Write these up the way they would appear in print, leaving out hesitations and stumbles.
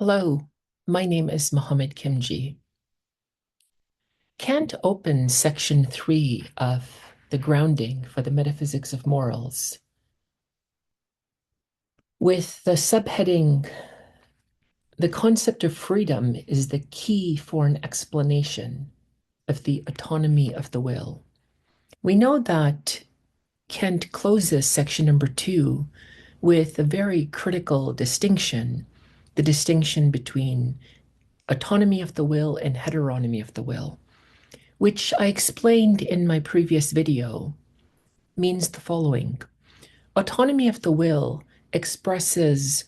Hello, my name is Mohammed Kimji. Kant opens section 3 of the grounding for the metaphysics of morals with the subheading, "The concept of freedom is the key for an explanation of the autonomy of the will." We know that Kant closes section number 2 with a very critical distinction, the distinction between autonomy of the will and heteronomy of the will, which I explained in my previous video, means the following. Autonomy of the will expresses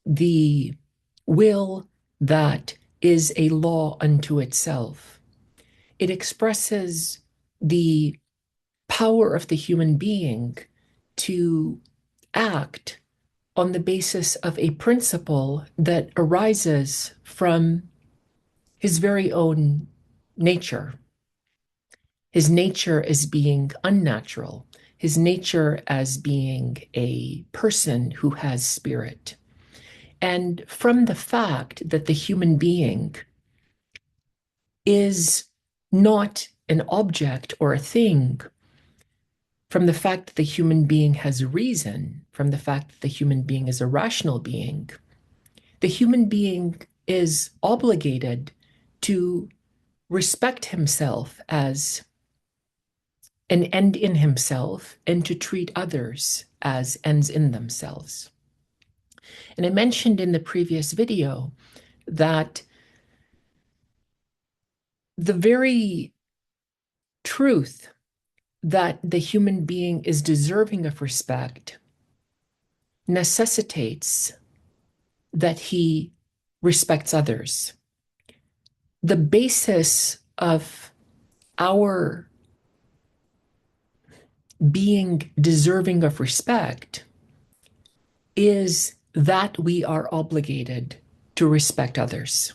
the will that is a law unto itself. It expresses the power of the human being to act on the basis of a principle that arises from his very own nature. His nature as being unnatural, his nature as being a person who has spirit. And from the fact that the human being is not an object or a thing, from the fact that the human being has reason, from the fact that the human being is a rational being, the human being is obligated to respect himself as an end in himself and to treat others as ends in themselves. And I mentioned in the previous video that the very truth that the human being is deserving of respect necessitates that he respects others. The basis of our being deserving of respect is that we are obligated to respect others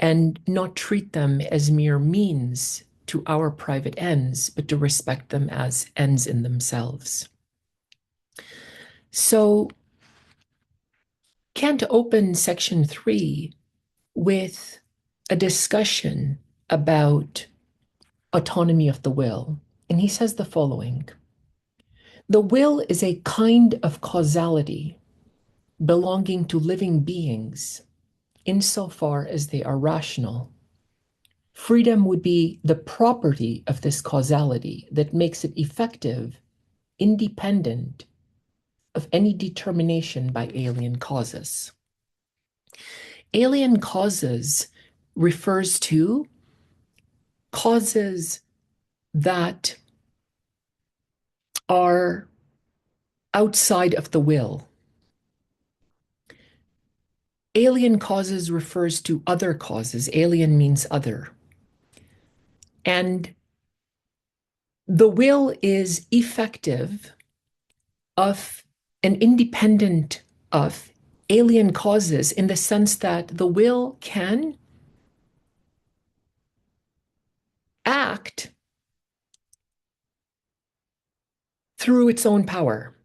and not treat them as mere means to our private ends, but to respect them as ends in themselves. So Kant opens section 3 with a discussion about autonomy of the will. And he says the following: "The will is a kind of causality belonging to living beings insofar as they are rational. Freedom would be the property of this causality that makes it effective, independent of any determination by alien causes." Alien causes refers to causes that are outside of the will. Alien causes refers to other causes. Alien means other. And the will is effective of and independent of alien causes in the sense that the will can act through its own power.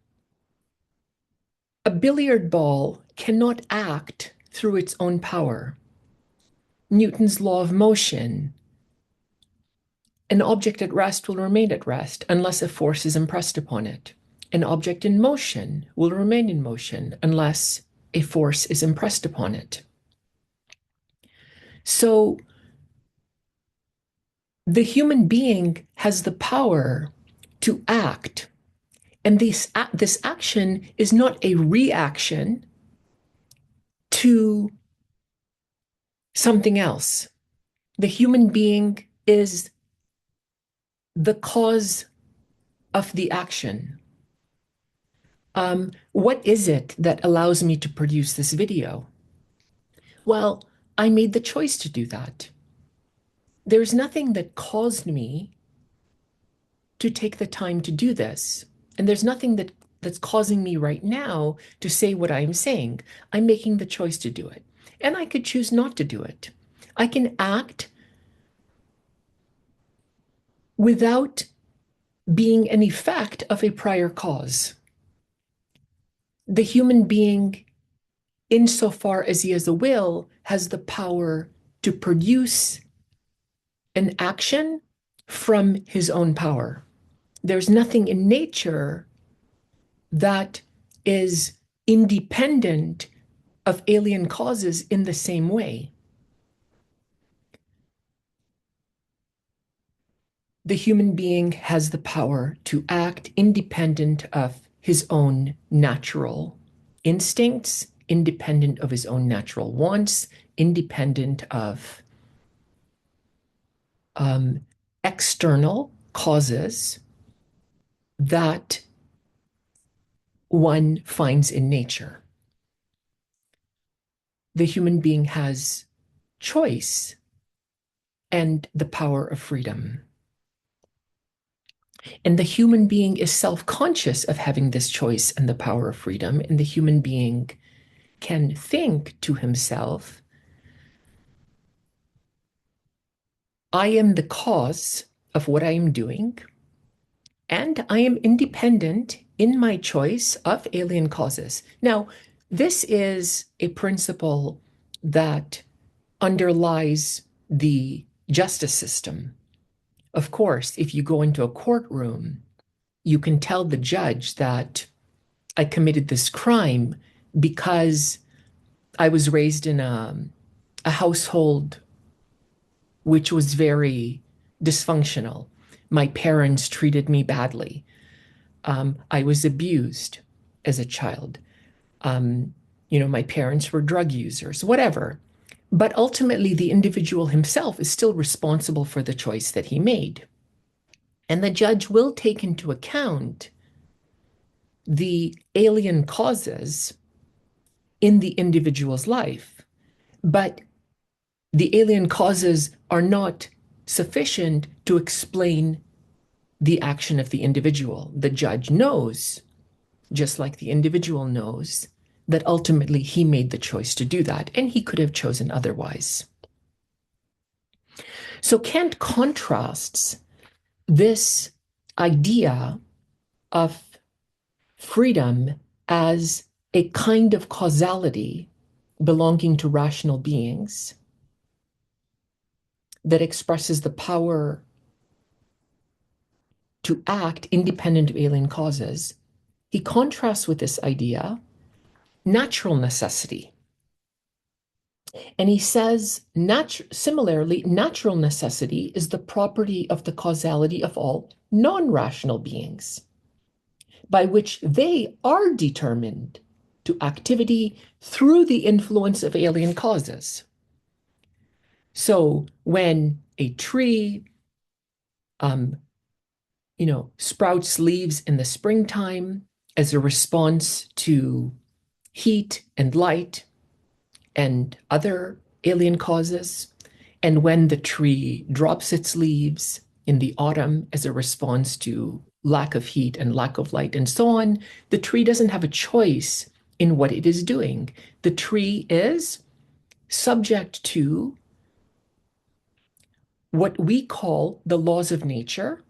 A billiard ball cannot act through its own power. Newton's law of motion: an object at rest will remain at rest unless a force is impressed upon it. An object in motion will remain in motion unless a force is impressed upon it. So the human being has the power to act, and this action is not a reaction to something else. The human being is the cause of the action. What is it that allows me to produce this video? Well, I made the choice to do that. There's nothing that caused me to take the time to do this. And there's nothing that's causing me right now to say what I'm saying. I'm making the choice to do it. And I could choose not to do it. I can act without being an effect of a prior cause. The human being insofar as he has a will, has the power to produce an action from his own power. There's nothing in nature that is independent of alien causes in the same way. The human being has the power to act independent of his own natural instincts, independent of his own natural wants, independent of external causes that one finds in nature. The human being has choice and the power of freedom. And the human being is self-conscious of having this choice and the power of freedom. And the human being can think to himself, I am the cause of what I am doing, and I am independent in my choice of alien causes. Now, this is a principle that underlies the justice system. Of course, if you go into a courtroom, you can tell the judge that I committed this crime because I was raised in a household which was very dysfunctional. My parents treated me badly. I was abused as a child. My parents were drug users, whatever. But ultimately, the individual himself is still responsible for the choice that he made. And the judge will take into account the alien causes in the individual's life. But the alien causes are not sufficient to explain the action of the individual. The judge knows, just like the individual knows, that ultimately he made the choice to do that, and he could have chosen otherwise. So Kant contrasts this idea of freedom as a kind of causality belonging to rational beings that expresses the power to act independent of alien causes. He contrasts with this idea natural necessity. And he says, similarly, natural necessity is the property of the causality of all non-rational beings, by which they are determined to activity through the influence of alien causes. So when a tree, sprouts leaves in the springtime as a response to heat and light and other alien causes, and when the tree drops its leaves in the autumn as a response to lack of heat and lack of light and so on, the tree doesn't have a choice in what it is doing. The tree is subject to what we call the laws of nature,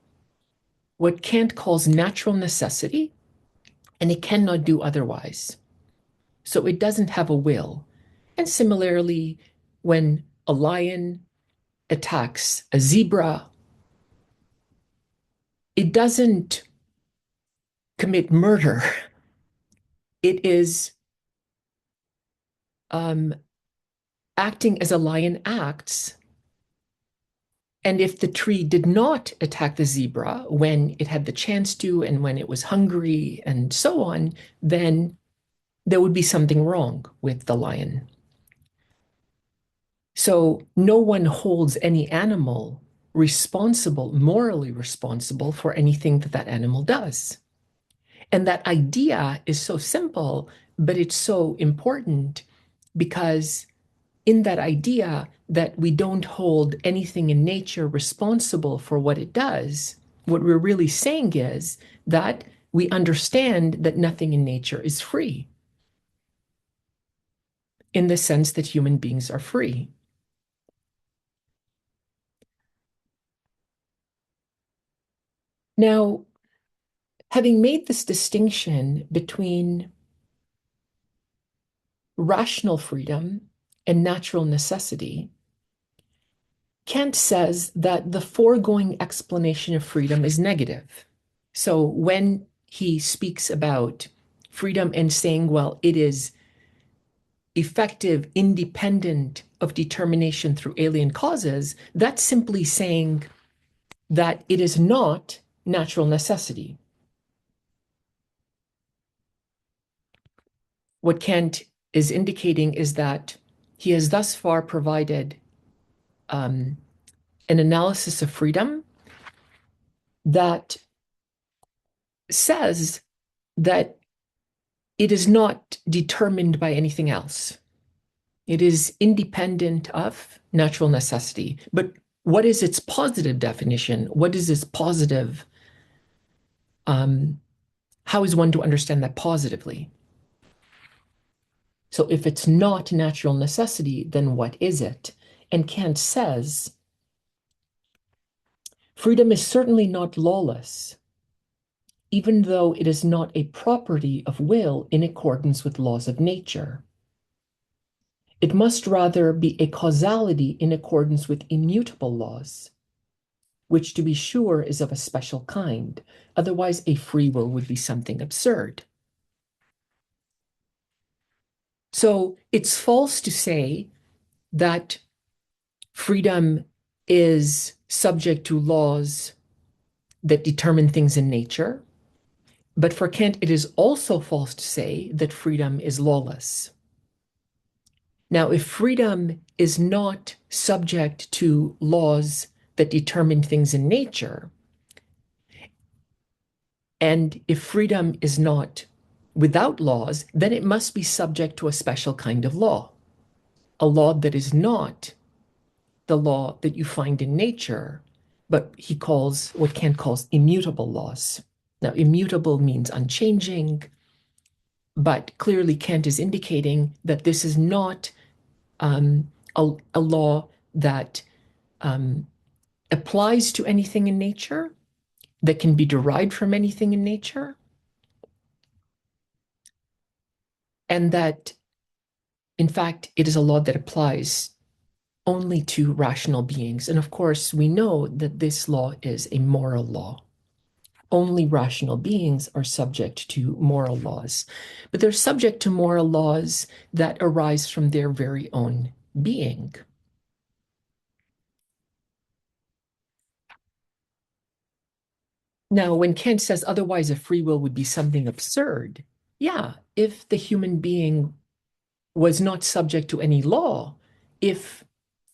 what Kant calls natural necessity, and it cannot do otherwise. So it doesn't have a will. And similarly, when a lion attacks a zebra, it doesn't commit murder. It is acting as a lion acts. And if the tree did not attack the zebra when it had the chance to and when it was hungry and so on, then there would be something wrong with the lion. So no one holds any animal responsible, morally responsible for anything that that animal does. And that idea is so simple, but it's so important because in that idea that we don't hold anything in nature responsible for what it does, what we're really saying is that we understand that nothing in nature is free in the sense that human beings are free. Now, having made this distinction between rational freedom and natural necessity, Kant says that the foregoing explanation of freedom is negative. So when he speaks about freedom and saying, well, it is effective, independent of determination through alien causes, that's simply saying that it is not natural necessity. What Kant is indicating is that he has thus far provided an analysis of freedom that says that it is not determined by anything else. It is independent of natural necessity. But what is its positive definition? What is its positive? How is one to understand that positively? So if it's not natural necessity, then what is it? And Kant says, freedom is certainly not lawless, even though it is not a property of will in accordance with laws of nature. It must rather be a causality in accordance with immutable laws, which to be sure is of a special kind. Otherwise, a free will would be something absurd. So it's false to say that freedom is subject to laws that determine things in nature. But for Kant, it is also false to say that freedom is lawless. Now, if freedom is not subject to laws that determine things in nature, and if freedom is not without laws, then it must be subject to a special kind of law, a law that is not the law that you find in nature, but he calls what Kant calls immutable laws. Now, immutable means unchanging, but clearly Kant is indicating that this is not a law that applies to anything in nature, that can be derived from anything in nature, and that, in fact, it is a law that applies only to rational beings. And of course, we know that this law is a moral law. Only rational beings are subject to moral laws, but they're subject to moral laws that arise from their very own being. Now, when Kant says otherwise a free will would be something absurd, yeah, if the human being was not subject to any law, if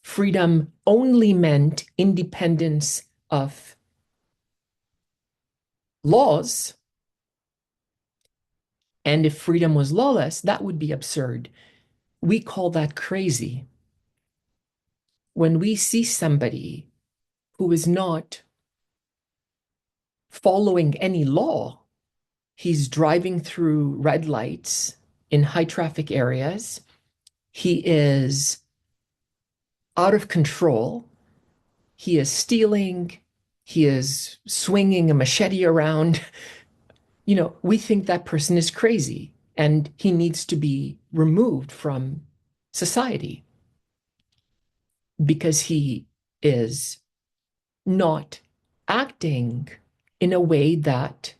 freedom only meant independence of laws, and if freedom was lawless, that would be absurd. We call that crazy. When we see somebody who is not following any law, he's driving through red lights in high traffic areas, he is out of control, he is stealing, he is swinging a machete around, we think that person is crazy and he needs to be removed from society because he is not acting in a way that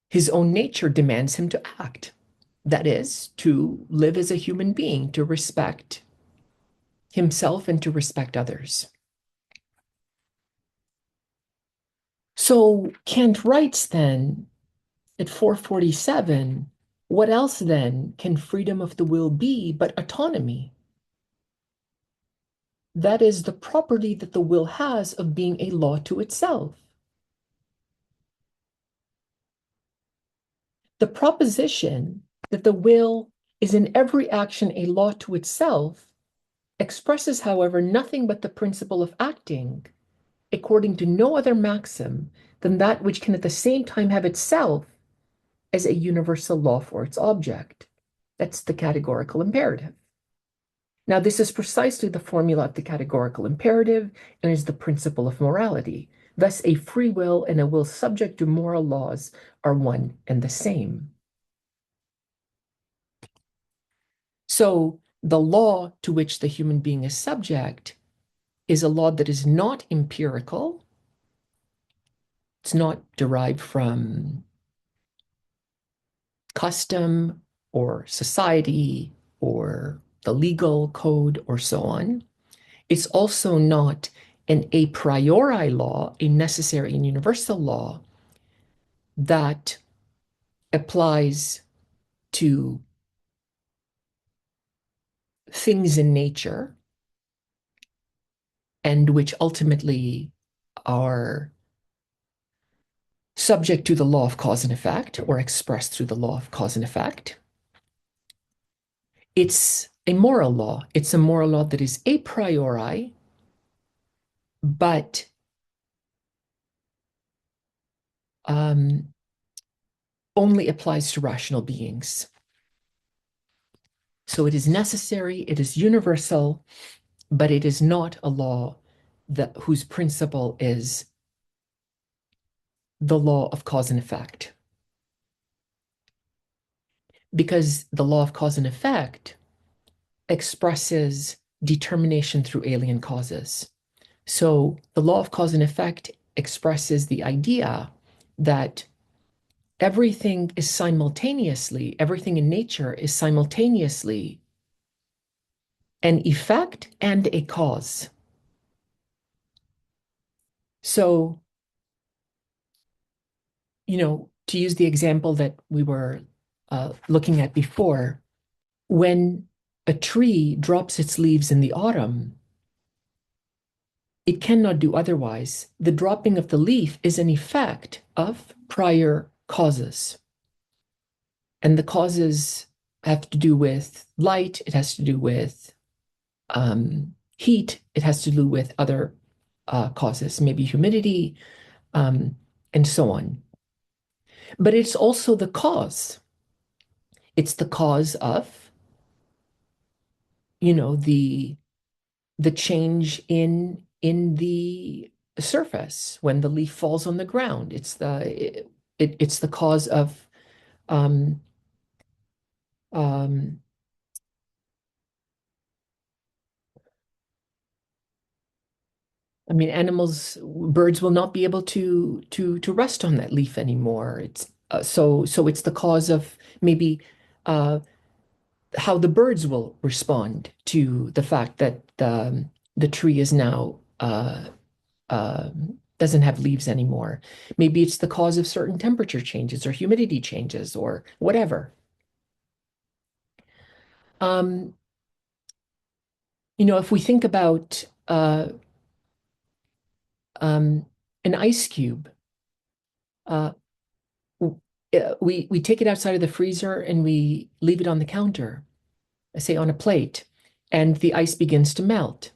his own nature demands him to act. That is, to live as a human being, to respect himself and to respect others. So Kant writes then at 447, what else then can freedom of the will be but autonomy? That is the property that the will has of being a law to itself. The proposition that the will is in every action a law to itself expresses, however, nothing but the principle of acting according to no other maxim than that which can at the same time have itself as a universal law for its object. That's the categorical imperative. Now, this is precisely the formula of the categorical imperative and is the principle of morality. Thus, a free will and a will subject to moral laws are one and the same. So the law to which the human being is subject is a law that is not empirical. It's not derived from custom or society or the legal code or so on. It's also not an a priori law, a necessary and universal law that applies to things in nature and which ultimately are subject to the law of cause and effect or expressed through the law of cause and effect. It's a moral law. It's a moral law that is a priori, but only applies to rational beings. So it is necessary, it is universal, but it is not a law whose principle is the law of cause and effect. Because the law of cause and effect expresses determination through alien causes. So the law of cause and effect expresses the idea that everything in nature is simultaneously an effect and a cause. So, to use the example that we were looking at before, when a tree drops its leaves in the autumn, it cannot do otherwise. The dropping of the leaf is an effect of prior causes. And the causes have to do with light, it has to do with heat, it has to do with other causes, maybe humidity, and so on. But it's also the cause. It's the cause of, the change in the surface when the leaf falls on the ground. It's the cause of um, um, I mean, birds will not be able to rest on that leaf anymore. It's so it's the cause of maybe how the birds will respond to the fact that the tree is now uh, doesn't have leaves anymore. Maybe it's the cause of certain temperature changes or humidity changes or whatever. Um, if we think about um, an ice cube, uh, we take it outside of the freezer and we leave it on the counter, say on a plate, and the ice begins to melt.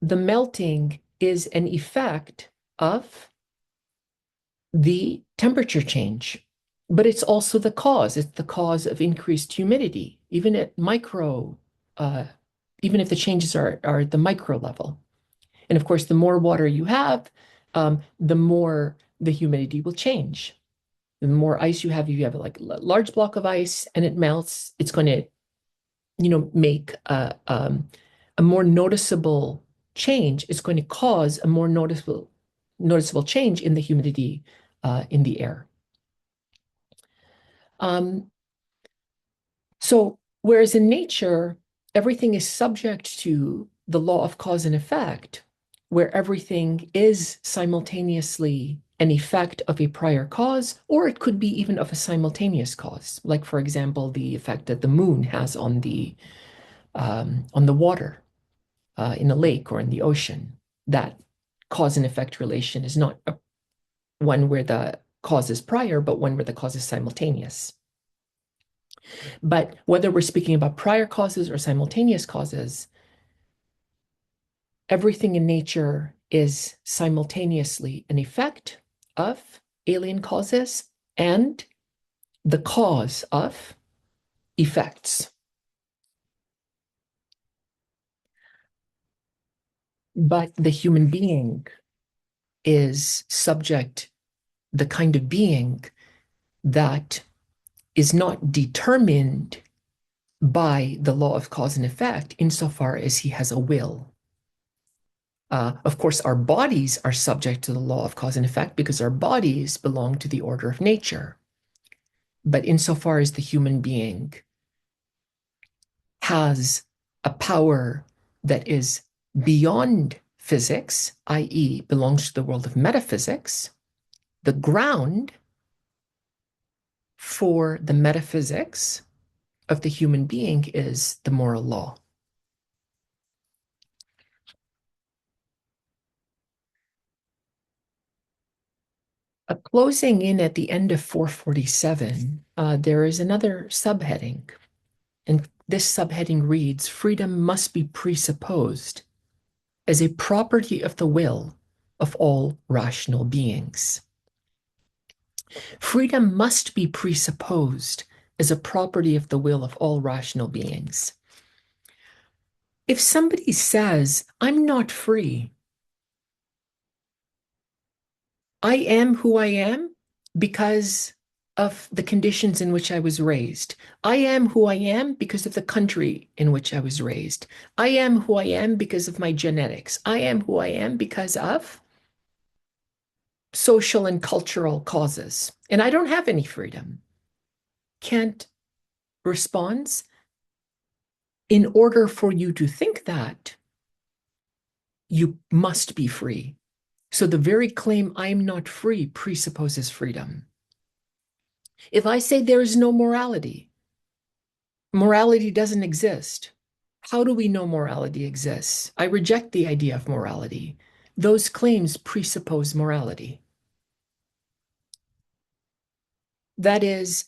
The melting is an effect of the temperature change, but it's also the cause. It's the cause of increased humidity, even at even if the changes are at the micro level. And of course, the more water you have, the more the humidity will change. The more ice you have, if you have like a large block of ice and it melts, it's going to, make a more noticeable change. It's going to cause a more noticeable change in the humidity in the air. So whereas in nature, everything is subject to the law of cause and effect, where everything is simultaneously an effect of a prior cause, or it could be even of a simultaneous cause. Like, for example, the effect that the moon has on the water in a lake or in the ocean. That cause and effect relation is not one where the cause is prior, but one where the cause is simultaneous. But whether we're speaking about prior causes or simultaneous causes, everything in nature is simultaneously an effect of alien causes and the cause of effects. But the human being is subject, the kind of being that is not determined by the law of cause and effect insofar as he has a will. Of course, our bodies are subject to the law of cause and effect because our bodies belong to the order of nature. But insofar as the human being has a power that is beyond physics, i.e., belongs to the world of metaphysics, the ground for the metaphysics of the human being is the moral law. Closing in at the end of 447, there is another subheading, and this subheading reads, freedom must be presupposed as a property of the will of all rational beings. Freedom must be presupposed as a property of the will of all rational beings. If somebody says, I'm not free, I am who I am because of the conditions in which I was raised. I am who I am because of the country in which I was raised. I am who I am because of my genetics. I am who I am because of social and cultural causes. And I don't have any freedom. Kant responds, in order for you to think that, you must be free. So the very claim, I'm not free, presupposes freedom. If I say there is no morality, morality doesn't exist. How do we know morality exists? I reject the idea of morality. Those claims presuppose morality. That is,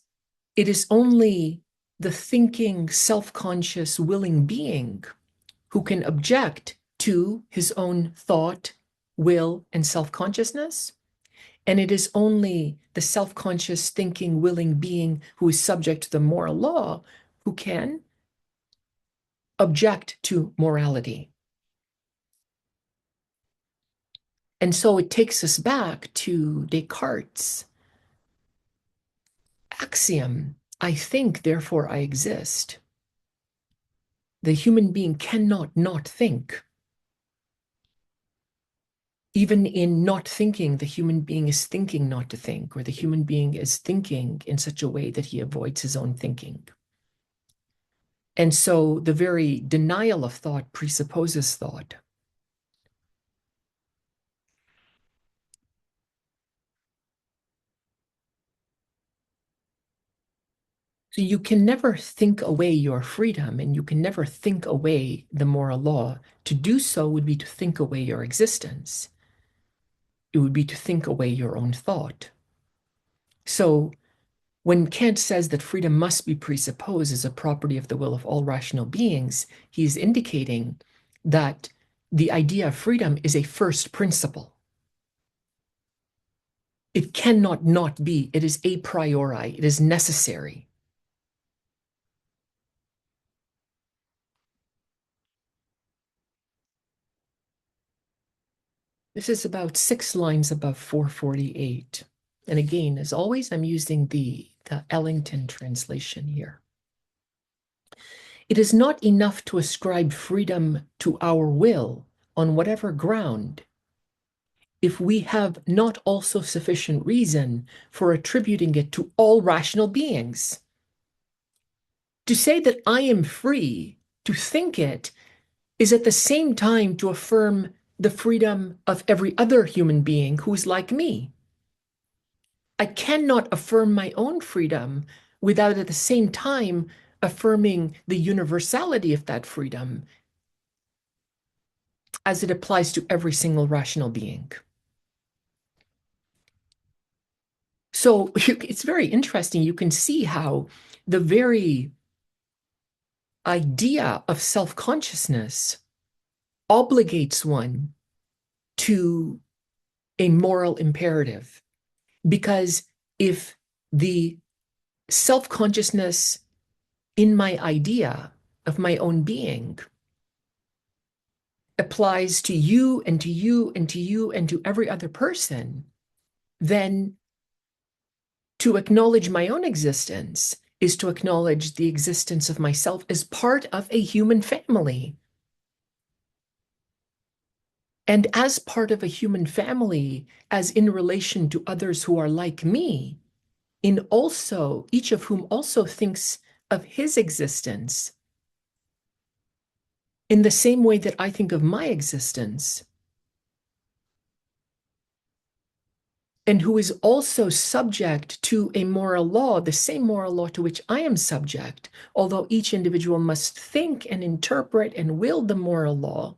it is only the thinking, self-conscious, willing being who can object to his own thought, will, and self-consciousness. And it is only the self-conscious, thinking, willing being who is subject to the moral law who can object to morality. And so it takes us back to Descartes' axiom, I think, therefore I exist. The human being cannot not think. Even in not thinking, the human being is thinking not to think, or the human being is thinking in such a way that he avoids his own thinking. And so the very denial of thought presupposes thought. So you can never think away your freedom, and you can never think away the moral law. To do so would be to think away your existence. It would be to think away your own thought. So when Kant says that freedom must be presupposed as a property of the will of all rational beings, he's indicating that the idea of freedom is a first principle. It cannot not be. It is a priori. It is necessary. This is about 6 lines above 448. And again, as always, I'm using the Ellington translation here. It is not enough to ascribe freedom to our will on whatever ground, if we have not also sufficient reason for attributing it to all rational beings. To say that I am free to think it is at the same time to affirm the freedom of every other human being who is like me. I cannot affirm my own freedom without at the same time affirming the universality of that freedom as it applies to every single rational being. So it's very interesting. You can see how the very idea of self-consciousness obligates one to a moral imperative. Because if the self-consciousness in my idea of my own being applies to you and to you and to you and to every other person, then to acknowledge my own existence is to acknowledge the existence of myself as part of a human family. And as part of a human family, as in relation to others who are like me, in also, each of whom also thinks of his existence in the same way that I think of my existence, and who is also subject to a moral law, the same moral law to which I am subject, although each individual must think and interpret and will the moral law.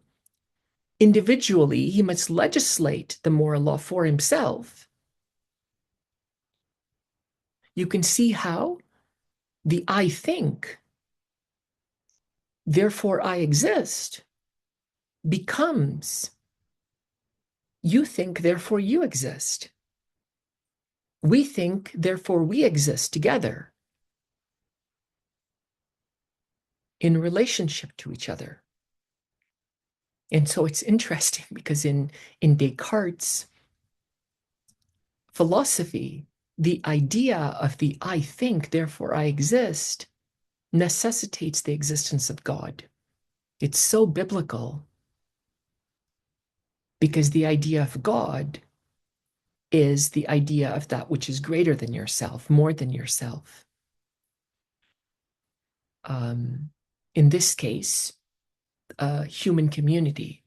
Individually, he must legislate the moral law for himself. You can see how the I think, therefore I exist, becomes you think, therefore you exist. We think, therefore we exist together in relationship to each other. And so it's interesting because in Descartes' philosophy, the idea of the I think, therefore I exist, necessitates the existence of God. It's so biblical because the idea of God is the idea of that which is greater than yourself, more than yourself. In this case, human community.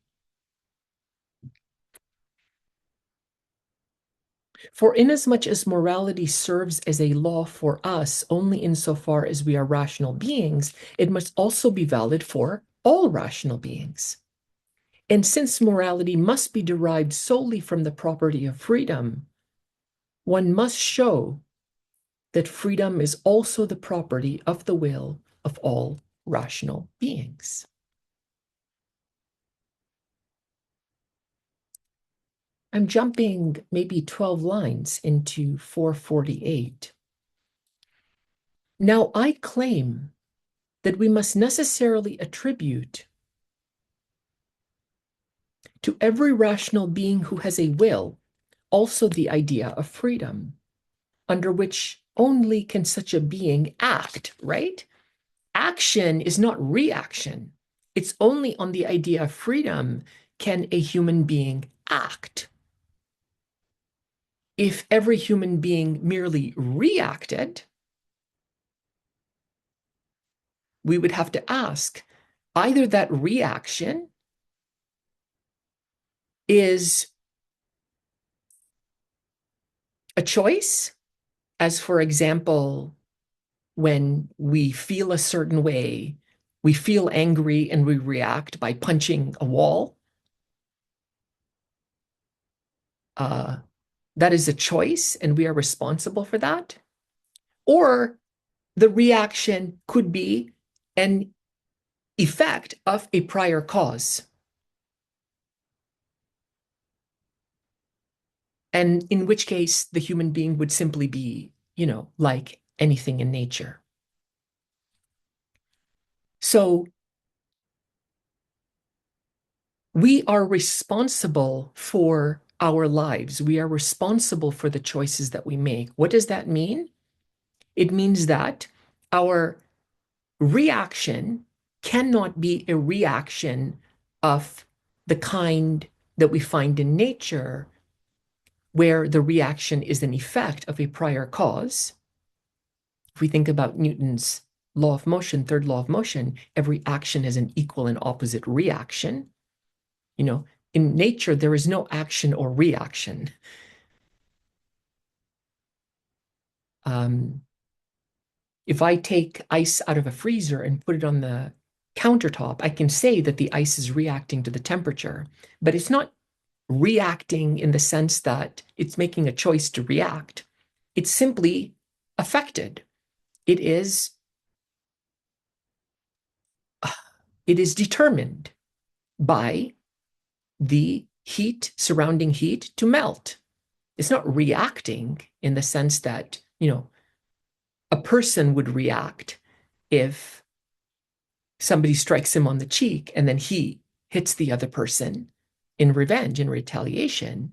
For inasmuch as morality serves as a law for us only insofar as we are rational beings, it must also be valid for all rational beings. And since morality must be derived solely from the property of freedom, one must show that freedom is also the property of the will of all rational beings. I'm jumping maybe 12 lines into 448. Now I claim that we must necessarily attribute to every rational being who has a will also the idea of freedom, under which only can such a being act, right? Action is not reaction. It's only on the idea of freedom can a human being act. If every human being merely reacted, we would have to ask, either that reaction is a choice, as for example, when we feel a certain way, we feel angry and we react by punching a wall. That is a choice and we are responsible for that. Or the reaction could be an effect of a prior cause. And in which case, the human being would simply be, like anything in nature. So we are responsible for our lives. We are responsible for the choices that we make. What does that mean? It means that our reaction cannot be a reaction of the kind that we find in nature, where the reaction is an effect of a prior cause. If we think about Newton's law of motion, third law of motion, every action has an equal and opposite reaction. In nature, there is no action or reaction. If I take ice out of a freezer and put it on the countertop, I can say that the ice is reacting to the temperature, but it's not reacting in the sense that it's making a choice to react. It's simply affected. It is determined by the surrounding heat to melt. It's not reacting in the sense that, a person would react if somebody strikes him on the cheek and then he hits the other person in revenge, in retaliation,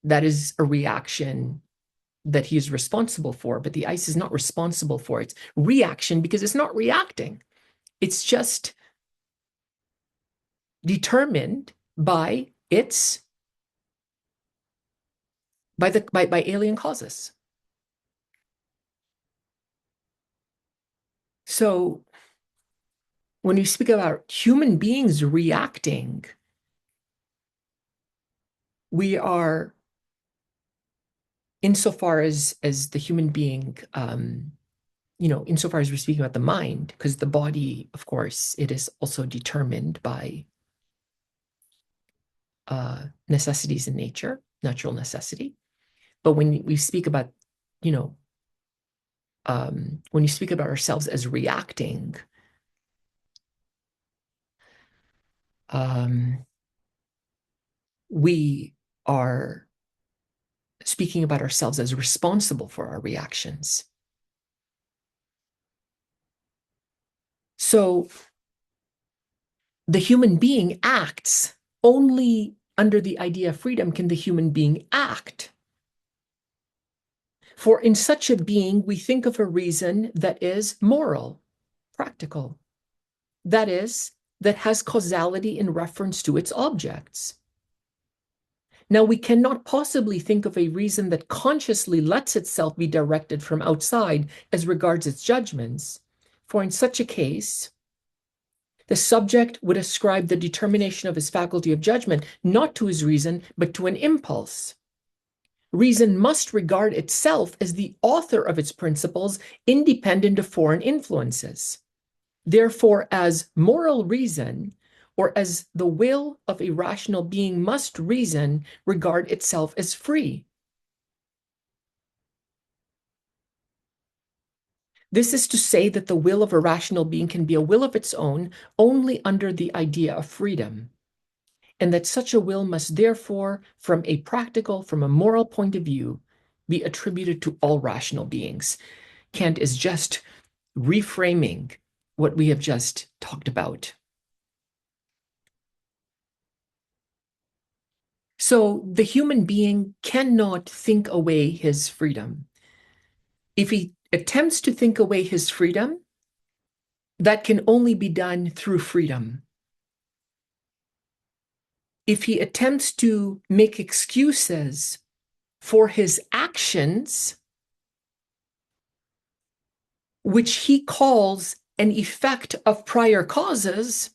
that is a reaction that he is responsible for, but the ice is not responsible for its reaction because it's not reacting. It's just determined by its by alien causes. So when you speak about human beings reacting, we are, insofar as the human being, insofar as we're speaking about the mind, because the body, of course, it is also determined by necessities in nature, natural necessity. But when we speak about, you know, when you speak about ourselves as reacting, we are speaking about ourselves as responsible for our reactions. So the human being acts. Only under the idea of freedom can the human being act. For in such a being, we think of a reason that is moral, practical, that is, that has causality in reference to its objects. Now, we cannot possibly think of a reason that consciously lets itself be directed from outside as regards its judgments, for in such a case, the subject would ascribe the determination of his faculty of judgment not to his reason, but to an impulse. Reason must regard itself as the author of its principles, independent of foreign influences. Therefore, as moral reason, or as the will of a rational being must reason, regard itself as free. This is to say that the will of a rational being can be a will of its own only under the idea of freedom, and that such a will must therefore, from a moral point of view, be attributed to all rational beings. Kant is just reframing what we have just talked about. So the human being cannot think away his freedom. If he attempts to think away his freedom, that can only be done through freedom. If he attempts to make excuses for his actions, which he calls an effect of prior causes,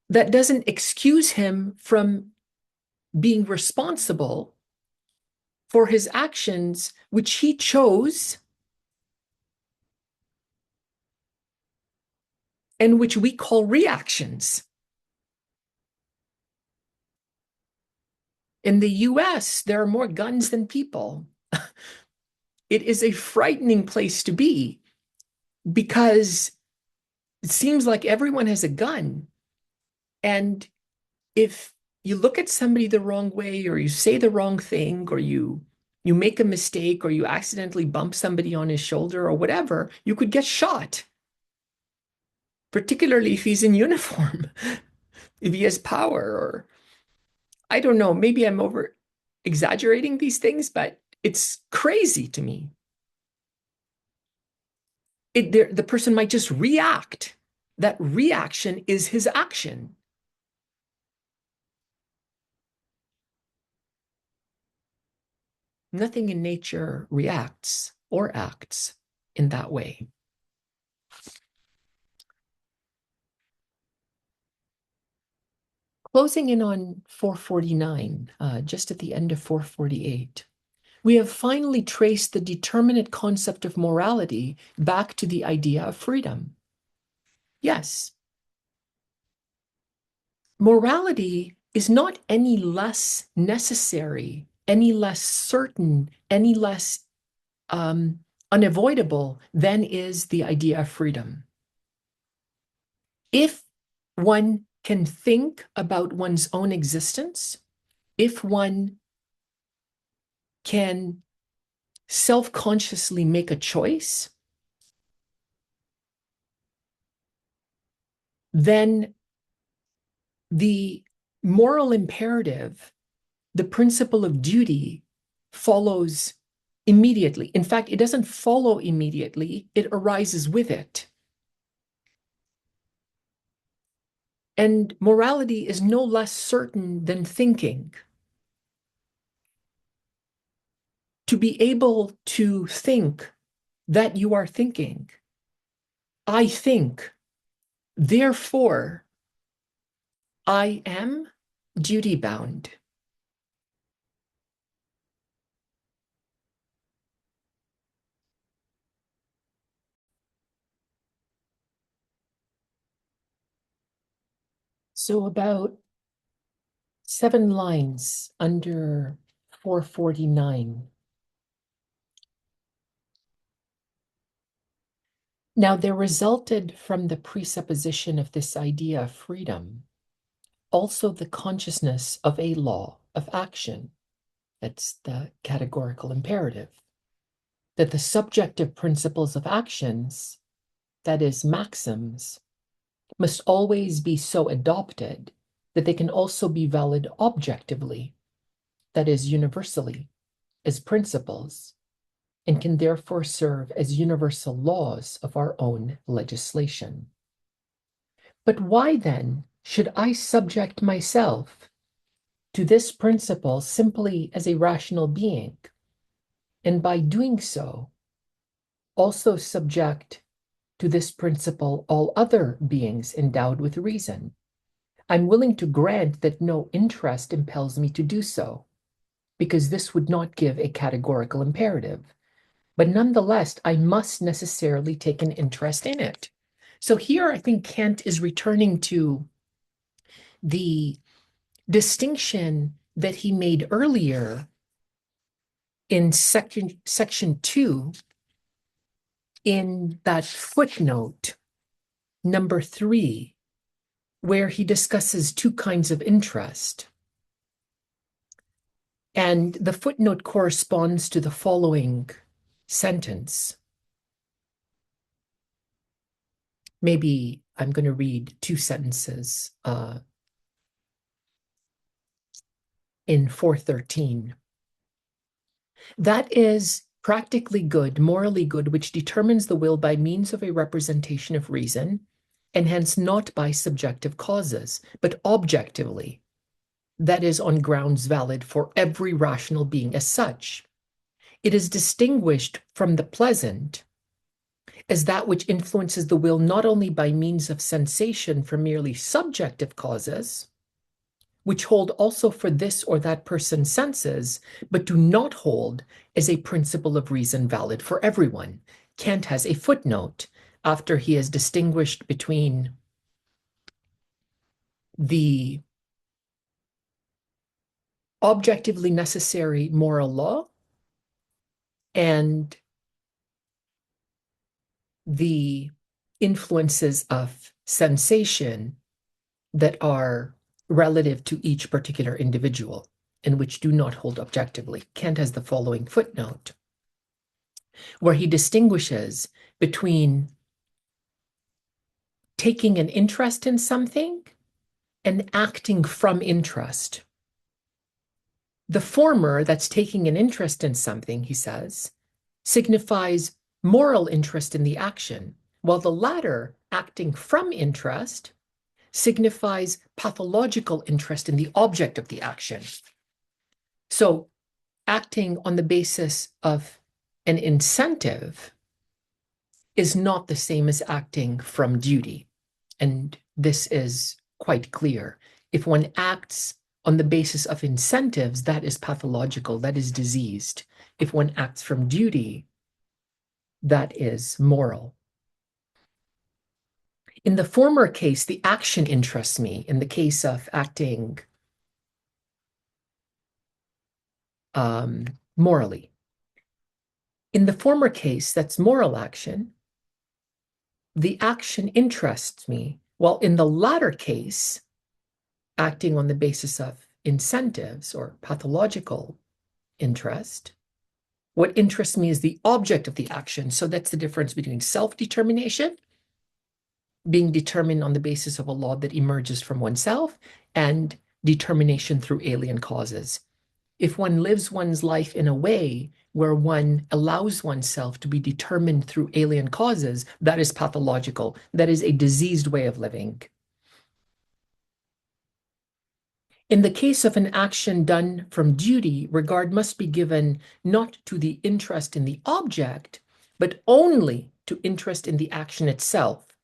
that doesn't excuse him from being responsible for his actions, which he chose and which we call reactions. In the US, there are more guns than people. It is a frightening place to be because it seems like everyone has a gun. And if you look at somebody the wrong way, or you say the wrong thing, or you make a mistake, or you accidentally bump somebody on his shoulder or whatever, you could get shot, particularly if he's in uniform, if he has power, or I don't know, maybe I'm over exaggerating these things, but it's crazy to me. The person might just react. That reaction is his action. Nothing in nature reacts or acts in that way. Closing in on 449, just at the end of 448, we have finally traced the determinate concept of morality back to the idea of freedom. Yes, morality is not any less necessary, any less certain, any less unavoidable than is the idea of freedom. If one can think about one's own existence, if one can self-consciously make a choice, then the moral imperative, the principle of duty, follows immediately. In fact, it doesn't follow immediately, it arises with it. And morality is no less certain than thinking. To be able to think that you are thinking, I think, therefore, I am duty bound. So about 7 lines under 449. Now, there resulted from the presupposition of this idea of freedom also the consciousness of a law of action. That's the categorical imperative. That the subjective principles of actions, that is, maxims, must always be so adopted that they can also be valid objectively, that is, universally, as principles, and can therefore serve as universal laws of our own legislation. But why then should I subject myself to this principle simply as a rational being, and by doing so, also subject to this principle all other beings endowed with reason? I'm willing to grant that no interest impels me to do so, because this would not give a categorical imperative. But nonetheless, I must necessarily take an interest in it. So here I think Kant is returning to the distinction that he made earlier in section 2, in that footnote number 3, where he discusses two kinds of interest. And the footnote corresponds to the following sentence. Maybe I'm going to read two sentences in 413. That is practically good, morally good, which determines the will by means of a representation of reason, and hence not by subjective causes, but objectively, that is, on grounds valid for every rational being as such. It is distinguished from the pleasant as that which influences the will not only by means of sensation from merely subjective causes, which hold also for this or that person's senses, but do not hold as a principle of reason valid for everyone. Kant has a footnote after he has distinguished between the objectively necessary moral law and the influences of sensation that are relative to each particular individual and which do not hold objectively. Kant has the following footnote where he distinguishes between taking an interest in something and acting from interest. The former, that's taking an interest in something, he says, signifies moral interest in the action, while the latter, acting from interest, signifies pathological interest in the object of the action. So, acting on the basis of an incentive is not the same as acting from duty. And this is quite clear. If one acts on the basis of incentives, that is pathological, that is diseased. If one acts from duty, that is moral. In the former case, the action interests me. In the case of acting morally. In the former case, that's moral action, the action interests me, while in the latter case, acting on the basis of incentives or pathological interest, what interests me is the object of the action. So that's the difference between self-determination, being determined on the basis of a law that emerges from oneself, and determination through alien causes. If one lives one's life in a way where one allows oneself to be determined through alien causes, that is pathological. That is a diseased way of living. In the case of an action done from duty, regard must be given not to the interest in the object, but only to interest in the action itself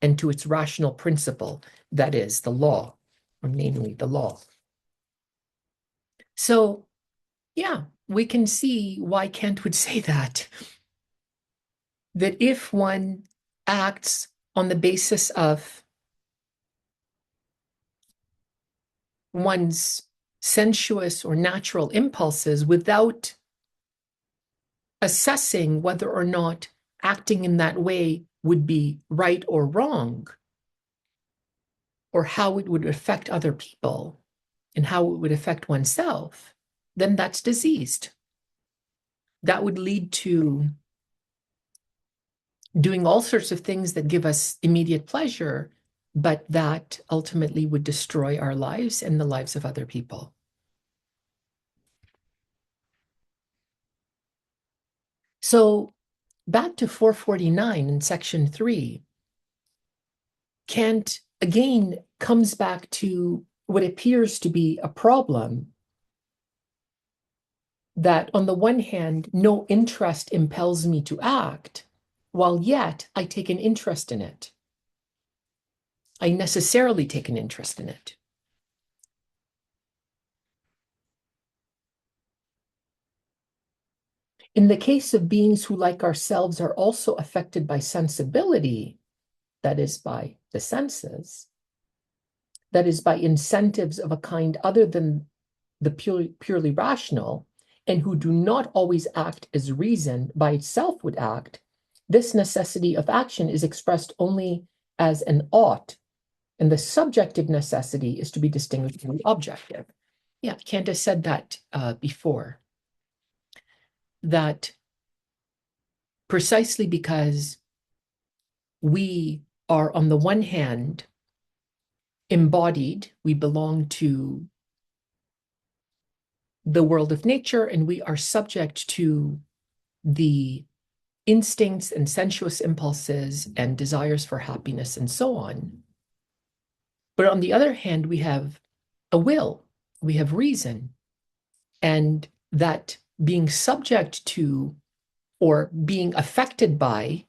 and to its rational principle, that is, the law, or namely the law. So, yeah, we can see why Kant would say that if one acts on the basis of one's sensuous or natural impulses without assessing whether or not acting in that way would be right or wrong, or how it would affect other people and how it would affect oneself, then that's diseased. That would lead to doing all sorts of things that give us immediate pleasure, but that ultimately would destroy our lives and the lives of other people. So back to 449 in section 3, Kant again comes back to what appears to be a problem, that on the one hand, no interest impels me to act, while yet I take an interest in it. I necessarily take an interest in it. In the case of beings who, like ourselves, are also affected by sensibility, that is, by the senses, that is, by incentives of a kind other than the purely rational, and who do not always act as reason by itself would act, this necessity of action is expressed only as an ought, and the subjective necessity is to be distinguished from the objective. Yeah, Kant has said that before, that precisely because we are, on the one hand, embodied, we belong to the world of nature, and we are subject to the instincts and sensuous impulses and desires for happiness and so on. But on the other hand, we have a will, we have reason, and that being subject to or being affected by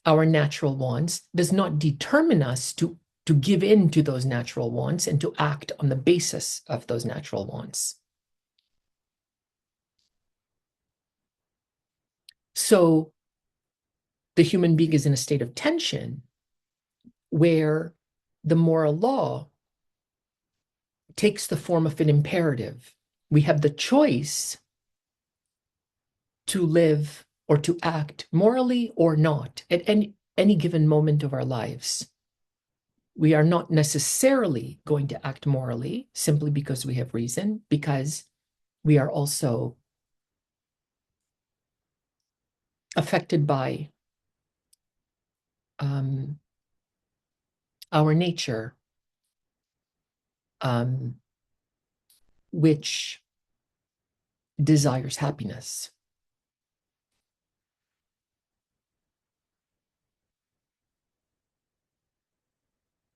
our natural wants does not determine us to give in to those natural wants and to act on the basis of those natural wants. So the human being is in a state of tension where the moral law takes the form of an imperative. We have the choice to live or to act morally or not at any given moment of our lives. We are not necessarily going to act morally simply because we have reason, because we are also affected by our nature, which desires happiness.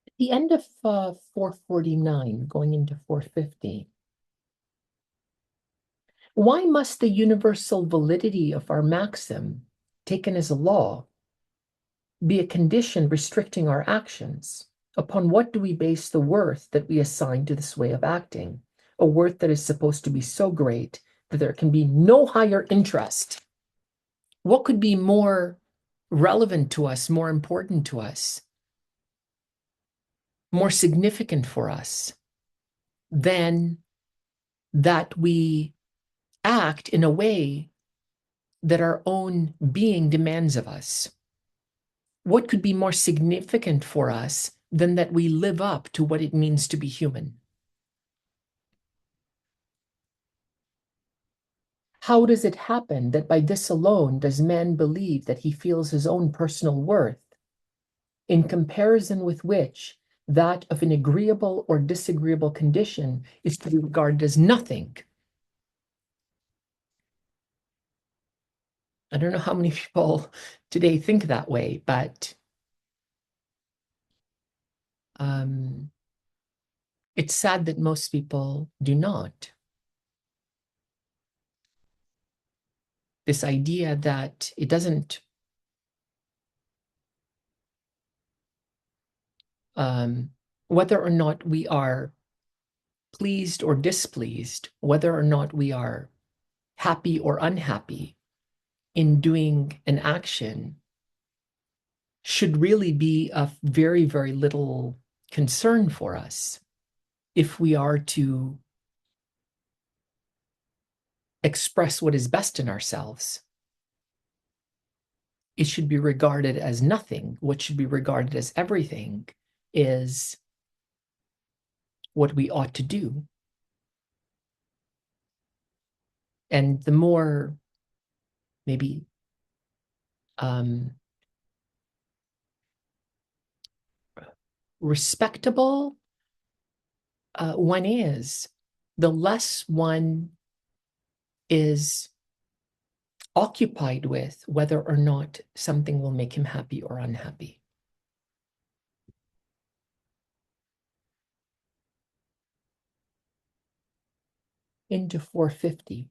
At the end of 449, going into 450, why must the universal validity of our maxim, taken as a law, be a condition restricting our actions? Upon what do we base the worth that we assign to this way of acting? A worth that is supposed to be so great that there can be no higher interest. What could be more relevant to us, more important to us, more significant for us than that we act in a way that our own being demands of us? What could be more significant for us than that we live up to what it means to be human? How does it happen that by this alone does man believe that he feels his own personal worth, in comparison with which that of an agreeable or disagreeable condition is to be regarded as nothing. I don't know how many people today think that way, but it's sad that most people do not. This idea that it doesn't whether or not we are pleased or displeased, whether or not we are happy or unhappy in doing an action should really be of very, very little concern for us if we are to express what is best in ourselves. It should be regarded as nothing. What should be regarded as everything is what we ought to do. And the more maybe respectable one is, the less one is occupied with whether or not something will make him happy or unhappy. Into 450.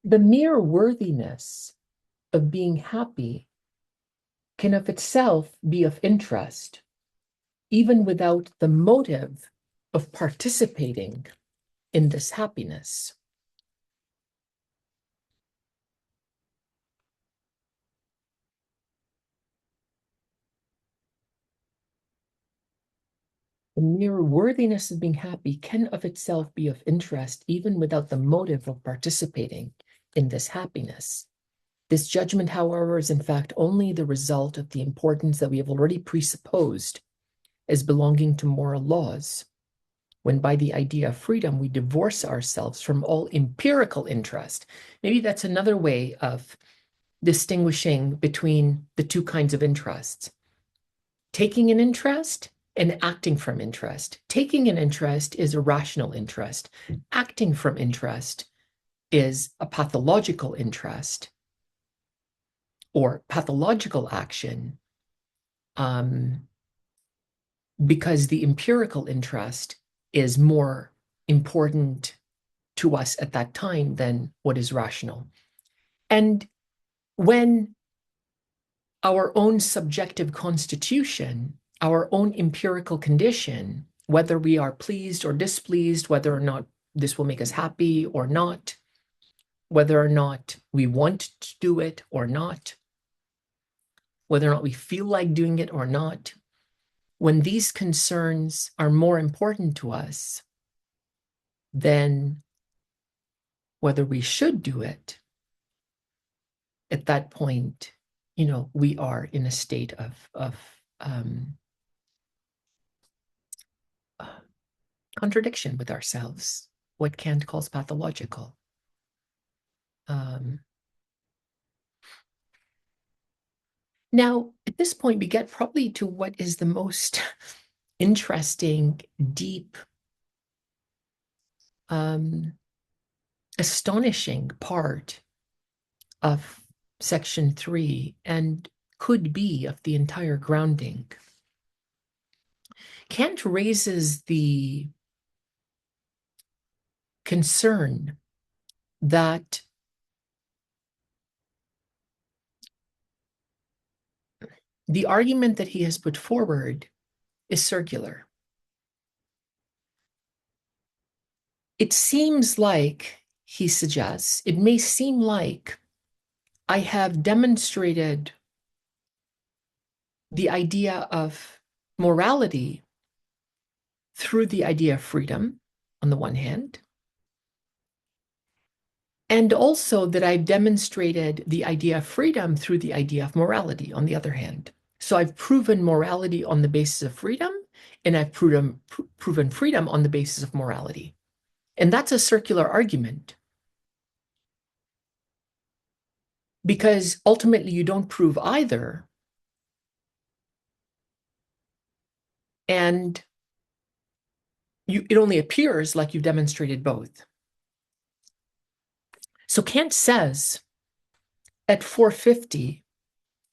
The mere worthiness of being happy can of itself be of interest, even without the motive of participating in this happiness. The mere worthiness of being happy can of itself be of interest, even without the motive of participating in this happiness. This judgment, however, is in fact only the result of the importance that we have already presupposed as belonging to moral laws, when by the idea of freedom we divorce ourselves from all empirical interest. Maybe that's another way of distinguishing between the two kinds of interests. Taking an interest and acting from interest. Taking an interest is a rational interest. Acting from interest is a pathological interest or pathological action, because the empirical interest is more important to us at that time than what is rational. And when our own subjective constitution, our own empirical condition, whether we are pleased or displeased, whether or not this will make us happy or not, whether or not we want to do it or not, whether or not we feel like doing it or not, when these concerns are more important to us than whether we should do it, at that point, we are in a state of contradiction with ourselves, what Kant calls pathological. Now, at this point, we get probably to what is the most interesting, deep, astonishing part of section 3 and could be of the entire grounding. Kant raises the concern that the argument that he has put forward is circular. It seems like, he suggests, it may seem like I have demonstrated the idea of morality through the idea of freedom, on the one hand, and also that I've demonstrated the idea of freedom through the idea of morality, on the other hand. So I've proven morality on the basis of freedom, and I've proven freedom on the basis of morality. And that's a circular argument. because ultimately you don't prove either. And it only appears like you've demonstrated both. So Kant says at 450,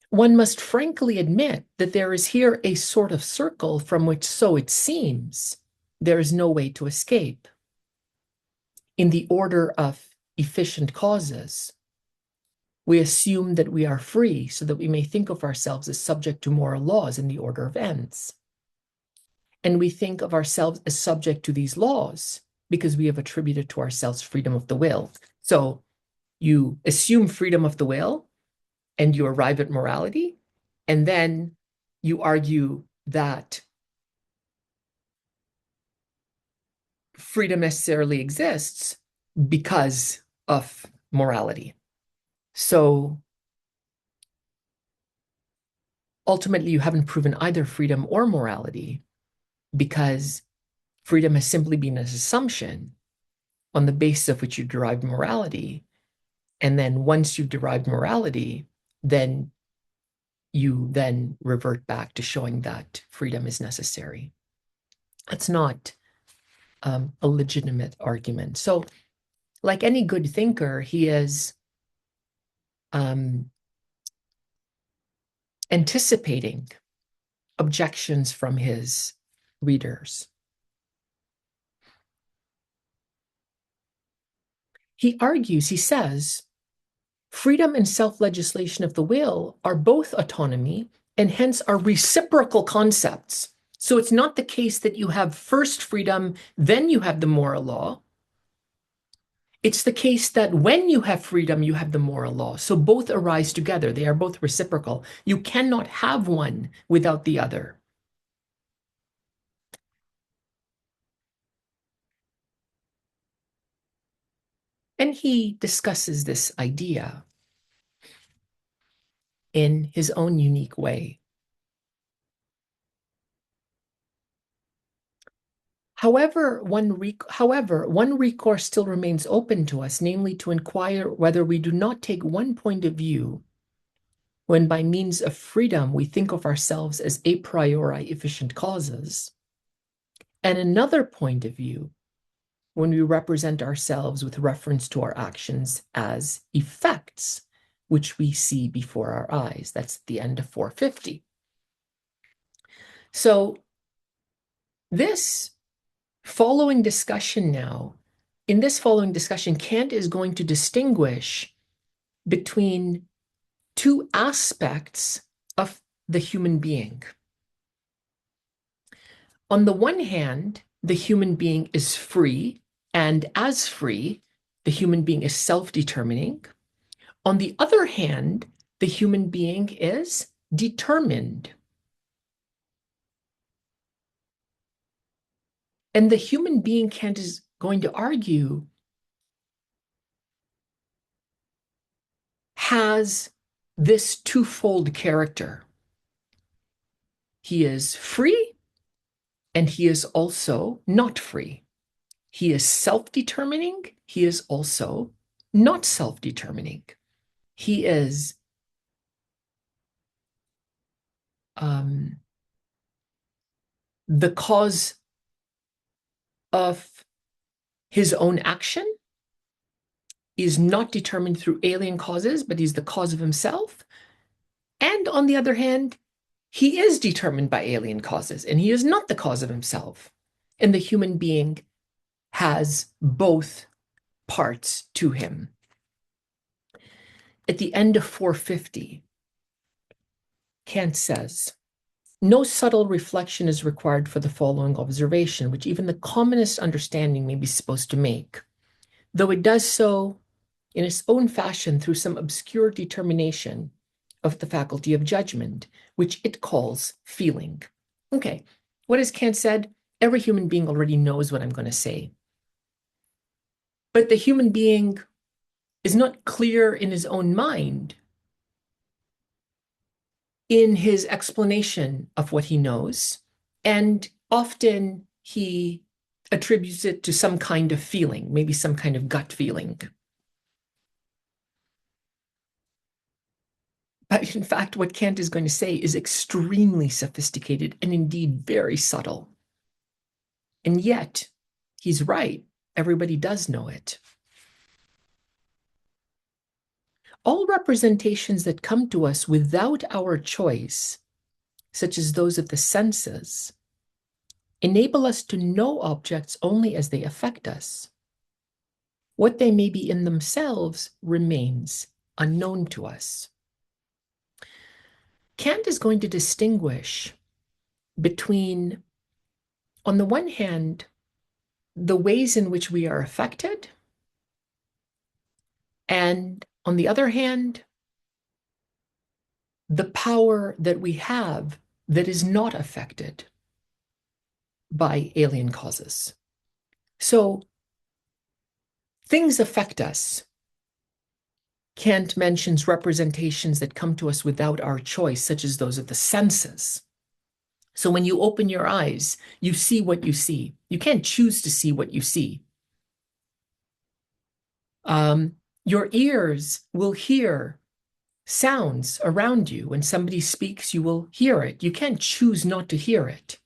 one must frankly admit that there is here a sort of circle from which, so it seems, there is no way to escape. In the order of efficient causes, we assume that we are free so that we may think of ourselves as subject to moral laws in the order of ends. And we think of ourselves as subject to these laws because we have attributed to ourselves freedom of the will. So you assume freedom of the will and you arrive at morality, and then you argue that freedom necessarily exists because of morality. So ultimately, you haven't proven either freedom or morality because freedom has simply been an assumption on the basis of which you derived morality. And then once you've derived morality, then you then revert back to showing that freedom is necessary. That's not a legitimate argument. So, like any good thinker, he is anticipating objections from his readers. He argues, he says, freedom and self-legislation of the will are both autonomy and hence are reciprocal concepts. So it's not the case that you have first freedom, then you have the moral law. It's the case that when you have freedom, you have the moral law. So both arise together. They are both reciprocal. You cannot have one without the other. And he discusses this idea in his own unique way. However, one recourse still remains open to us, namely to inquire whether we do not take one point of view when by means of freedom we think of ourselves as a priori efficient causes, and another point of view when we represent ourselves with reference to our actions as effects, which we see before our eyes. That's the end of 450. So this following discussion now, in this following discussion, Kant is going to distinguish between two aspects of the human being. On the one hand, the human being is free, and as free, the human being is self-determining. On the other hand, the human being is determined. And the human being, Kant is going to argue, has this twofold character. He is free, and he is also not free. He is self-determining. He is also not self-determining. He is the cause of his own action, is not determined through alien causes, but he's the cause of himself. And on the other hand, he is determined by alien causes, and he is not the cause of himself. And the human being has both parts to him. At the end of 450, Kant says, no subtle reflection is required for the following observation, which even the commonest understanding may be supposed to make, though it does so in its own fashion through some obscure determination of the faculty of judgment, which it calls feeling. Okay, what has Kant said? Every human being already knows what I'm going to say. But the human being is not clear in his own mind in his explanation of what he knows, and often he attributes it to some kind of feeling, maybe some kind of gut feeling. In fact, what Kant is going to say is extremely sophisticated and indeed very subtle. And yet, he's right. Everybody does know it. All representations that come to us without our choice, such as those of the senses, enable us to know objects only as they affect us. What they may be in themselves remains unknown to us. Kant is going to distinguish between, on the one hand, the ways in which we are affected, and on the other hand, the power that we have that is not affected by alien causes. So things affect us. Kant mentions representations that come to us without our choice, such as those of the senses. So when you open your eyes, you see what you see. You can't choose to see what you see. Your ears will hear sounds around you. When somebody speaks, you will hear it. You can't choose not to hear it.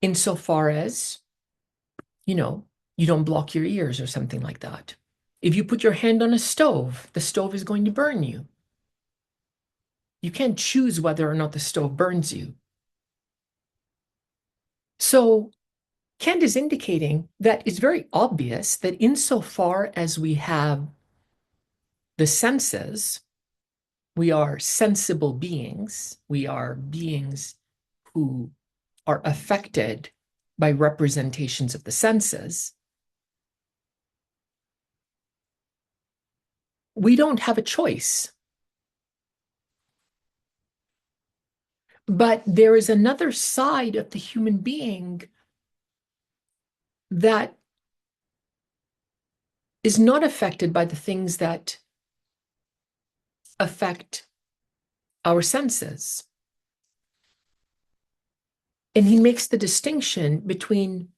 Insofar as, you don't block your ears or something like that. If you put your hand on a stove, the stove is going to burn you. You can't choose whether or not the stove burns you. So Kant is indicating that it's very obvious that insofar as we have the senses, we are sensible beings. We are beings who are affected by representations of the senses. We don't have a choice. But there is another side of the human being that is not affected by the things that affect our senses. And he makes the distinction between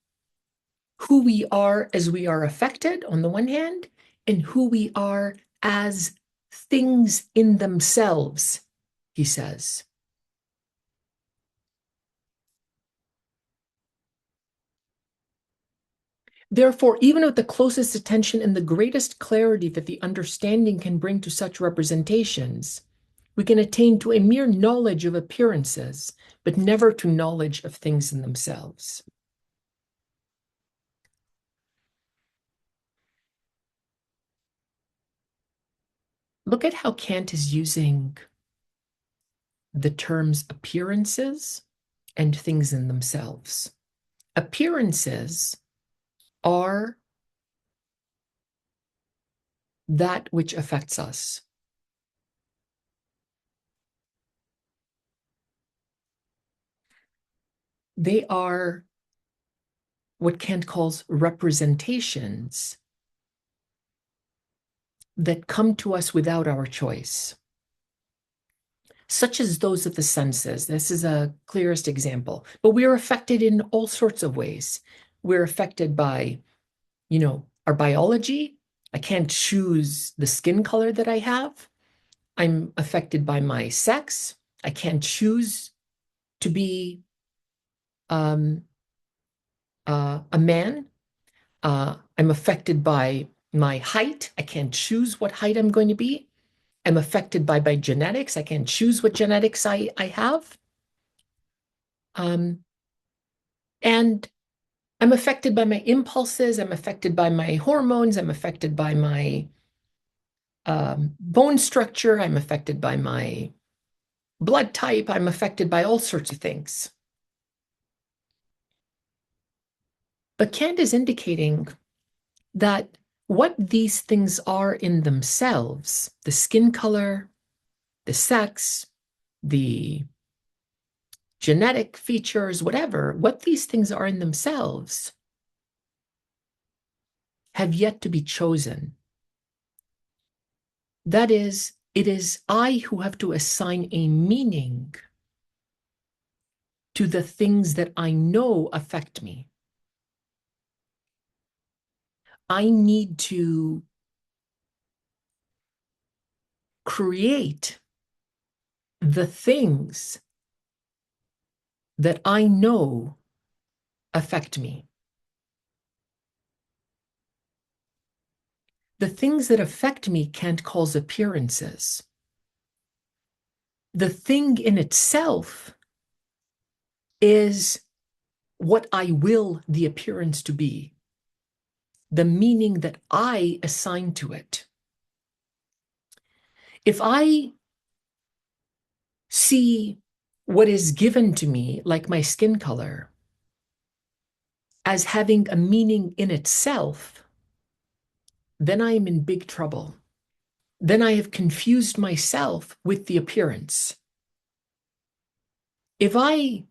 who we are as we are affected on the one hand, and who we are as things in themselves, he says. Therefore, even with the closest attention and the greatest clarity that the understanding can bring to such representations, we can attain to a mere knowledge of appearances, but never to knowledge of things in themselves. Look at how Kant is using the terms appearances and things in themselves. Appearances are that which affects us. They are what Kant calls representations that come to us without our choice, such as those of the senses. This is a clearest example, but we are affected in all sorts of ways. We're affected by, our biology. I can't choose the skin color that I have. I'm affected by my sex. I can't choose to be a man. I'm affected by my height. I can't choose what height I'm going to be. I'm affected by my genetics. I can't choose what genetics I have. And I'm affected by my impulses. I'm affected by my hormones. I'm affected by my bone structure. I'm affected by my blood type. I'm affected by all sorts of things. But Kant is indicating that what these things are in themselves, the skin color, the sex, the genetic features, whatever, what these things are in themselves have yet to be chosen. That is, it is I who have to assign a meaning to the things that I know affect me. I need to create the things that I know affect me. The things that affect me Kant calls appearances. The thing in itself is what I will the appearance to be, the meaning that I assign to it. If I see what is given to me, like my skin color, as having a meaning in itself, then I am in big trouble. Then I have confused myself with the appearance. If I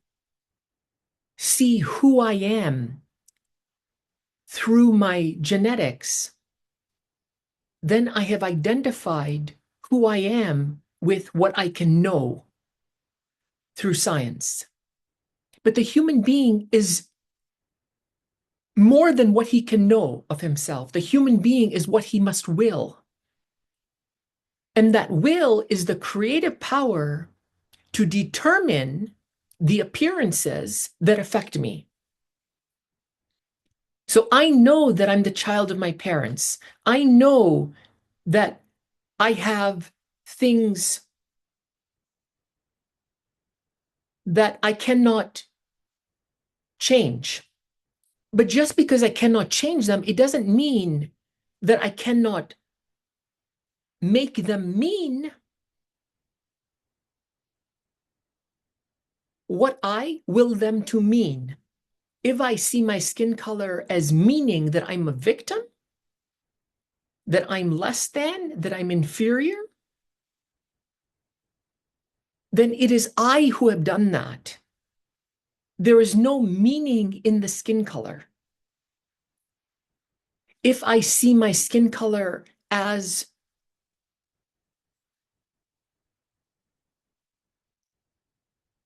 see who I am through my genetics, then I have identified who I am with what I can know through science. But the human being is more than what he can know of himself. The human being is what he must will. And that will is the creative power to determine the appearances that affect me. So I know that I'm the child of my parents. I know that I have things that I cannot change. But just because I cannot change them, it doesn't mean that I cannot make them mean what I will them to mean. If I see my skin color as meaning that I'm a victim, that I'm less than, that I'm inferior, then it is I who have done that. There is no meaning in the skin color. If I see my skin color as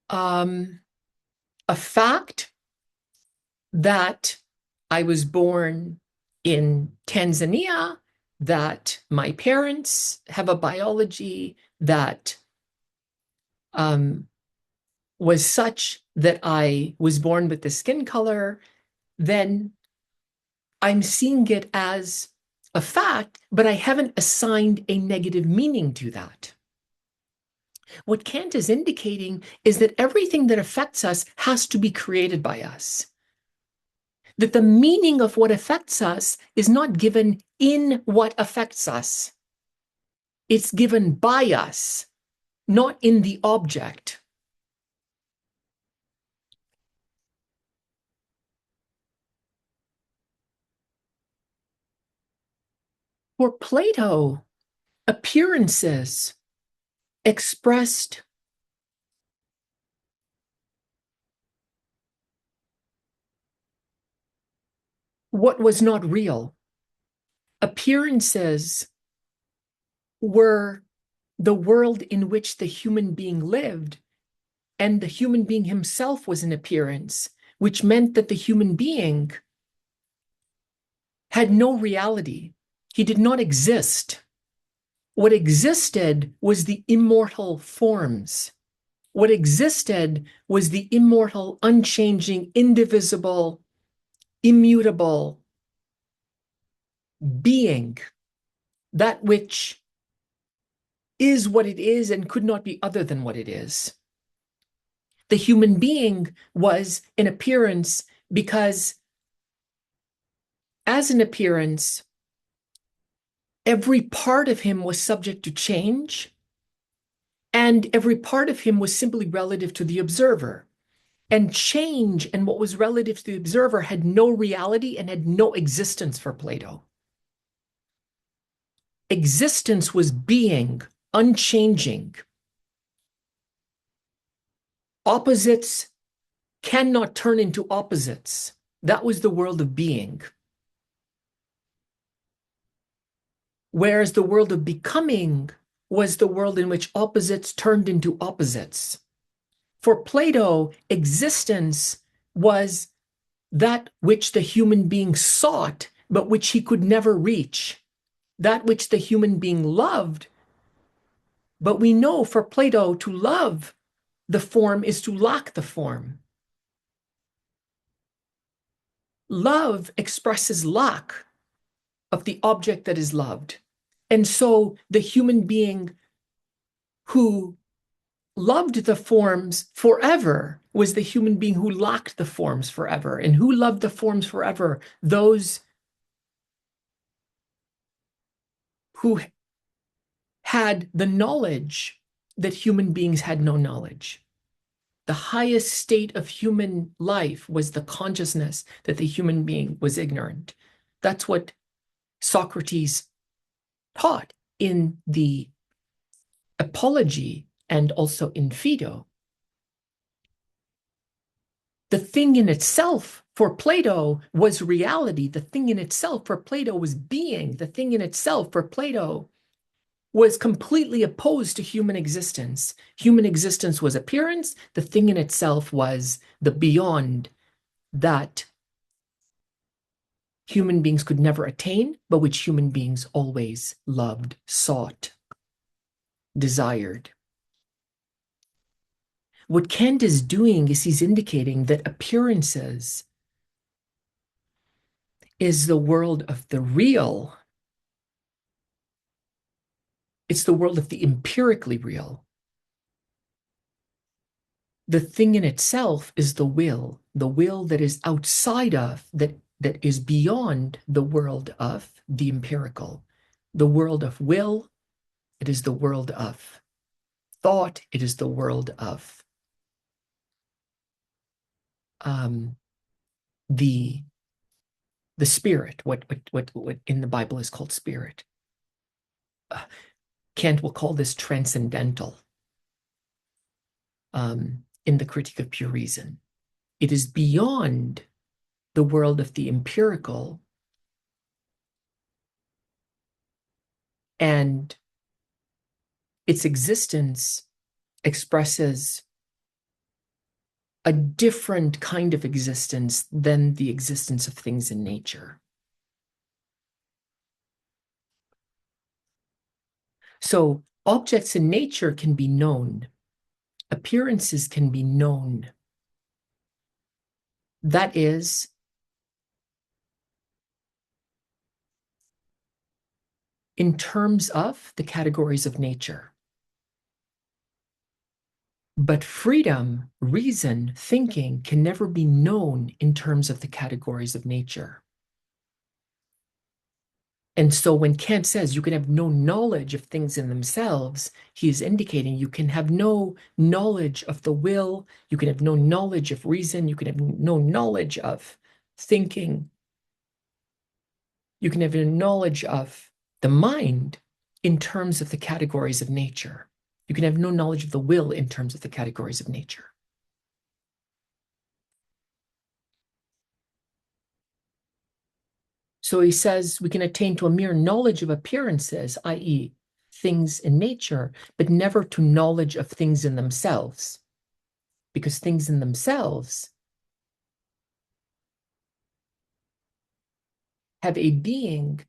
a fact that I was born in Tanzania, that my parents have a biology that was such that I was born with the skin color, then I'm seeing it as a fact, but I haven't assigned a negative meaning to that. What Kant is indicating is that everything that affects us has to be created by us. That the meaning of what affects us is not given in what affects us. It's given by us, not in the object. For Plato, appearances expressed what was not real. Appearances were the world in which the human being lived, and the human being himself was an appearance, which meant that the human being had no reality. He did not exist. What existed was the immortal forms. What existed was the immortal, unchanging, indivisible, immutable being, that which is what it is and could not be other than what it is. The human being was an appearance because, as an appearance, every part of him was subject to change, and every part of him was simply relative to the observer. And change and what was relative to the observer had no reality and had no existence for Plato. Existence was being, unchanging. Opposites cannot turn into opposites. That was the world of being. Whereas the world of becoming was the world in which opposites turned into opposites. For Plato, existence was that which the human being sought, but which he could never reach. That which the human being loved, But we know for Plato to love the form is to lack the form. Love expresses lack of the object that is loved. And so the human being who loved the forms forever was the human being who lacked the forms forever. And who loved the forms forever? Those who had the knowledge that human beings had no knowledge. The highest state of human life was the consciousness that the human being was ignorant. That's what Socrates taught in the Apology and also in Phaedo. The thing in itself for Plato was reality. The thing in itself for Plato was being. The thing in itself for Plato was completely opposed to human existence. Human existence was appearance. The thing in itself was the beyond that human beings could never attain, but which human beings always loved, sought, desired. What Kant is doing is he's indicating that appearances is the world of the real. It's the world of the empirically real. The thing in itself is the will that is outside of, that is beyond the world of the empirical. The world of will, it is the world of thought, it is the world of the spirit, what in the Bible is called spirit. Kant will call this transcendental in the Critique of Pure Reason. It is beyond the world of the empirical, and its existence expresses a different kind of existence than the existence of things in nature. So objects in nature can be known. Appearances can be known. That is, in terms of the categories of nature. But freedom, reason, thinking can never be known in terms of the categories of nature. And so when Kant says you can have no knowledge of things in themselves, he is indicating you can have no knowledge of the will, you can have no knowledge of reason, you can have no knowledge of thinking, you can have no knowledge of the mind in terms of the categories of nature. You can have no knowledge of the will in terms of the categories of nature. So he says we can attain to a mere knowledge of appearances, i.e., things in nature, but never to knowledge of things in themselves, because things in themselves have a being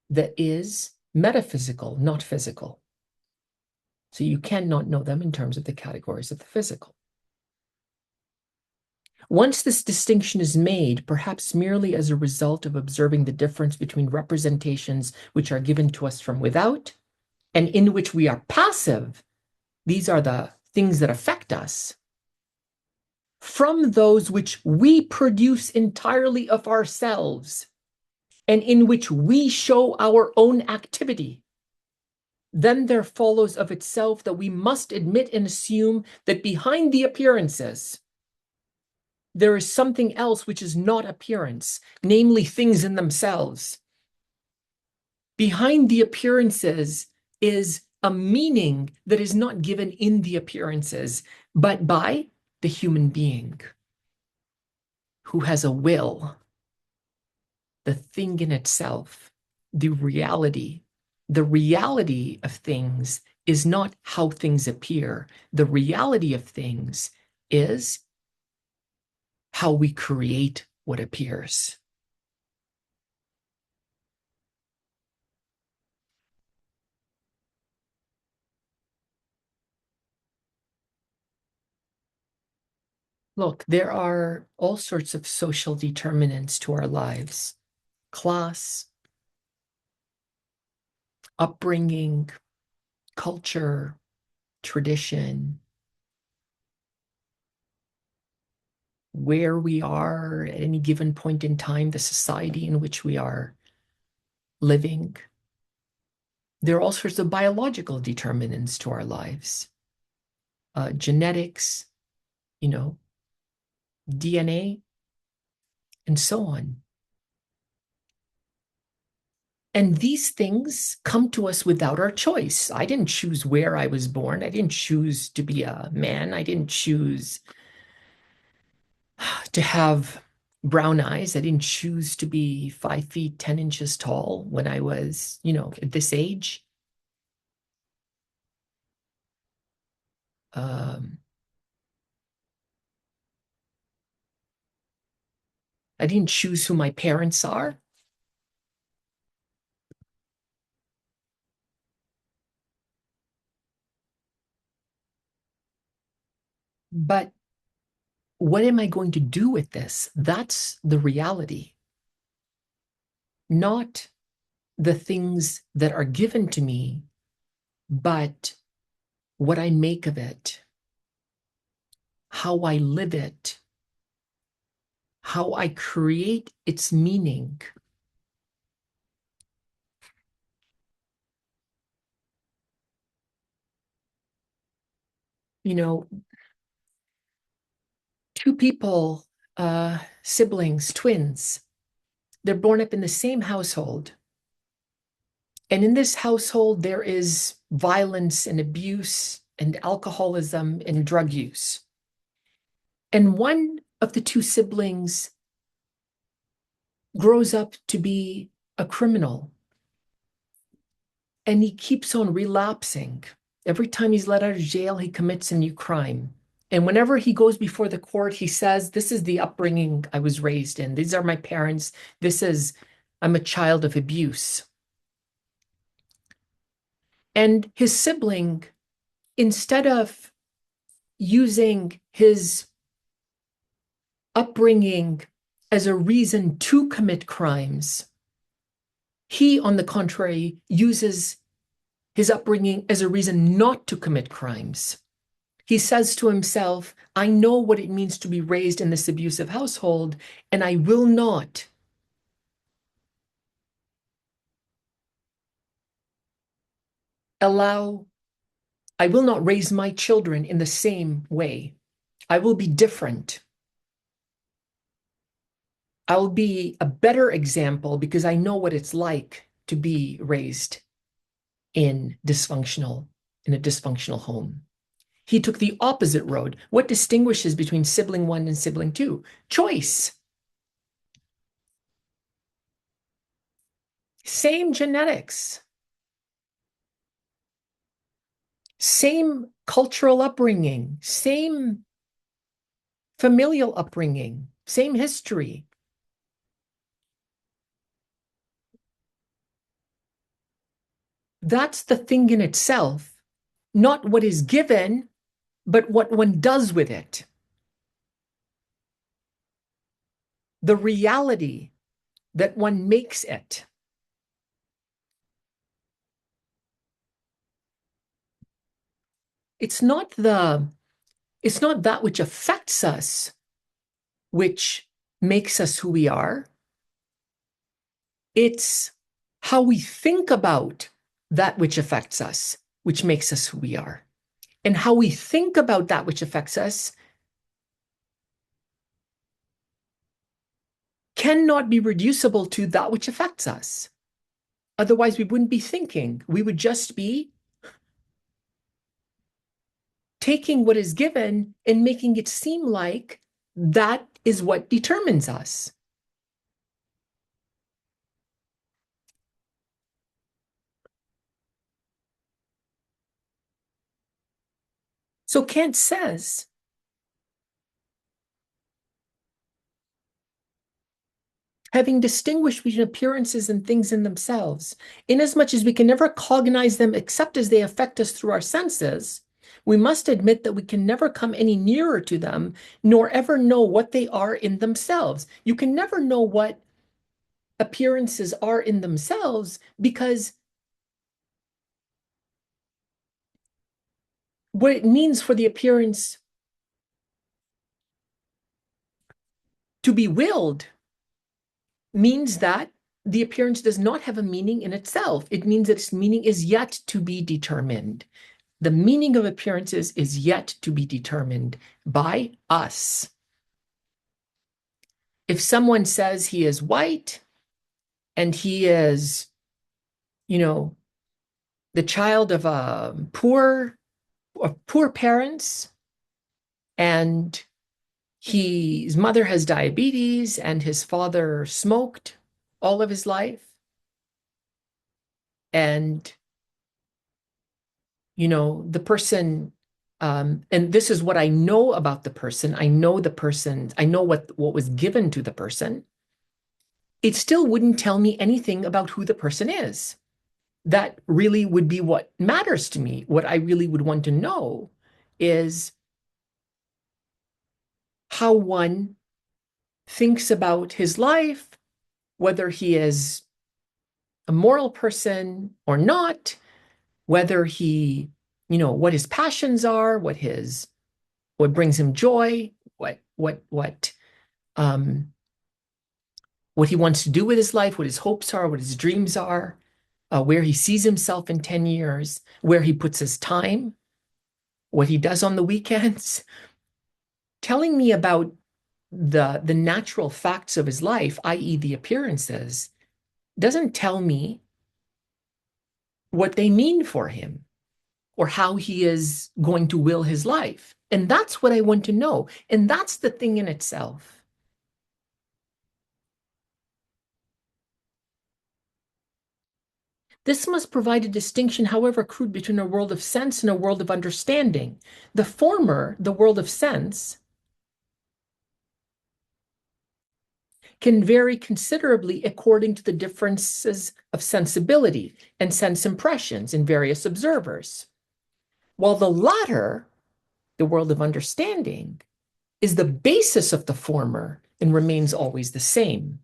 that is metaphysical, not physical. So you cannot know them in terms of the categories of the physical. Once this distinction is made, perhaps merely as a result of observing the difference between representations which are given to us from without and in which we are passive, these are the things that affect us, from those which we produce entirely of ourselves and in which we show our own activity, then there follows of itself that we must admit and assume that behind the appearances, there is something else which is not appearance, namely things in themselves. Behind the appearances is a meaning that is not given in the appearances, but by the human being who has a will, the thing in itself, the reality. The reality of things is not how things appear. The reality of things is how we create what appears. Look, there are all sorts of social determinants to our lives: class, upbringing, culture, tradition, where we are at any given point in time, the society in which we are living. There are all sorts of biological determinants to our lives, genetics, you know, DNA, and so on. And these things come to us without our choice. I didn't choose where I was born. I didn't choose to be a man. I didn't choose to have brown eyes. I didn't choose to be 5 feet 10 inches tall when I was, at this age. Um, I didn't choose who my parents are. But what am I going to do with this? That's the reality, not the things that are given to me, but what I make of it, how I live it, how I create its meaning. You know, two people, siblings, twins, they're born up in the same household. And in this household, there is violence and abuse and alcoholism and drug use. And one of the two siblings grows up to be a criminal, and he keeps on relapsing. Every time he's let out of jail, he commits a new crime. And whenever he goes before the court, he says, "This is the upbringing I was raised in. These are my parents. I'm a child of abuse." And his sibling, instead of using his upbringing as a reason to commit crimes, he, on the contrary, uses his upbringing as a reason not to commit crimes. He says to himself, "I know what it means to be raised in this abusive household, and I will not allow, I will not raise my children in the same way. I will be different. I'll be a better example because I know what it's like to be raised in a dysfunctional home." He took the opposite road. What distinguishes between sibling one and sibling two? Choice. Same genetics, same cultural upbringing, same familial upbringing, same history. That's the thing in itself, not what is given, but what one does with it. The reality that one makes it. It's not that which affects us, which makes us who we are. It's how we think about that which affects us, which makes us who we are. And how we think about that which affects us cannot be reducible to that which affects us. Otherwise, we wouldn't be thinking. We would just be taking what is given and making it seem like that is what determines us. So Kant says, having distinguished between appearances and things in themselves, inasmuch as we can never cognize them except as they affect us through our senses, We must admit that we can never come any nearer to them, nor ever know what they are in themselves. You can never know what appearances are in themselves because what it means for the appearance to be willed means that the appearance does not have a meaning in itself. It means that its meaning is yet to be determined. The meaning of appearances is yet to be determined by us. If someone says he is white and he is, the child of poor parents, and his mother has diabetes and his father smoked all of his life, and the person, and this is what I know about the person. I know the person, I know what was given to the person. It still wouldn't tell me anything about who the person is. That really would be what matters to me. What I really would want to know is how one thinks about his life, whether he is a moral person or not, whether he, what his passions are, what brings him joy, um, what he wants to do with his life, what his hopes are, what his dreams are, where he sees himself in 10 years, where he puts his time, what he does on the weekends. Telling me about the natural facts of his life, i.e. the appearances, doesn't tell me what they mean for him or how he is going to will his life. And that's what I want to know. And that's the thing in itself. This must provide a distinction, however crude, between a world of sense and a world of understanding. The former, the world of sense, can vary considerably according to the differences of sensibility and sense impressions in various observers, while the latter, the world of understanding, is the basis of the former and remains always the same.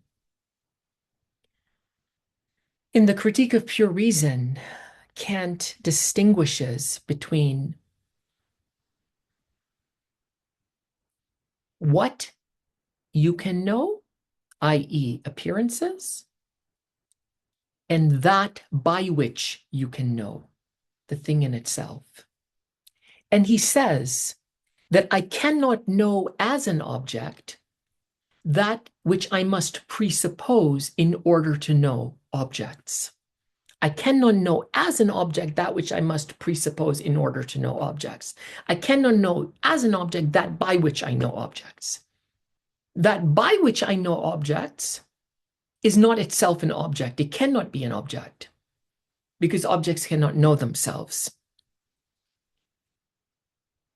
In the Critique of Pure Reason, Kant distinguishes between what you can know, i.e., appearances, and that by which you can know, the thing in itself. And he says that I cannot know as an object that which I must presuppose in order to know objects. I cannot know as an object that which I must presuppose in order to know objects. I cannot know as an object that by which I know objects. That by which I know objects is not itself an object. It cannot be an object because objects cannot know themselves.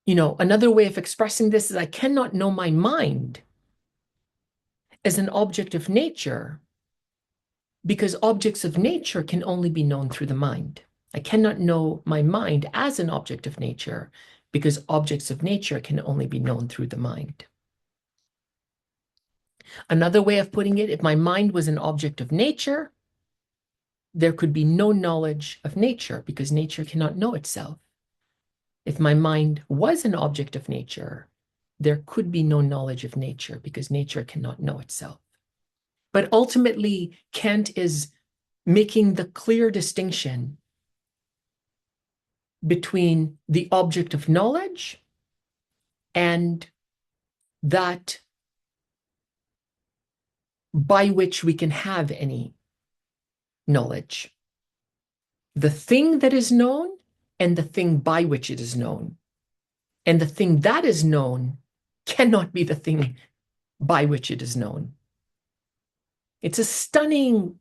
Another way of expressing this is I cannot know my mind as an object of nature because objects of nature can only be known through the mind. I cannot know my mind as an object of nature because objects of nature can only be known through the mind. Another way of putting it, if my mind was an object of nature, there could be no knowledge of nature because nature cannot know itself. If my mind was an object of nature, there could be no knowledge of nature because nature cannot know itself. But ultimately, Kant is making the clear distinction between the object of knowledge and that by which we can have any knowledge. The thing that is known and the thing by which it is known. And the thing that is known cannot be the thing by which it is known. It's a stunning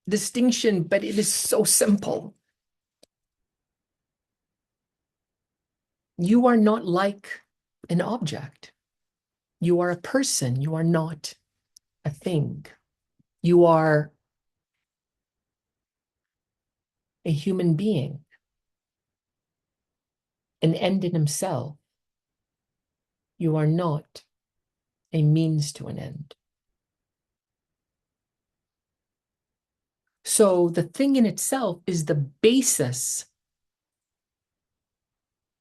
distinction, but it is so simple. You are not like an object. You are a person. You are not a thing. You are a human being. an end in himself. You are not a means to an end. So the thing in itself is the basis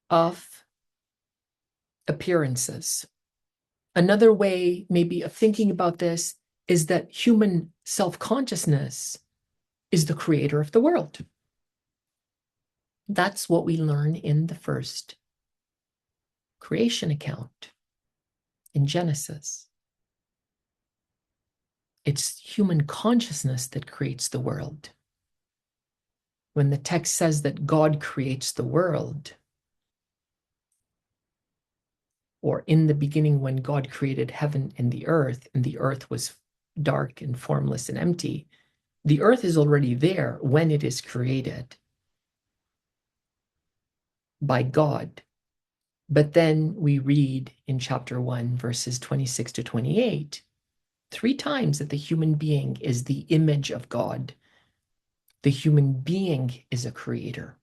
of appearances. Another way, maybe, of thinking about this is that human self-consciousness is the creator of the world. That's what we learn in the first creation account in Genesis. It's human consciousness that creates the world. When the text says that God creates the world, or in the beginning when God created heaven and the earth was dark and formless and empty, the earth is already there when it is created by God. But then we read in chapter 1, verses 26 to 28, 3 times that the human being is the image of God. The human being is a creator.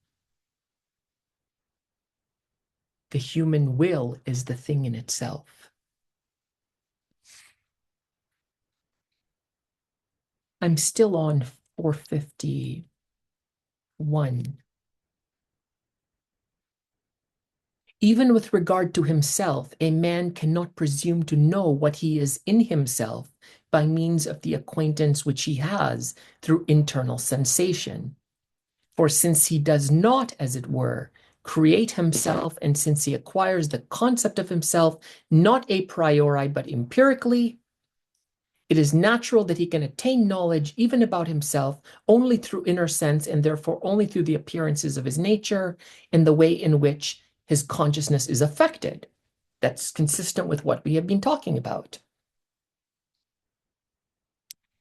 The human will is the thing in itself. I'm still on 451. Even with regard to himself, a man cannot presume to know what he is in himself by means of the acquaintance which he has through internal sensation. For since he does not, as it were, create himself, and since he acquires the concept of himself not a priori but empirically, it is natural that he can attain knowledge even about himself only through inner sense, and therefore only through the appearances of his nature and the way in which his consciousness is affected. That's consistent with what we have been talking about.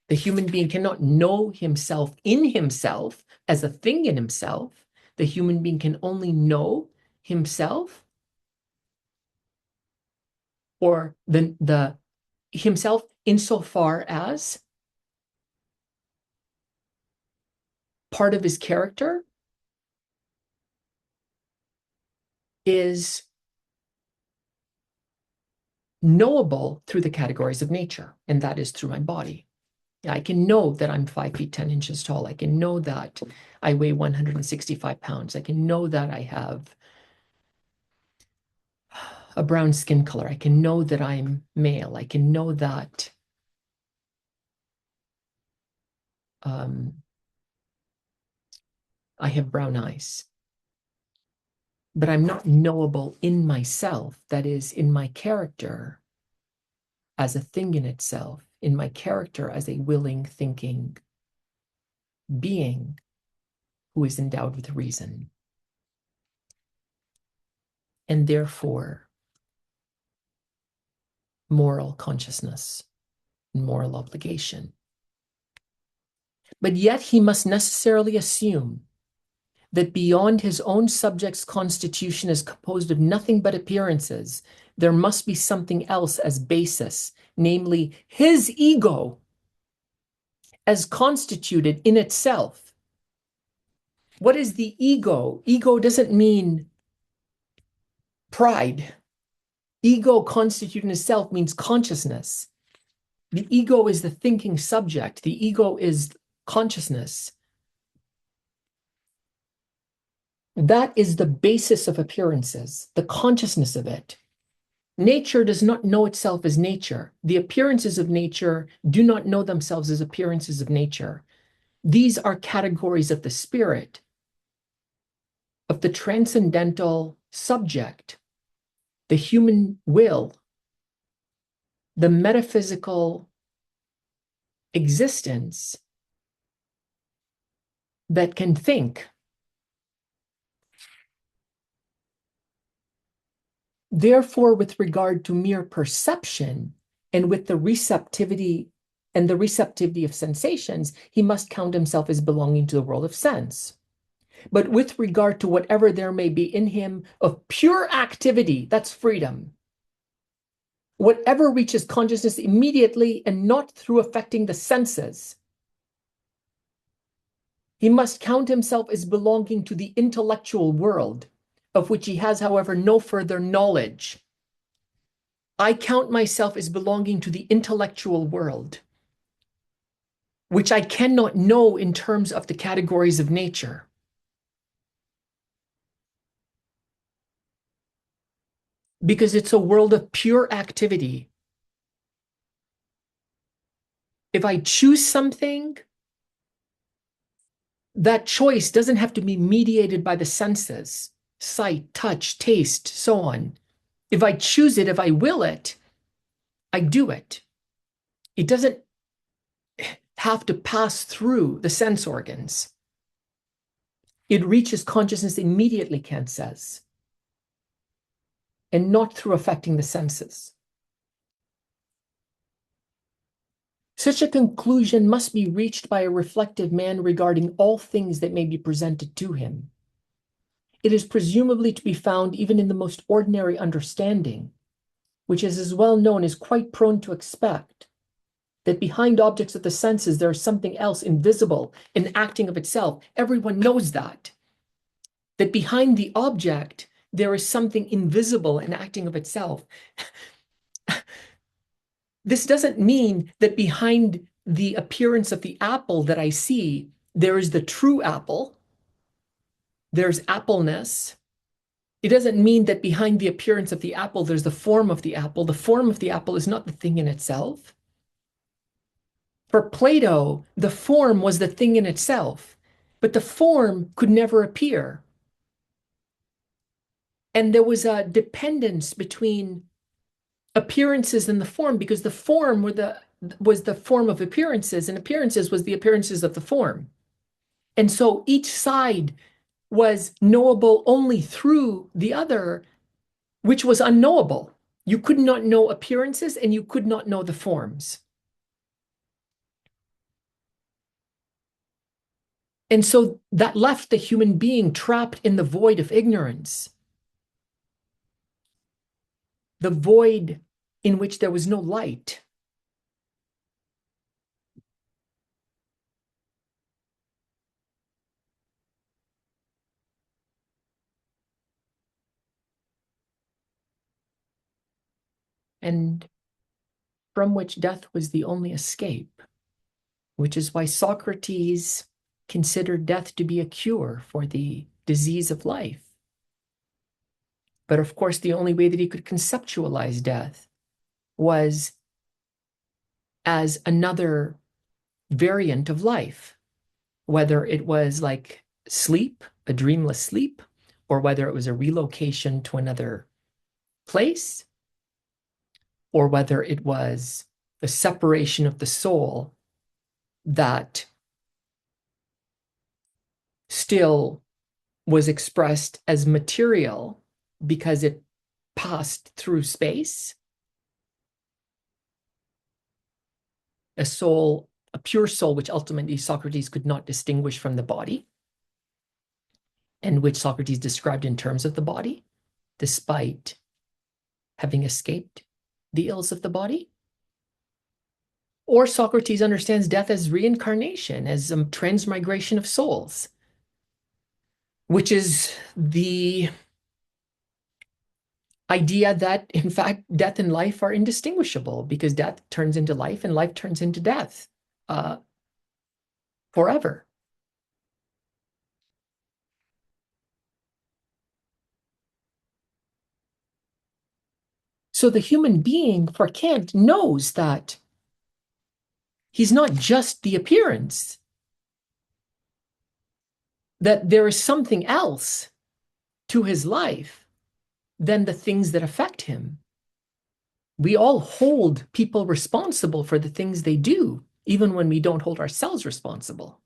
The human being cannot know himself in himself as a thing in himself. The human being can only know himself, or the himself insofar as part of his character is knowable through the categories of nature, and that is through my body. I can know that I'm 5 feet 10 inches tall. I can know that I weigh 165 pounds. I can know that I have a brown skin color. I can know that I'm male. I can know that I have brown eyes. But I'm not knowable in myself, that is, in my character as a thing in itself, in my character as a willing, thinking being who is endowed with reason. And therefore, moral consciousness and moral obligation. But yet he must necessarily assume that beyond his own subject's constitution is composed of nothing but appearances, there must be something else as basis, namely his ego as constituted in itself. What is the ego? Ego doesn't mean pride. Ego constituted in itself means consciousness. The ego is the thinking subject. The ego is consciousness. That is the basis of appearances, the consciousness of it. Nature does not know itself as nature. The appearances of nature do not know themselves as appearances of nature. These are categories of the spirit, of the transcendental subject, the human will, the metaphysical existence that can think. Therefore, with regard to mere perception and with the receptivity of sensations, he must count himself as belonging to the world of sense. But with regard to whatever there may be in him of pure activity, that's freedom. Whatever reaches consciousness immediately and not through affecting the senses, he must count himself as belonging to the intellectual world, of which he has, however, no further knowledge. I count myself as belonging to the intellectual world, which I cannot know in terms of the categories of nature. Because it's a world of pure activity. If I choose something, that choice doesn't have to be mediated by the senses, sight, touch, taste, so on. If I choose it, if I will it, I do it. It doesn't have to pass through the sense organs. It reaches consciousness immediately, Kant says, and not through affecting the senses. Such a conclusion must be reached by a reflective man regarding all things that may be presented to him. It is presumably to be found even in the most ordinary understanding, which is as well known as quite prone to expect that behind objects of the senses there is something else invisible and acting of itself. Everyone knows that behind the object there is something invisible and acting of itself. This doesn't mean that behind the appearance of the apple that I see, there is the true apple. There's appleness. It doesn't mean that behind the appearance of the apple, there's the form of the apple. The form of the apple is not the thing in itself. For Plato, the form was the thing in itself, but the form could never appear. And there was a dependence between appearances and the form, because the form was the form of appearances, and appearances was the appearances of the form. And so each side was knowable only through the other, which was unknowable. You could not know appearances and you could not know the forms. And so that left the human being trapped in the void of ignorance, the void in which there was no light. And from which death was the only escape, which is why Socrates considered death to be a cure for the disease of life. But of course, the only way that he could conceptualize death was as another variant of life, whether it was like sleep, a dreamless sleep, or whether it was a relocation to another place, or whether it was the separation of the soul that still was expressed as material because it passed through space. A soul, a pure soul, which ultimately Socrates could not distinguish from the body, and which Socrates described in terms of the body, despite having escaped the ills of the body. Or Socrates understands death as reincarnation, as a transmigration of souls, which is the idea that, in fact, death and life are indistinguishable, because death turns into life and life turns into death forever. So the human being, for Kant, knows that he's not just the appearance, that there is something else to his life than the things that affect him. We all hold people responsible for the things they do, even when we don't hold ourselves responsible.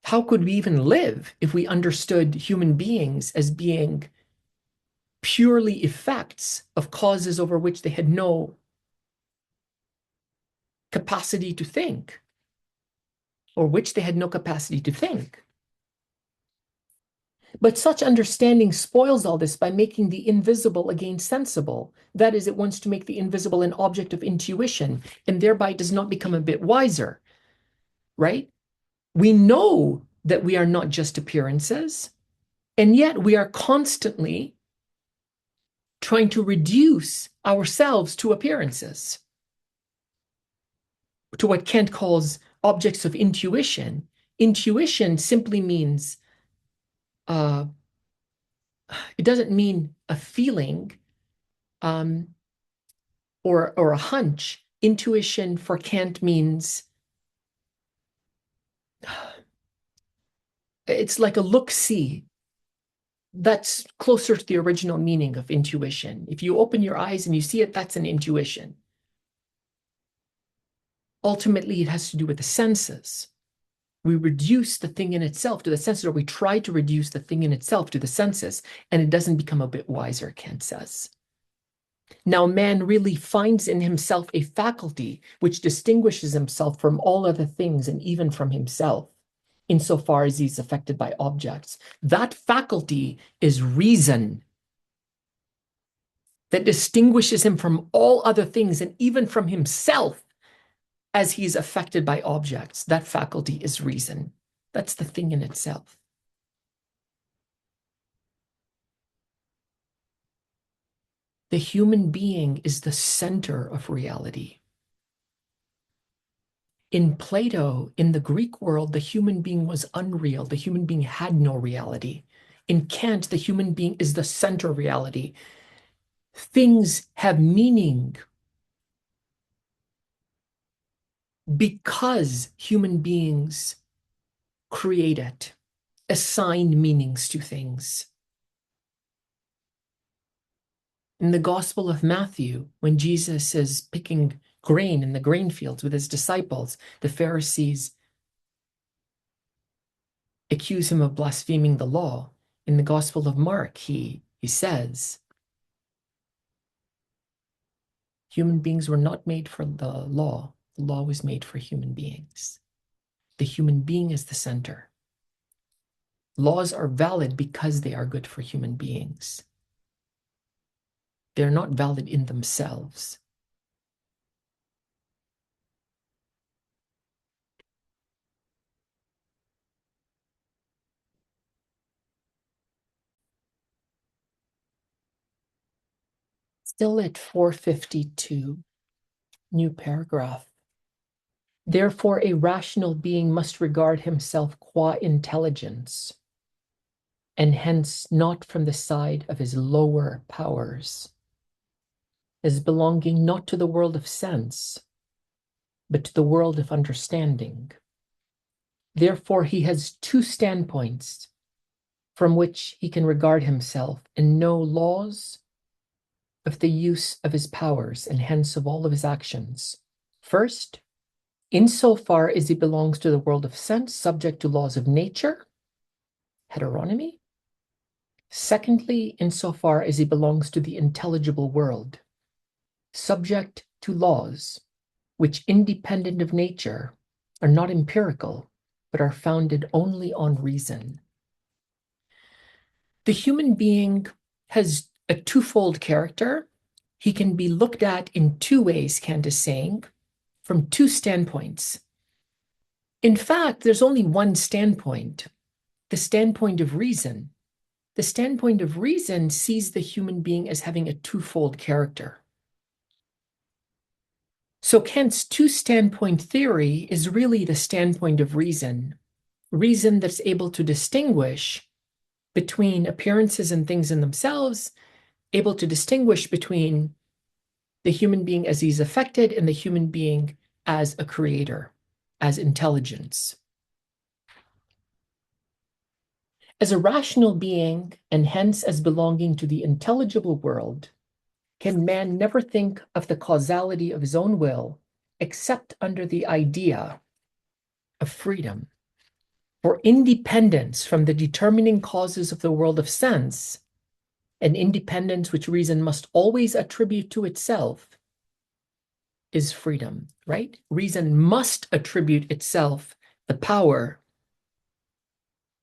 How could we even live if we understood human beings as being purely effects of causes over which they had no capacity to think, or which they had no capacity to think? But such understanding spoils all this by making the invisible again sensible. That is, it wants to make the invisible an object of intuition, and thereby does not become a bit wiser, right? We know that we are not just appearances, and yet we are constantly trying to reduce ourselves to appearances, to what Kant calls objects of intuition. Intuition simply means, it doesn't mean a feeling or a hunch. Intuition for Kant means it's like a look-see. That's closer to the original meaning of intuition. If you open your eyes and you see it, that's an intuition. Ultimately, it has to do with the senses. We reduce the thing in itself to the senses, or we try to reduce the thing in itself to the senses, and it doesn't become a bit wiser, Kant says. Now, man really finds in himself a faculty which distinguishes himself from all other things and even from himself, insofar as he's affected by objects. That faculty is reason, that distinguishes him from all other things and even from himself as he's affected by objects. That faculty is reason. That's the thing in itself. The human being is the center of reality. In Plato, in the Greek world, the human being was unreal. The human being had no reality. In Kant, the human being is the center of reality. Things have meaning because human beings create it, assign meanings to things. In the Gospel of Matthew, when Jesus is picking grain in the grain fields with his disciples, the Pharisees accuse him of blaspheming the law. In the Gospel of Mark, he says, human beings were not made for the law. The law was made for human beings. The human being is the center. Laws are valid because they are good for human beings. They're not valid in themselves. Still at 452, new paragraph. Therefore, a rational being must regard himself qua intelligence, and hence not from the side of his lower powers, as belonging not to the world of sense, but to the world of understanding. Therefore, he has two standpoints from which he can regard himself, and know laws of the use of his powers, and hence of all of his actions. First, insofar as he belongs to the world of sense, subject to laws of nature, heteronomy. Secondly, insofar as he belongs to the intelligible world, subject to laws which, independent of nature, are not empirical, but are founded only on reason. The human being has a twofold character. He can be looked at in two ways, Kant is saying, from two standpoints. In fact, there's only one standpoint, the standpoint of reason. The standpoint of reason sees the human being as having a twofold character. So Kant's two-standpoint theory is really the standpoint of reason, reason that's able to distinguish between appearances and things in themselves, able to distinguish between the human being as he's affected and the human being as a creator, as intelligence. As a rational being, and hence as belonging to the intelligible world, can man never think of the causality of his own will except under the idea of freedom. For independence from the determining causes of the world of sense, an independence which reason must always attribute to itself, is freedom, right? Reason must attribute itself the power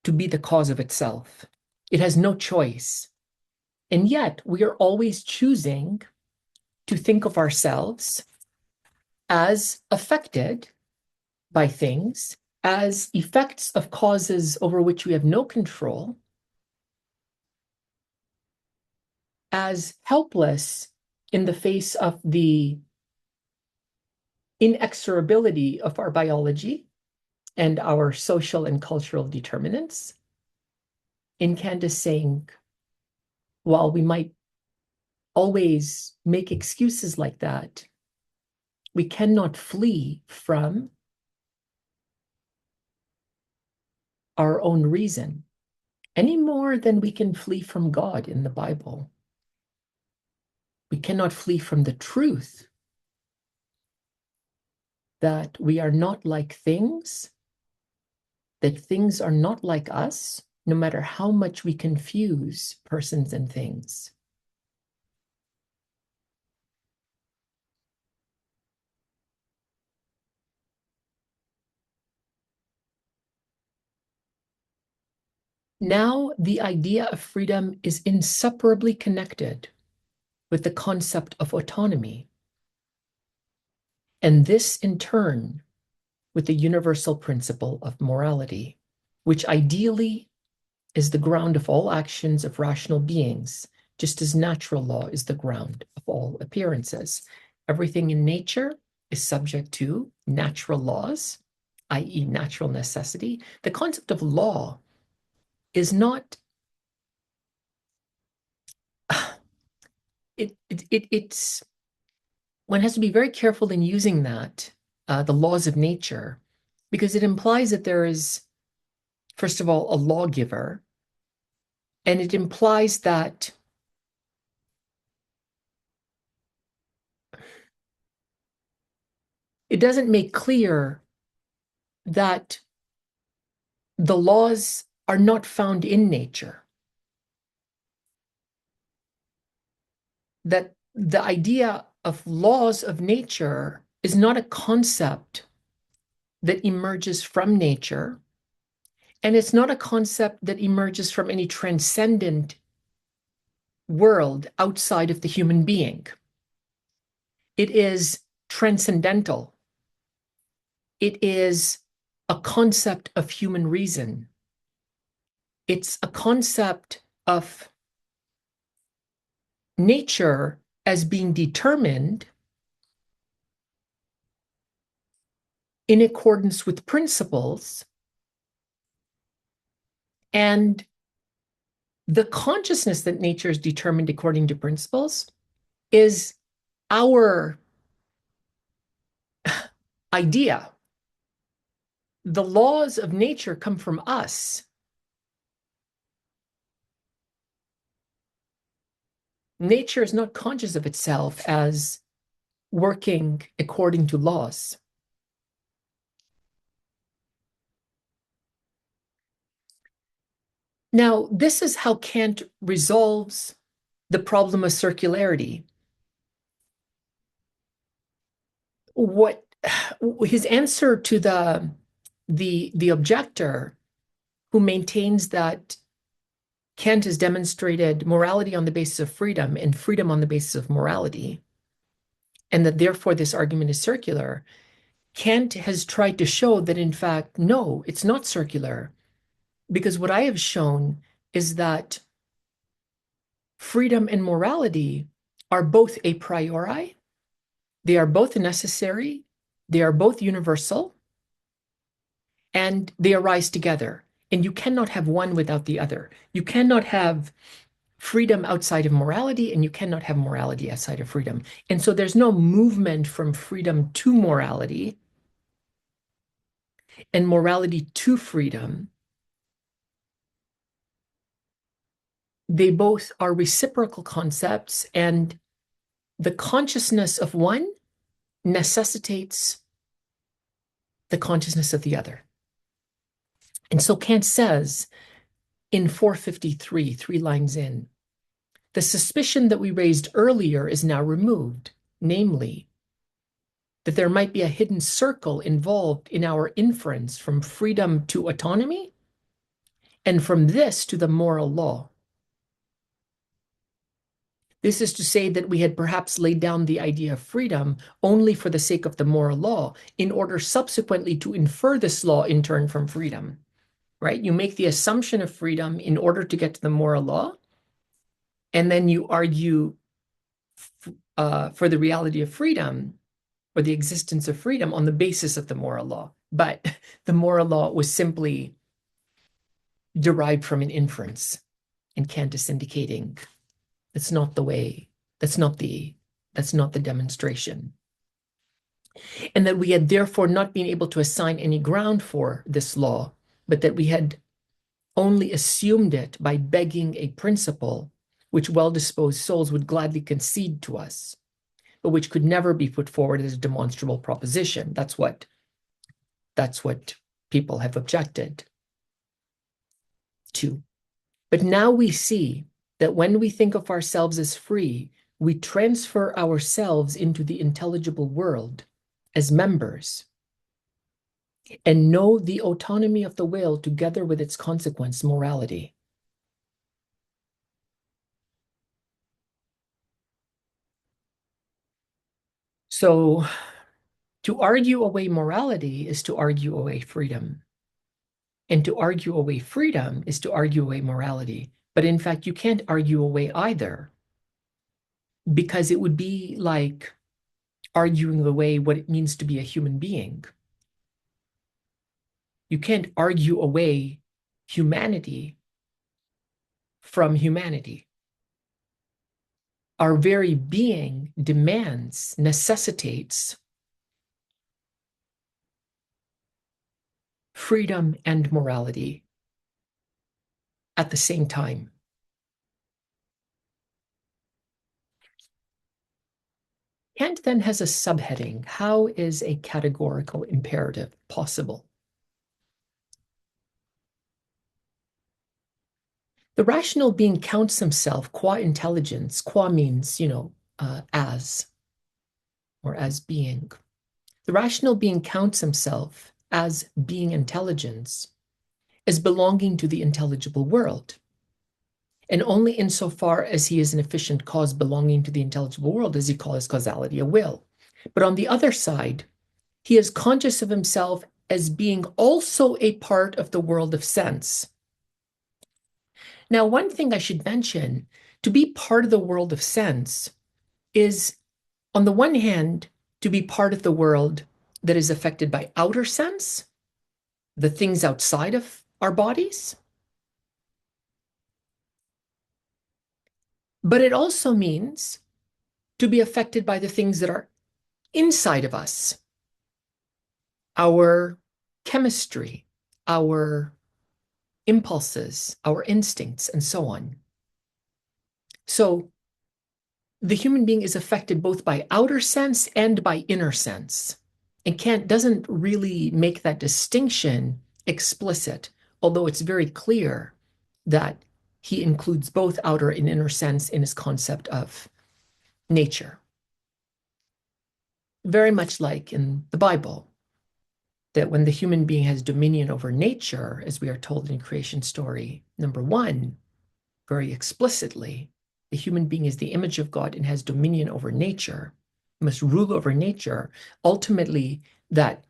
to be the cause of itself. It has no choice. And yet we are always choosing to think of ourselves as affected by things as effects of causes over which we have no control, as helpless in the face of the inexorability of our biology and our social and cultural determinants. In Kant is saying, while we might always make excuses like that, we cannot flee from our own reason any more than we can flee from God in the Bible. We cannot flee from the truth that we are not like things, that things are not like us, no matter how much we confuse persons and things. Now, the idea of freedom is inseparably connected with the concept of autonomy. And this, in turn, with the universal principle of morality, which ideally is the ground of all actions of rational beings, just as natural law is the ground of all appearances. Everything in nature is subject to natural laws, i.e., natural necessity. The concept of law is not it's one has to be very careful in using that, the laws of nature, because it implies that there is, first of all, a lawgiver, and it implies that it doesn't make clear that the laws are not found in nature. That the idea of laws of nature is not a concept that emerges from nature, and it's not a concept that emerges from any transcendent world outside of the human being. It is transcendental. It is a concept of human reason. It's a concept of nature as being determined in accordance with principles, and the consciousness that nature is determined according to principles is our idea. The laws of nature come from us. Nature is not conscious of itself as working according to laws. Now, this is how Kant resolves the problem of circularity. What his answer to the objector who maintains that Kant has demonstrated morality on the basis of freedom and freedom on the basis of morality, and that therefore this argument is circular, Kant has tried to show that, in fact, no, it's not circular, because what I have shown is that freedom and morality are both a priori, they are both necessary, they are both universal, and they arise together. And you cannot have one without the other. You cannot have freedom outside of morality, and you cannot have morality outside of freedom. And so there's no movement from freedom to morality and morality to freedom. They both are reciprocal concepts, and the consciousness of one necessitates the consciousness of the other. And so Kant says in 453, 3 lines in, the suspicion that we raised earlier is now removed, namely, that there might be a hidden circle involved in our inference from freedom to autonomy, and from this to the moral law. This is to say that we had perhaps laid down the idea of freedom only for the sake of the moral law, in order subsequently to infer this law in turn from freedom, right? You make the assumption of freedom in order to get to the moral law, and then you argue for the reality of freedom or the existence of freedom on the basis of the moral law. But the moral law was simply derived from an inference, and Kant is indicating that's not the way, that's not the demonstration. And that we had therefore not been able to assign any ground for this law, but that we had only assumed it by begging a principle which well-disposed souls would gladly concede to us, but which could never be put forward as a demonstrable proposition. That's what people have objected to. But now we see that when we think of ourselves as free, we transfer ourselves into the intelligible world as members and know the autonomy of the will together with its consequence, morality. So to argue away morality is to argue away freedom. And to argue away freedom is to argue away morality. But in fact, you can't argue away either, because it would be like arguing away what it means to be a human being. You can't argue away humanity from humanity. Our very being demands, necessitates freedom and morality at the same time. Kant then has a subheading: how is a categorical imperative possible? The rational being counts himself qua intelligence. Qua means, as, or as being. The rational being counts himself as being intelligence, as belonging to the intelligible world. And only insofar as he is an efficient cause belonging to the intelligible world does he call his causality a will. But on the other side, he is conscious of himself as being also a part of the world of sense. Now, one thing I should mention, to be part of the world of sense is, on the one hand, to be part of the world that is affected by outer sense, the things outside of our bodies. But it also means to be affected by the things that are inside of us, our chemistry, our impulses, our instincts, and so on. So the human being is affected both by outer sense and by inner sense. And Kant doesn't really make that distinction explicit, although it's very clear that he includes both outer and inner sense in his concept of nature. Very much like in the Bible, that when the human being has dominion over nature, as we are told in creation story number 1, very explicitly, the human being is the image of God and has dominion over nature, must rule over nature. Ultimately, that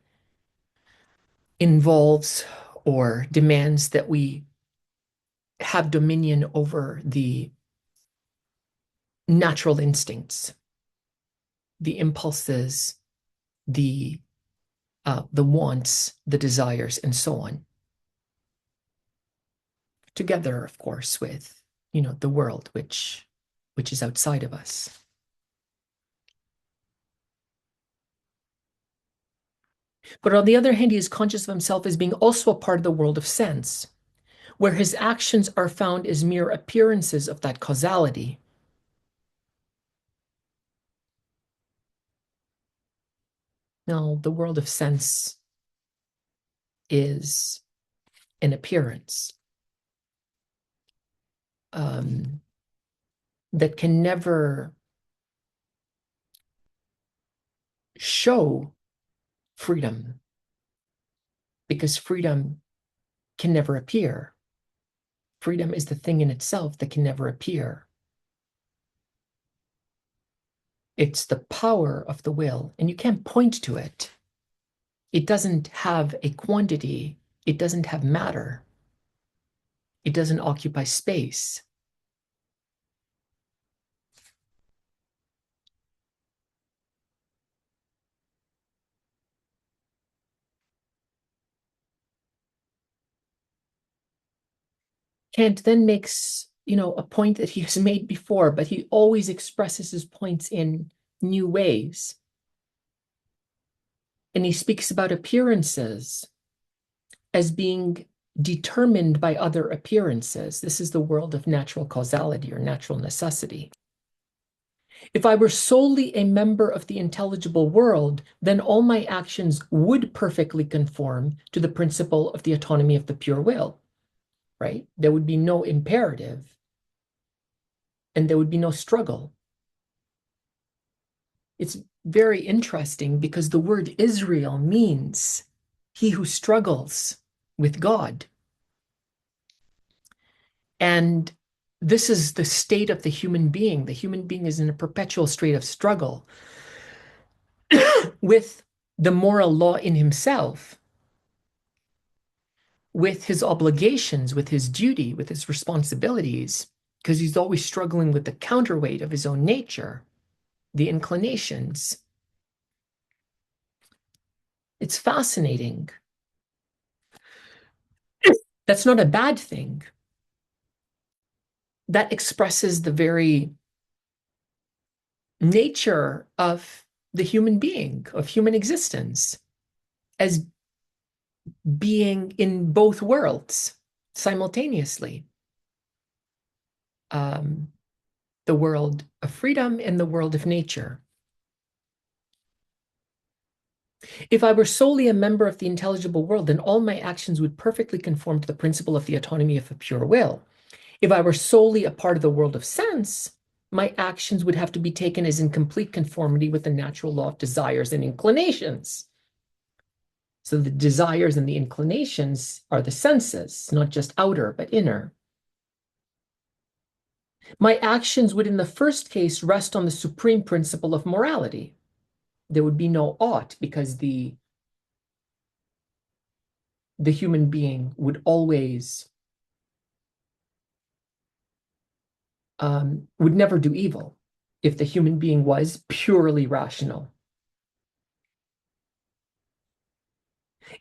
involves or demands that we have dominion over the natural instincts, the impulses, the wants, the desires, and so on. Together, of course, with the world, which is outside of us. But on the other hand, he is conscious of himself as being also a part of the world of sense, where his actions are found as mere appearances of that causality. Now, the world of sense is an appearance that can never show freedom, because freedom can never appear. Freedom is the thing in itself that can never appear. It's the power of the will, and you can't point to it. It doesn't have a quantity. It doesn't have matter. It doesn't occupy space. Kant then makes, a point that he has made before, but he always expresses his points in new ways. And he speaks about appearances as being determined by other appearances. This is the world of natural causality or natural necessity. If I were solely a member of the intelligible world, then all my actions would perfectly conform to the principle of the autonomy of the pure will, right? There would be no imperative and there would be no struggle. It's very interesting because the word Israel means he who struggles with God. And this is the state of the human being. The human being is in a perpetual state of struggle with the moral law in himself, with his obligations, with his duty, with his responsibilities, because he's always struggling with the counterweight of his own nature, the inclinations. It's fascinating. That's not a bad thing. That expresses the very nature of the human being, of human existence, as being in both worlds simultaneously. The world of freedom and the world of nature. If I were solely a member of the intelligible world, then all my actions would perfectly conform to the principle of the autonomy of a pure will. If I were solely a part of the world of sense, my actions would have to be taken as in complete conformity with the natural law of desires and inclinations. So the desires and the inclinations are the senses, not just outer, but inner. My actions would, in the first case, rest on the supreme principle of morality. There would be no ought because the human being would always would never do evil if the human being was purely rational.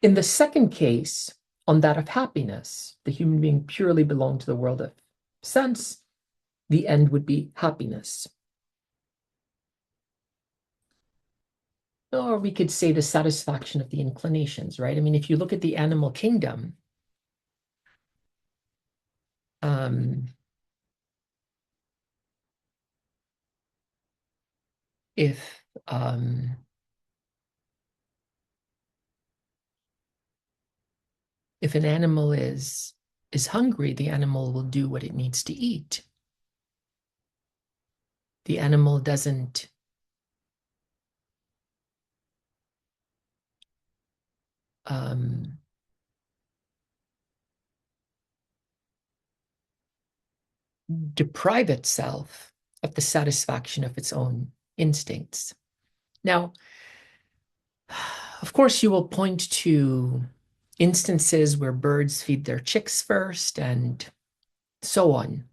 In the second case, on that of happiness, the human being purely belonged to the world of sense, the end would be happiness. Or we could say the satisfaction of the inclinations, right? I mean, if you look at the animal kingdom, if an animal is hungry, the animal will do what it needs to eat. The animal doesn't deprive itself of the satisfaction of its own instincts. Now, of course, you will point to instances where birds feed their chicks first and so on.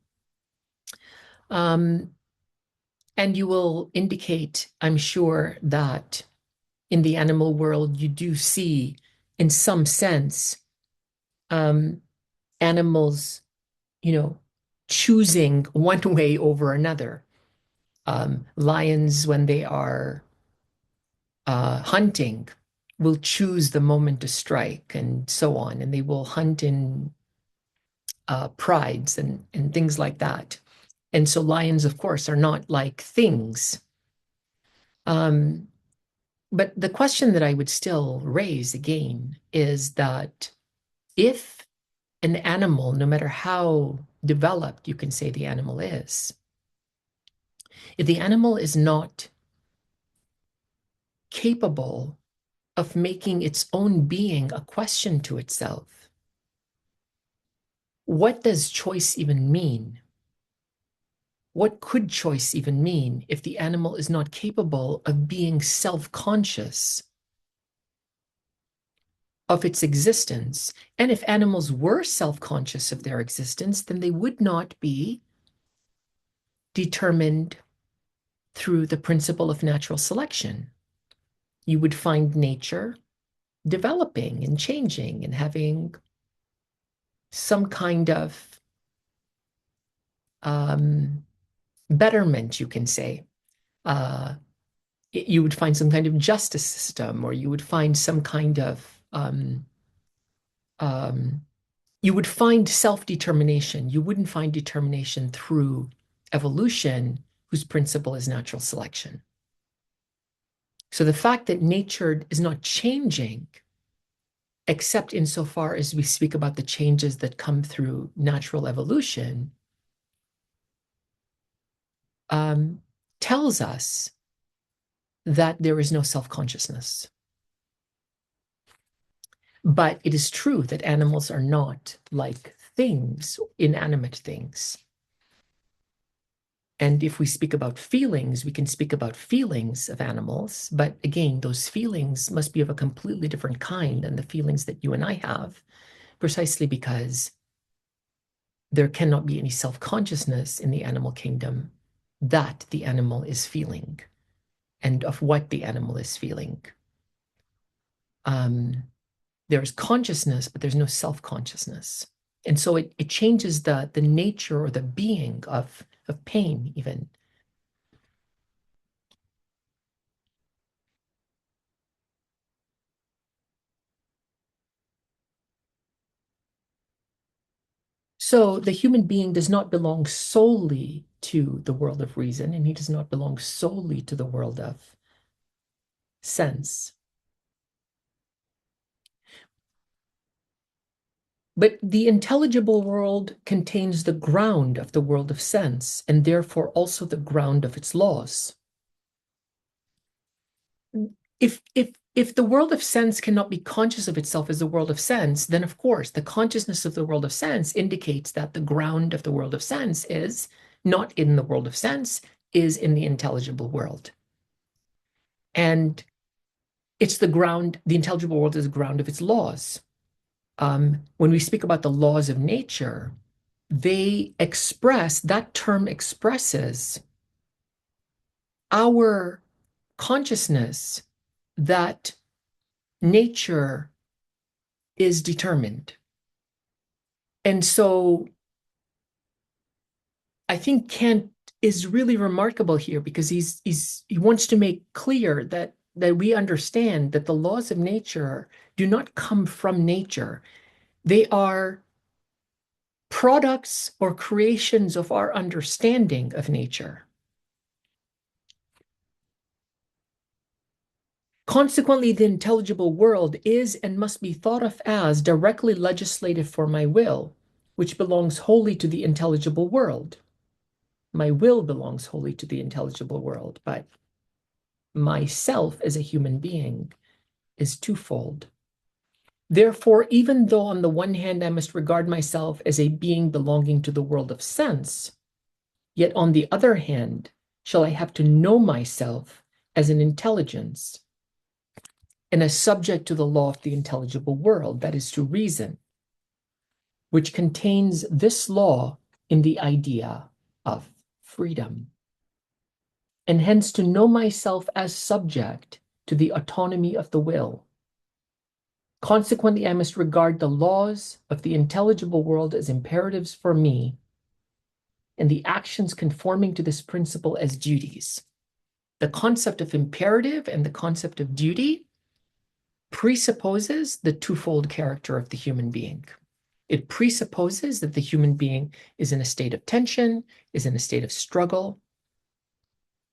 And you will indicate, I'm sure, that in the animal world, you do see, in some sense, animals, choosing one way over another. Lions, when they are hunting, will choose the moment to strike and so on, and they will hunt in prides and things like that. And so lions, of course, are not like things. But the question that I would still raise again is that if an animal, no matter how developed you can say the animal is, if the animal is not capable of making its own being a question to itself, what does choice even mean? what could choice even mean if the animal is not capable of being self-conscious of its existence? And if animals were self-conscious of their existence, then they would not be determined through the principle of natural selection. You would find nature developing and changing and having some kind of betterment, you can say. You would find some kind of justice system, or you would find some kind of you would find self-determination. You wouldn't find determination through evolution, whose principle is natural selection. So the fact that nature is not changing, except insofar as we speak about the changes that come through natural evolution, tells us that there is no self-consciousness. But it is true that animals are not like things, inanimate things. And if we speak about feelings, we can speak about feelings of animals. But again, those feelings must be of a completely different kind than the feelings that you and I have, precisely because there cannot be any self-consciousness in the animal kingdom that the animal is feeling and of what the animal is feeling. There's consciousness, but there's no self-consciousness. And so it changes the nature or the being of pain, even. So the human being does not belong solely to the world of reason, and he does not belong solely to the world of sense. But the intelligible world contains the ground of the world of sense, and therefore also the ground of its laws. If the world of sense cannot be conscious of itself as the world of sense, then of course the consciousness of the world of sense indicates that the ground of the world of sense is not in the world of sense, is in the intelligible world. And it's the ground, the intelligible world is the ground of its laws. When we speak about the laws of nature, that term expresses our consciousness that nature is determined. And so I think Kant is really remarkable here because he wants to make clear that we understand that the laws of nature do not come from nature. They are products or creations of our understanding of nature. Consequently, the intelligible world is and must be thought of as directly legislative for my will, which belongs wholly to the intelligible world. My will belongs wholly to the intelligible world, but myself as a human being is twofold. Therefore, even though on the one hand I must regard myself as a being belonging to the world of sense, yet on the other hand, shall I have to know myself as an intelligence and as subject to the law of the intelligible world, that is to reason, which contains this law in the idea of freedom. And hence to know myself as subject to the autonomy of the will. Consequently, I must regard the laws of the intelligible world as imperatives for me, and the actions conforming to this principle as duties. The concept of imperative and the concept of duty presupposes the twofold character of the human being. It presupposes that the human being is in a state of tension, is in a state of struggle,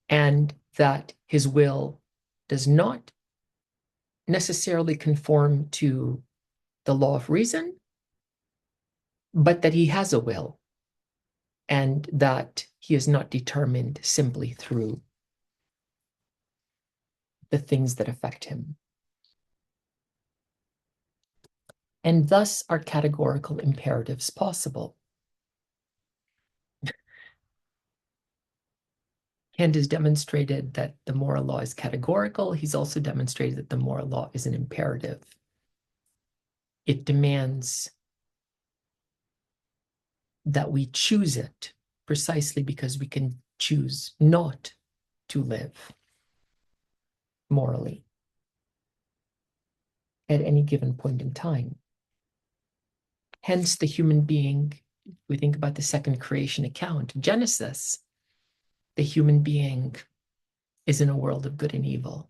and that his will does not necessarily conform to the law of reason, but that he has a will, and that he is not determined simply through the things that affect him. And thus are categorical imperatives possible. Kant has demonstrated that the moral law is categorical. He's also demonstrated that the moral law is an imperative. It demands that we choose it precisely because we can choose not to live morally at any given point in time. Hence, the human being, we think about the second creation account, Genesis, the human being is in a world of good and evil.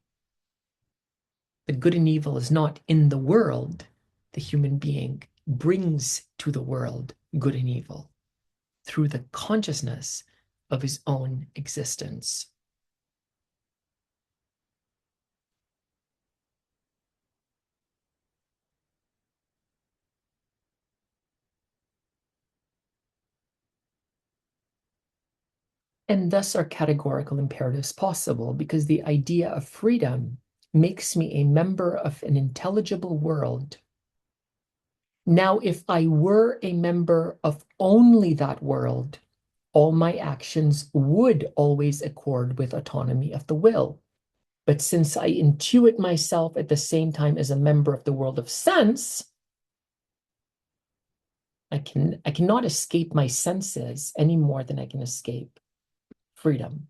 The good and evil is not in the world. The human being brings to the world good and evil through the consciousness of his own existence. And thus are categorical imperatives possible, because the idea of freedom makes me a member of an intelligible world. Now, if I were a member of only that world, all my actions would always accord with autonomy of the will. But since I intuit myself at the same time as a member of the world of sense, I cannot escape my senses any more than I can escape freedom.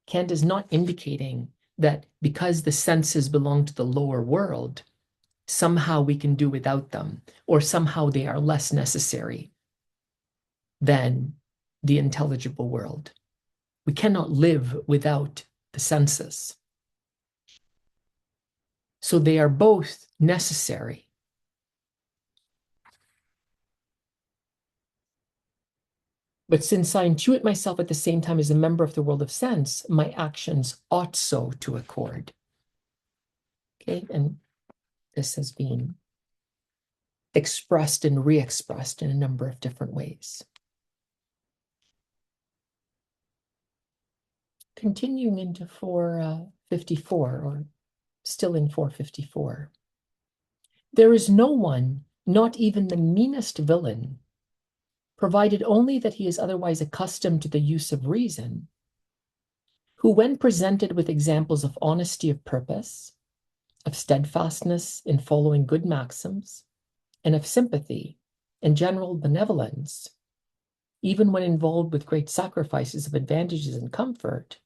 Kant is not indicating that because the senses belong to the lower world, somehow we can do without them, or somehow they are less necessary than the intelligible world. We cannot live without the senses. So they are both necessary. But since I intuit myself at the same time as a member of the world of sense, my actions ought so to accord. Okay, and this has been expressed and re-expressed in a number of different ways. Continuing into 454, or still in 454. There is no one, not even the meanest villain, provided only that he is otherwise accustomed to the use of reason, who, when presented with examples of honesty of purpose, of steadfastness in following good maxims, and of sympathy and general benevolence, even when involved with great sacrifices of advantages and comfort,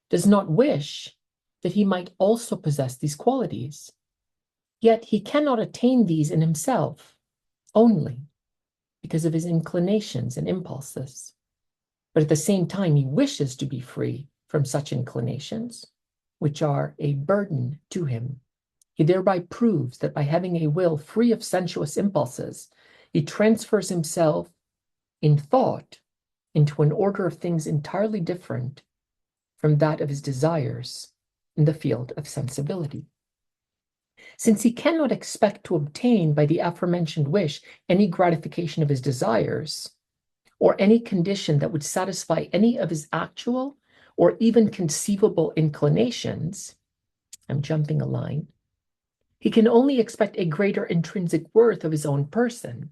does not wish that he might also possess these qualities. Yet he cannot attain these in himself only because of his inclinations and impulses. But at the same time, he wishes to be free from such inclinations, which are a burden to him. He thereby proves that by having a will free of sensuous impulses, he transfers himself in thought into an order of things entirely different from that of his desires in the field of sensibility. Since he cannot expect to obtain by the aforementioned wish any gratification of his desires, or any condition that would satisfy any of his actual or even conceivable inclinations, I'm jumping a line, he can only expect a greater intrinsic worth of his own person.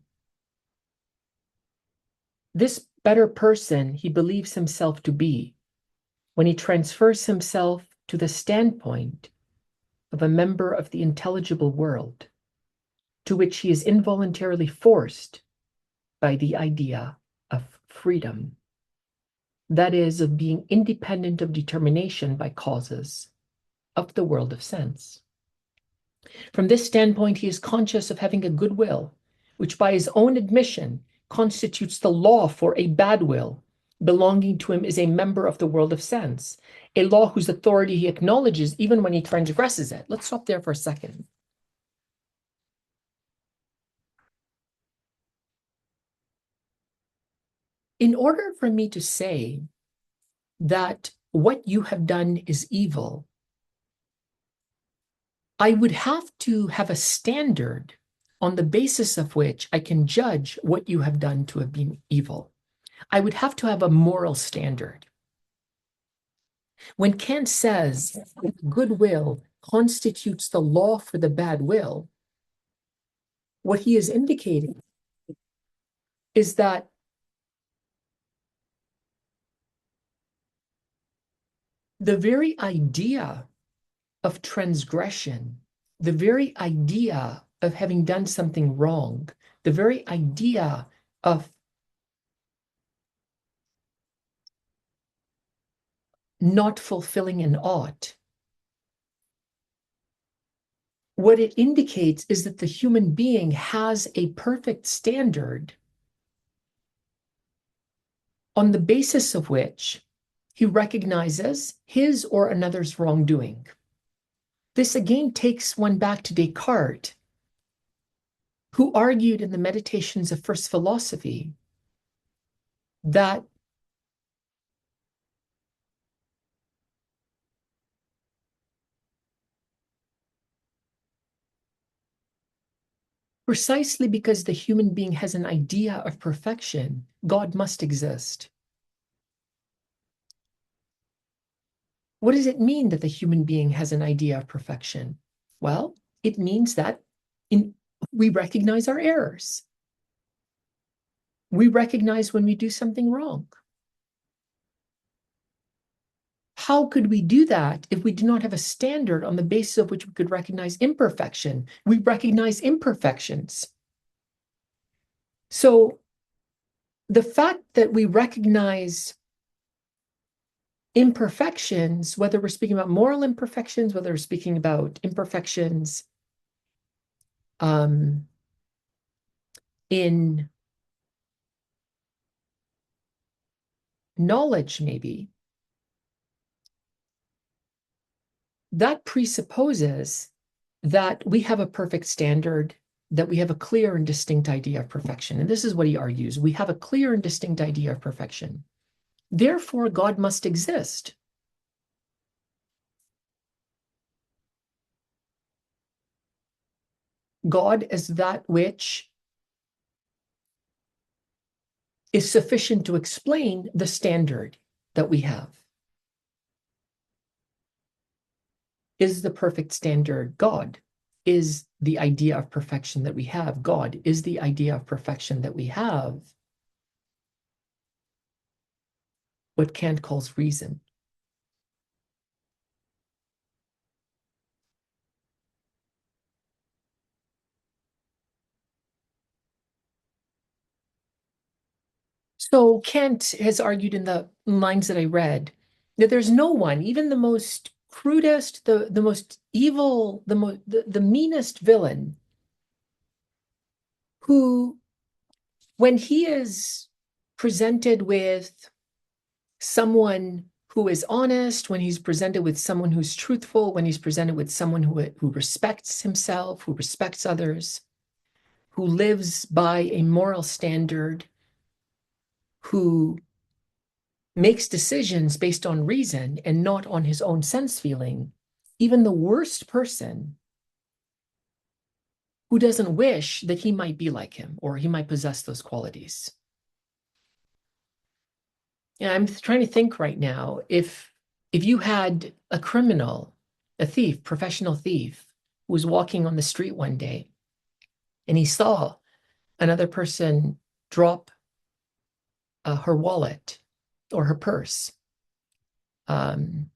This better person he believes himself to be when he transfers himself to the standpoint of a member of the intelligible world, to which he is involuntarily forced by the idea of freedom, that is, of being independent of determination by causes of the world of sense. From this standpoint, he is conscious of having a good will, which by his own admission constitutes the law for a bad will belonging to him as a member of the world of sense, a law whose authority he acknowledges even when he transgresses it. Let's stop there for a second. In order for me to say that what you have done is evil, I would have to have a standard on the basis of which I can judge what you have done to have been evil. I would have to have a moral standard. When Kant says goodwill constitutes the law for the bad will, what he is indicating is that The very idea of transgression, the very idea of having done something wrong, the very idea of not fulfilling an ought, what it indicates is that the human being has a perfect standard on the basis of which he recognizes his or another's wrongdoing. This again takes one back to Descartes, who argued in the Meditations of First Philosophy that precisely because the human being has an idea of perfection, God must exist. What does it mean that the human being has an idea of perfection? Well, it means that we recognize our errors. We recognize when we do something wrong. How could we do that if we do not have a standard on the basis of which we could recognize imperfection? We recognize imperfections. So the fact that we recognize imperfections, whether we're speaking about moral imperfections, whether we're speaking about imperfections in knowledge, maybe, that presupposes that we have a perfect standard, that we have a clear and distinct idea of perfection. And this is what he argues. We have a clear and distinct idea of perfection. Therefore, God must exist. God is that which is sufficient to explain the standard that we have. Is the perfect standard God? Is the idea of perfection that we have God? Is the idea of perfection that we have what Kant calls reason? So Kant has argued in the lines that I read that there's no one, even the most crudest, the most evil, the meanest villain, who, when he is presented with someone who is honest, when he's presented with someone who's truthful, when he's presented with someone who respects himself, who respects others, who lives by a moral standard, who makes decisions based on reason and not on his own sense feeling, even the worst person who doesn't wish that he might be like him or he might possess those qualities. And I'm trying to think right now, if you had a criminal, a thief, professional thief, who was walking on the street one day and he saw another person drop her wallet or her purse, highly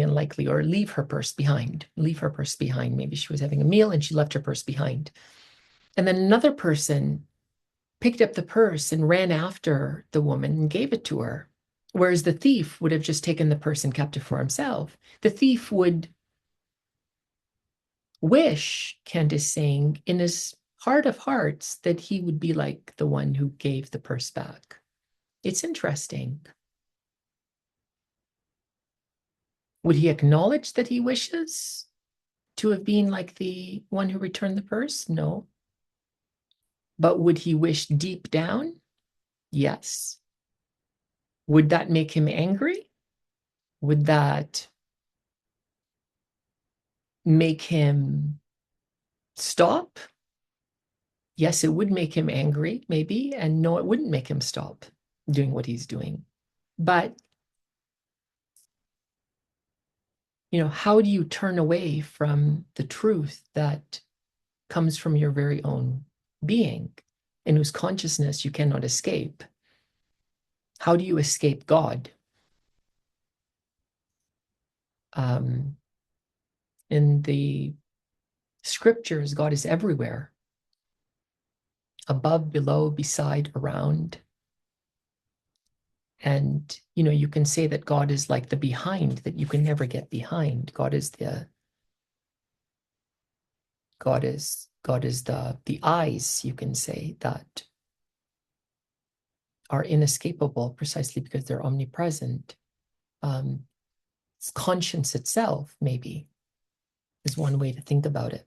unlikely, or leave her purse behind. Maybe she was having a meal and she left her purse behind. And then another person picked up the purse and ran after the woman and gave it to her. Whereas the thief would have just taken the purse and kept it for himself. The thief would wish, Kant is saying, in his heart of hearts, that he would be like the one who gave the purse back. It's interesting. Would he acknowledge that he wishes to have been like the one who returned the purse? No. But would he wish deep down? Yes. Would that make him angry? Would that make him stop? Yes, it would make him angry, maybe, and no, it wouldn't make him stop doing what he's doing. But, how do you turn away from the truth that comes from your very own being and whose consciousness you cannot escape? How do you escape God? In the scriptures, God is everywhere, above, below, beside, around. And, you can say that God is like the behind, that you can never get behind. God is the eyes, you can say, that are inescapable precisely because they're omnipresent. It's conscience itself, maybe, is one way to think about it.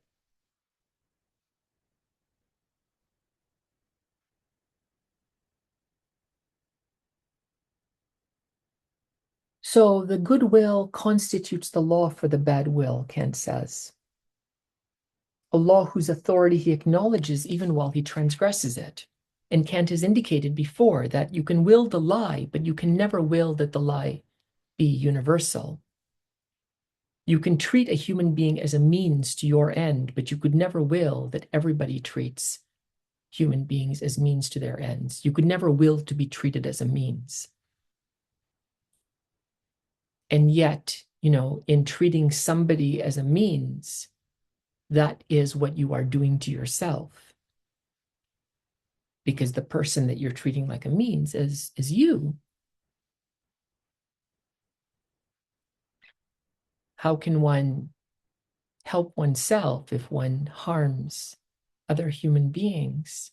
So the good will constitutes the law for the bad will, Kant says. A law whose authority he acknowledges even while he transgresses it. And Kant has indicated before that you can will the lie, but you can never will that the lie be universal. You can treat a human being as a means to your end, but you could never will that everybody treats human beings as means to their ends. You could never will to be treated as a means. And yet, in treating somebody as a means, that is what you are doing to yourself. Because the person that you're treating like a means is you. How can one help oneself if one harms other human beings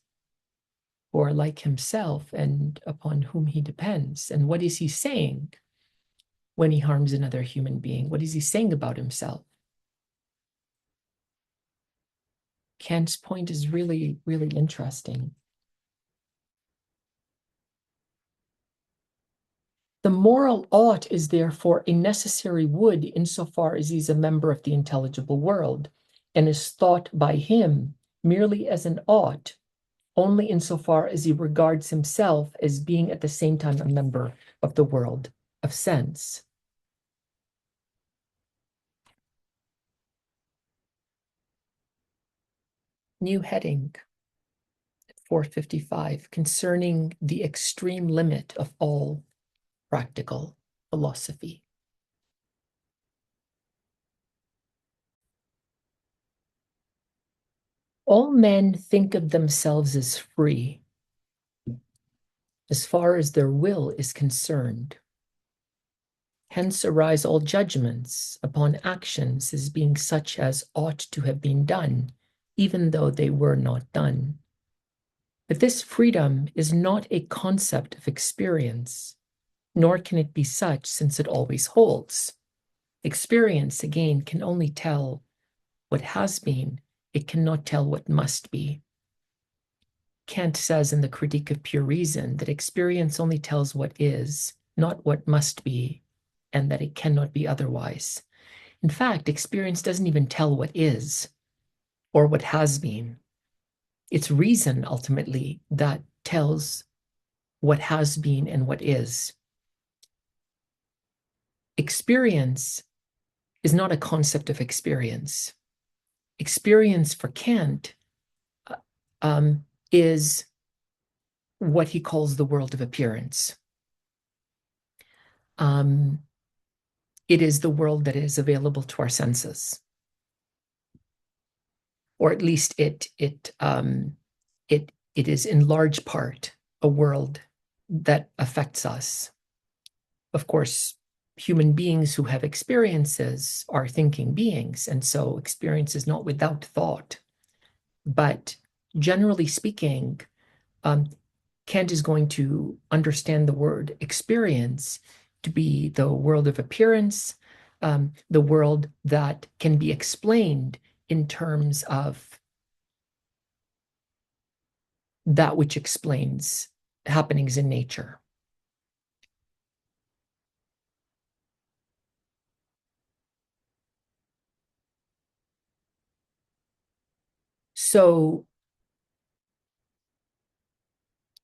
who are like himself and upon whom he depends? And what is he saying when he harms another human being? What is he saying about himself? Kant's point is really, really interesting. The moral ought is therefore a necessary would insofar as he's a member of the intelligible world, and is thought by him merely as an ought, only insofar as he regards himself as being at the same time a member of the world of sense. New heading, 455, concerning the extreme limit of all practical philosophy. All men think of themselves as free, as far as their will is concerned. Hence arise all judgments upon actions as being such as ought to have been done, even though they were not done. But this freedom is not a concept of experience, nor can it be such, since it always holds. Experience, again, can only tell what has been, it cannot tell what must be. Kant says in the Critique of Pure Reason that experience only tells what is, not what must be, and that it cannot be otherwise. In fact, experience doesn't even tell what is or what has been. It's reason, ultimately, that tells what has been and what is. Experience is not a concept of experience. Experience for Kant is what he calls the world of appearance. It is the world that is available to our senses, or at least it is in large part a world that affects us. Of course, human beings who have experiences are thinking beings, and so experience is not without thought. But generally speaking, Kant is going to understand the word experience to be the world of appearance, the world that can be explained in terms of that which explains happenings in nature. So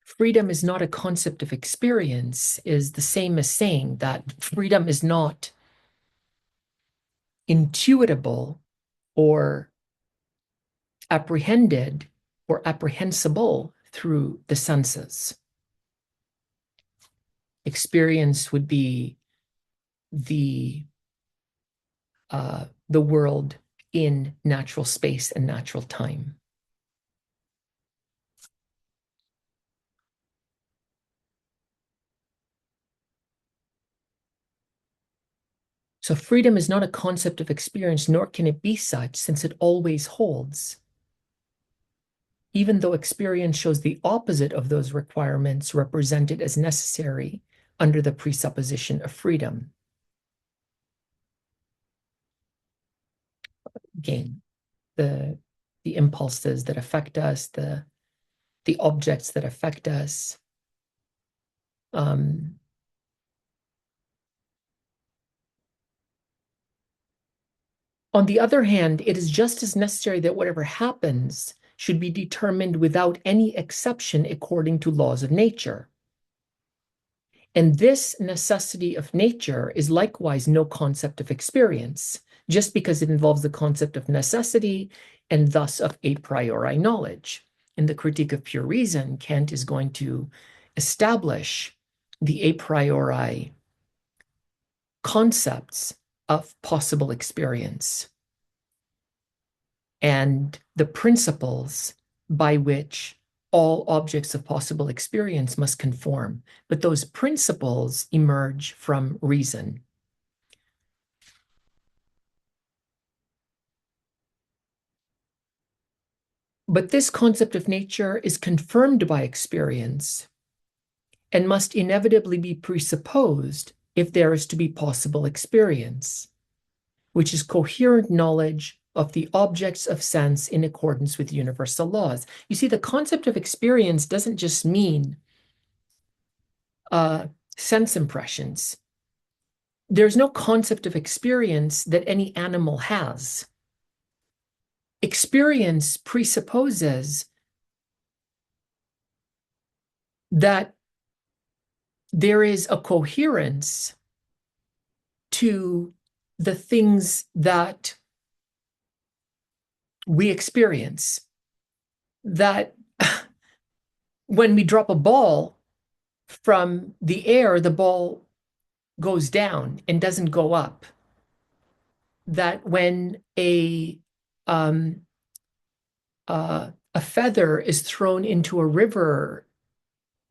freedom is not a concept of experience is the same as saying that freedom is not intuitable or apprehended or apprehensible through the senses. experience would be the world in natural space and natural time. So freedom is not a concept of experience, nor can it be such, since it always holds. Even though experience shows the opposite of those requirements represented as necessary under the presupposition of freedom. Again, the impulses that affect us, the objects that affect us. On the other hand, it is just as necessary that whatever happens should be determined without any exception according to laws of nature. And this necessity of nature is likewise no concept of experience, just because it involves the concept of necessity and thus of a priori knowledge. In the Critique of Pure Reason, Kant is going to establish the a priori concepts of possible experience and the principles by which all objects of possible experience must conform. But those principles emerge from reason. But this concept of nature is confirmed by experience and must inevitably be presupposed if there is to be possible experience, which is coherent knowledge of the objects of sense in accordance with universal laws. You see, the concept of experience doesn't just mean sense impressions. There's no concept of experience that any animal has. Experience presupposes that there is a coherence to the things that we experience. That when we drop a ball from the air, the ball goes down and doesn't go up. That when a feather is thrown into a river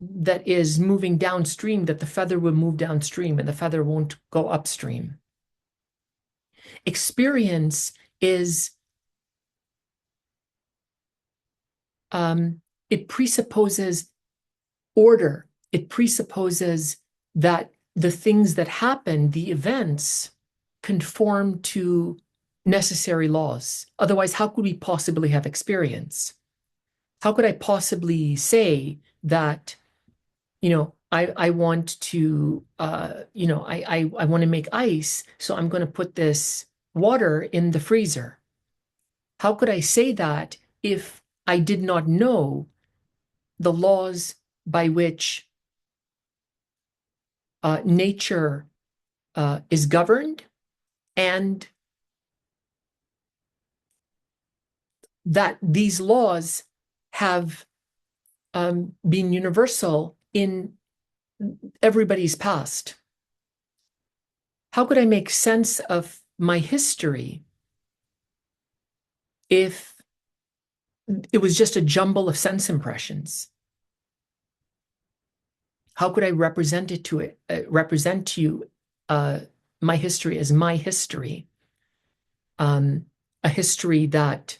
that is moving downstream, that the feather will move downstream and the feather won't go upstream. Experience is, it presupposes order. It presupposes that the things that happen, the events, conform to necessary laws. Otherwise, how could we possibly have experience? How could I possibly say that, I want to, I want to make ice, so I'm going to put this water in the freezer? How could I say that if I did not know the laws by which nature is governed, and that these laws have been universal in everybody's past? How could I make sense of my history if it was just a jumble of sense impressions? How could I represent to you my history as my history, a history that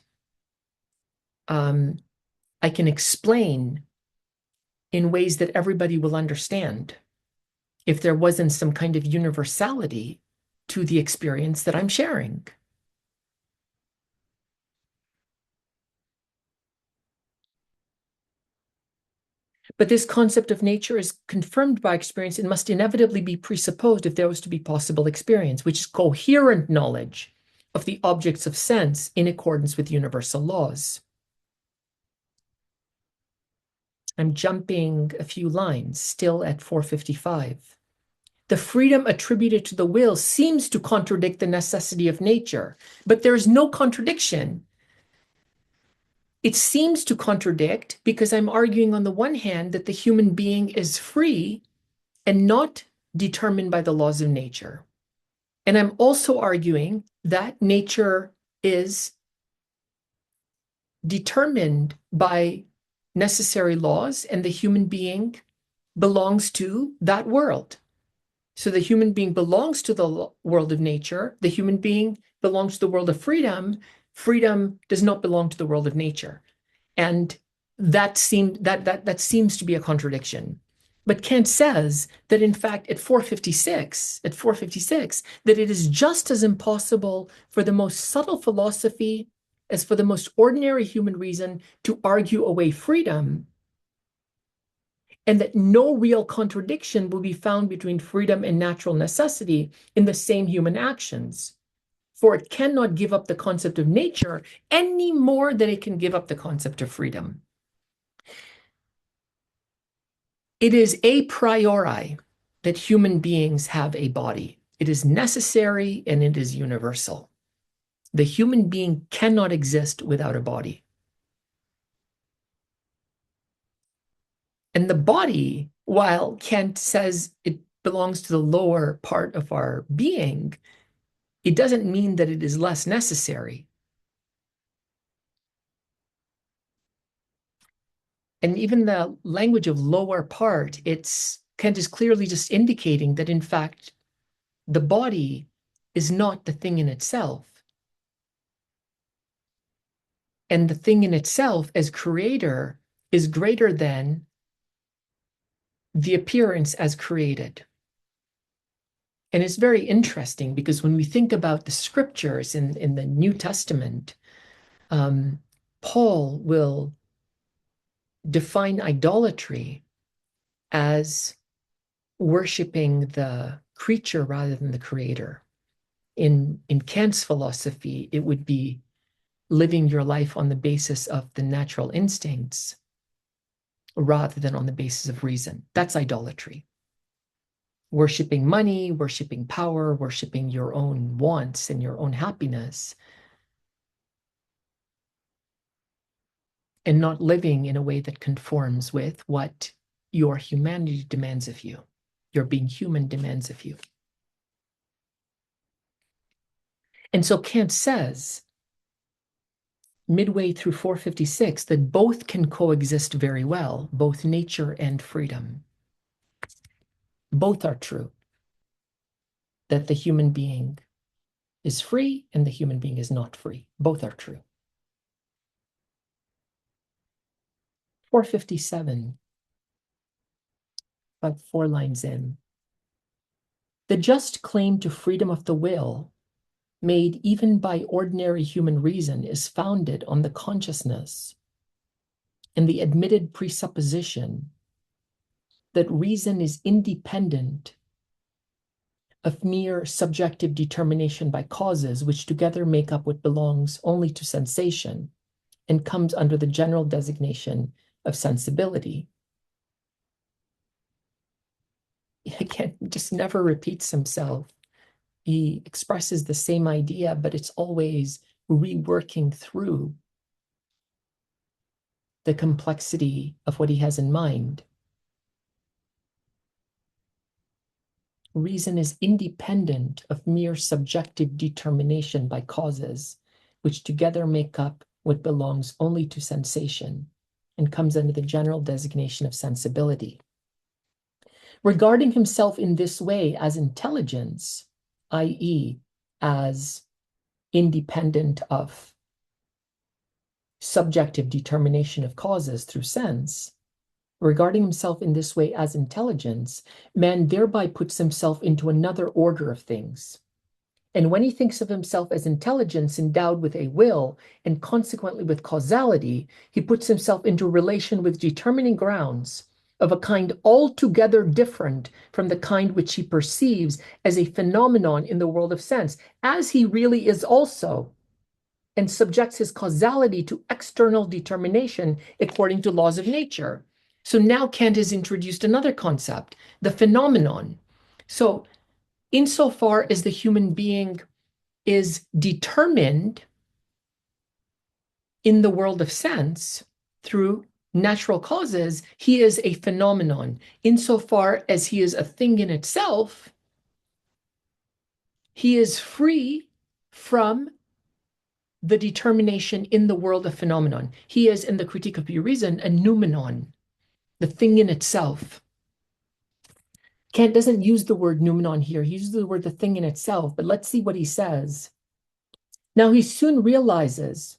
I can explain in ways that everybody will understand, if there wasn't some kind of universality to the experience that I'm sharing? But this concept of nature is confirmed by experience and must inevitably be presupposed if there was to be possible experience, which is coherent knowledge of the objects of sense in accordance with universal laws. I'm jumping a few lines, still at 455. The freedom attributed to the will seems to contradict the necessity of nature, but there's no contradiction. It seems to contradict because I'm arguing on the one hand that the human being is free and not determined by the laws of nature. And I'm also arguing that nature is determined by necessary laws, and the human being belongs to that world. So the human being belongs to the world of nature. The human being belongs to the world of freedom. Freedom does not belong to the world of nature. And that seems to be a contradiction. But Kant says that in fact at 456, that it is just as impossible for the most subtle philosophy as for the most ordinary human reason to argue away freedom, and that no real contradiction will be found between freedom and natural necessity in the same human actions. For it cannot give up the concept of nature any more than it can give up the concept of freedom. It is a priori that human beings have a body. It is necessary and it is universal. The human being cannot exist without a body. And the body, while Kant says it belongs to the lower part of our being, it doesn't mean that it is less necessary. And even the language of lower part, Kant is clearly just indicating that in fact, the body is not the thing in itself. And the thing in itself as creator is greater than the appearance as created. And it's very interesting because when we think about the scriptures in the New Testament, Paul will define idolatry as worshiping the creature rather than the creator. In Kant's philosophy, it would be living your life on the basis of the natural instincts rather than on the basis of reason. That's idolatry. Worshipping money, worshipping power, worshipping your own wants and your own happiness, and not living in a way that conforms with what your humanity demands of you, your being human demands of you. And so Kant says, midway through 456, that both can coexist very well, both nature and freedom. Both are true. That the human being is free and the human being is not free. Both are true. 457, about 4 lines in. The just claim to freedom of the will, made even by ordinary human reason, is founded on the consciousness and the admitted presupposition that reason is independent of mere subjective determination by causes, which together make up what belongs only to sensation and comes under the general designation of sensibility. Again, just never repeats himself. He expresses the same idea, but it's always reworking through the complexity of what he has in mind. Reason is independent of mere subjective determination by causes, which together make up what belongs only to sensation and comes under the general designation of sensibility. Regarding himself in this way as intelligence, i.e., as independent of subjective determination of causes through sense, regarding himself in this way as intelligence, man thereby puts himself into another order of things. And when he thinks of himself as intelligence endowed with a will and consequently with causality, he puts himself into relation with determining grounds of a kind altogether different from the kind which he perceives as a phenomenon in the world of sense, as he really is also, and subjects his causality to external determination according to laws of nature. So now Kant has introduced another concept, the phenomenon. So insofar as the human being is determined in the world of sense through natural causes, he is a phenomenon. Insofar as he is a thing in itself, he is free from the determination in the world of phenomenon. He is, in the Critique of Pure Reason, a noumenon, the thing in itself. Kant doesn't use the word noumenon here. He uses the word the thing in itself, but let's see what he says. Now he soon realizes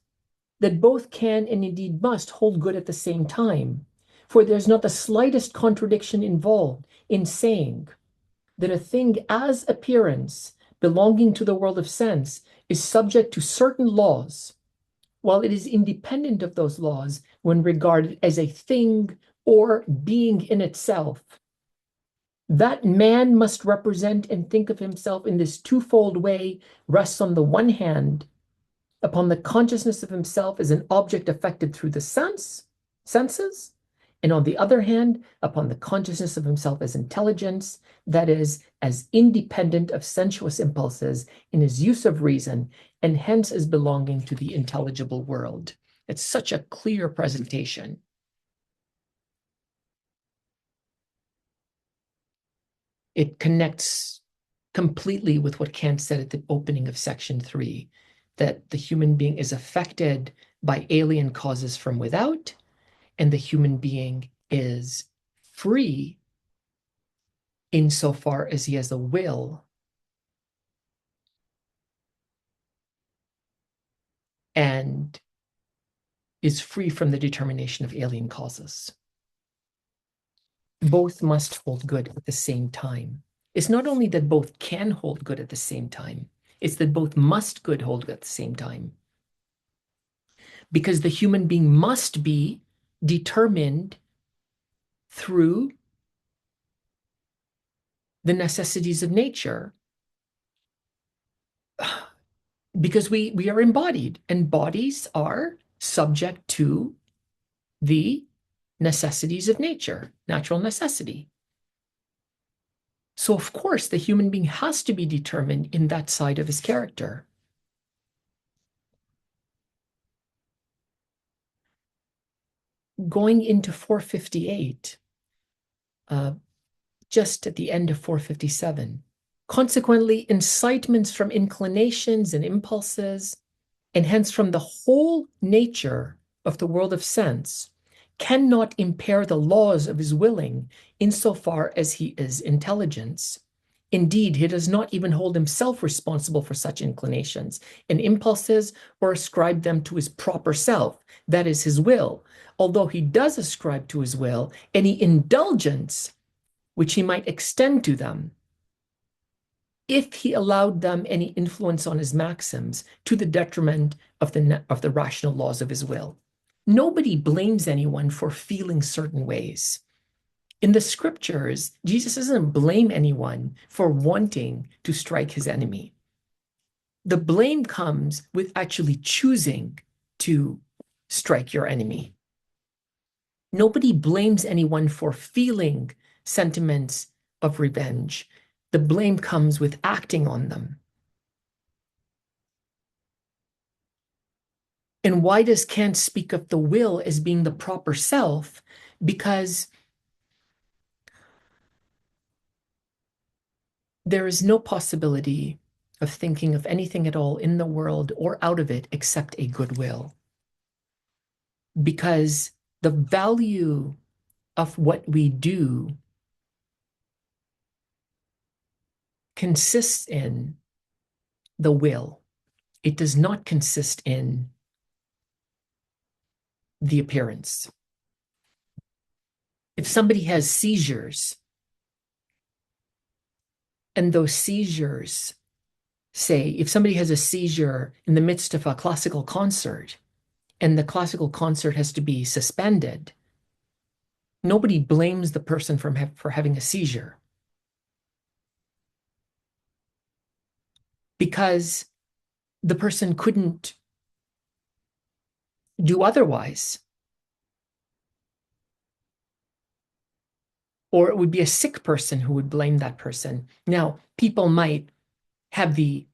that both can and indeed must hold good at the same time, for there's not the slightest contradiction involved in saying that a thing as appearance belonging to the world of sense is subject to certain laws, while it is independent of those laws when regarded as a thing or being in itself. That man must represent and think of himself in this twofold way rests on the one hand upon the consciousness of himself as an object affected through the senses, and on the other hand, upon the consciousness of himself as intelligence, that is, as independent of sensuous impulses in his use of reason, and hence as belonging to the intelligible world. It's such a clear presentation. It connects completely with what Kant said at the opening of section 3, that the human being is affected by alien causes from without, and the human being is free insofar as he has a will and is free from the determination of alien causes. Both must hold good at the same time. It's not only that both can hold good at the same time, it's that both must good hold good at the same time. Because the human being must be determined through the necessities of nature, because we are embodied, and bodies are subject to the necessities of nature, natural necessity. So of course, the human being has to be determined in that side of his character. Going into 458, just at the end of 457, consequently, incitements from inclinations and impulses, and hence from the whole nature of the world of sense, cannot impair the laws of his willing insofar as he is intelligence. Indeed, he does not even hold himself responsible for such inclinations and impulses or ascribe them to his proper self, that is his will, although he does ascribe to his will any indulgence which he might extend to them, if he allowed them any influence on his maxims to the detriment of the rational laws of his will. Nobody blames anyone for feeling certain ways. In the scriptures, Jesus doesn't blame anyone for wanting to strike his enemy. The blame comes with actually choosing to strike your enemy. Nobody blames anyone for feeling sentiments of revenge. The blame comes with acting on them. And why does Kant speak of the will as being the proper self? Because there is no possibility of thinking of anything at all in the world or out of it except a good will. Because the value of what we do consists in the will. It does not consist in the appearance. If somebody has seizures, and those seizures, say, if somebody has a seizure in the midst of a classical concert, and the classical concert has to be suspended, nobody blames the person for having a seizure. Because the person couldn't do otherwise. Or it would be a sick person who would blame that person. Now, people might have the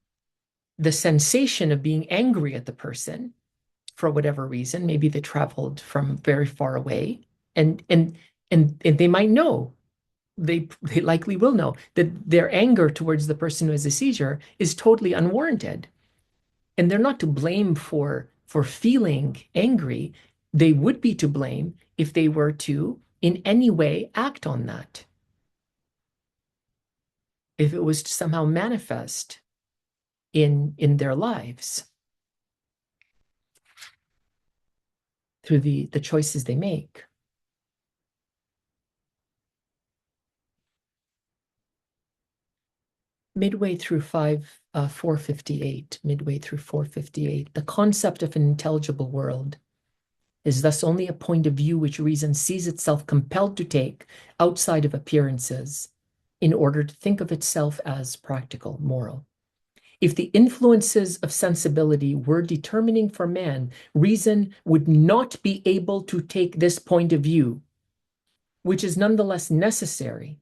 sensation of being angry at the person, for whatever reason. Maybe they traveled from very far away, and and and they might know, they likely will know that their anger towards the person who has a seizure is totally unwarranted, and they're not to blame for feeling angry. They would be to blame if they were to in any way act on that, if it was to somehow manifest in their lives through the choices they make. Midway through 458, midway through 458, the concept of an intelligible world is thus only a point of view which reason sees itself compelled to take outside of appearances in order to think of itself as practical, moral. If the influences of sensibility were determining for man, reason would not be able to take this point of view, which is nonetheless necessary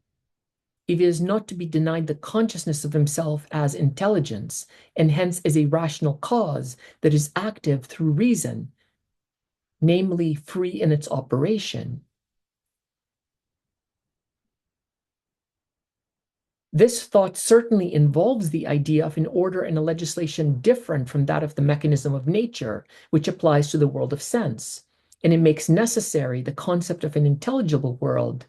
if he is not to be denied the consciousness of himself as intelligence, and hence as a rational cause that is active through reason, namely free in its operation. This thought certainly involves the idea of an order and a legislation different from that of the mechanism of nature, which applies to the world of sense, and it makes necessary the concept of an intelligible world,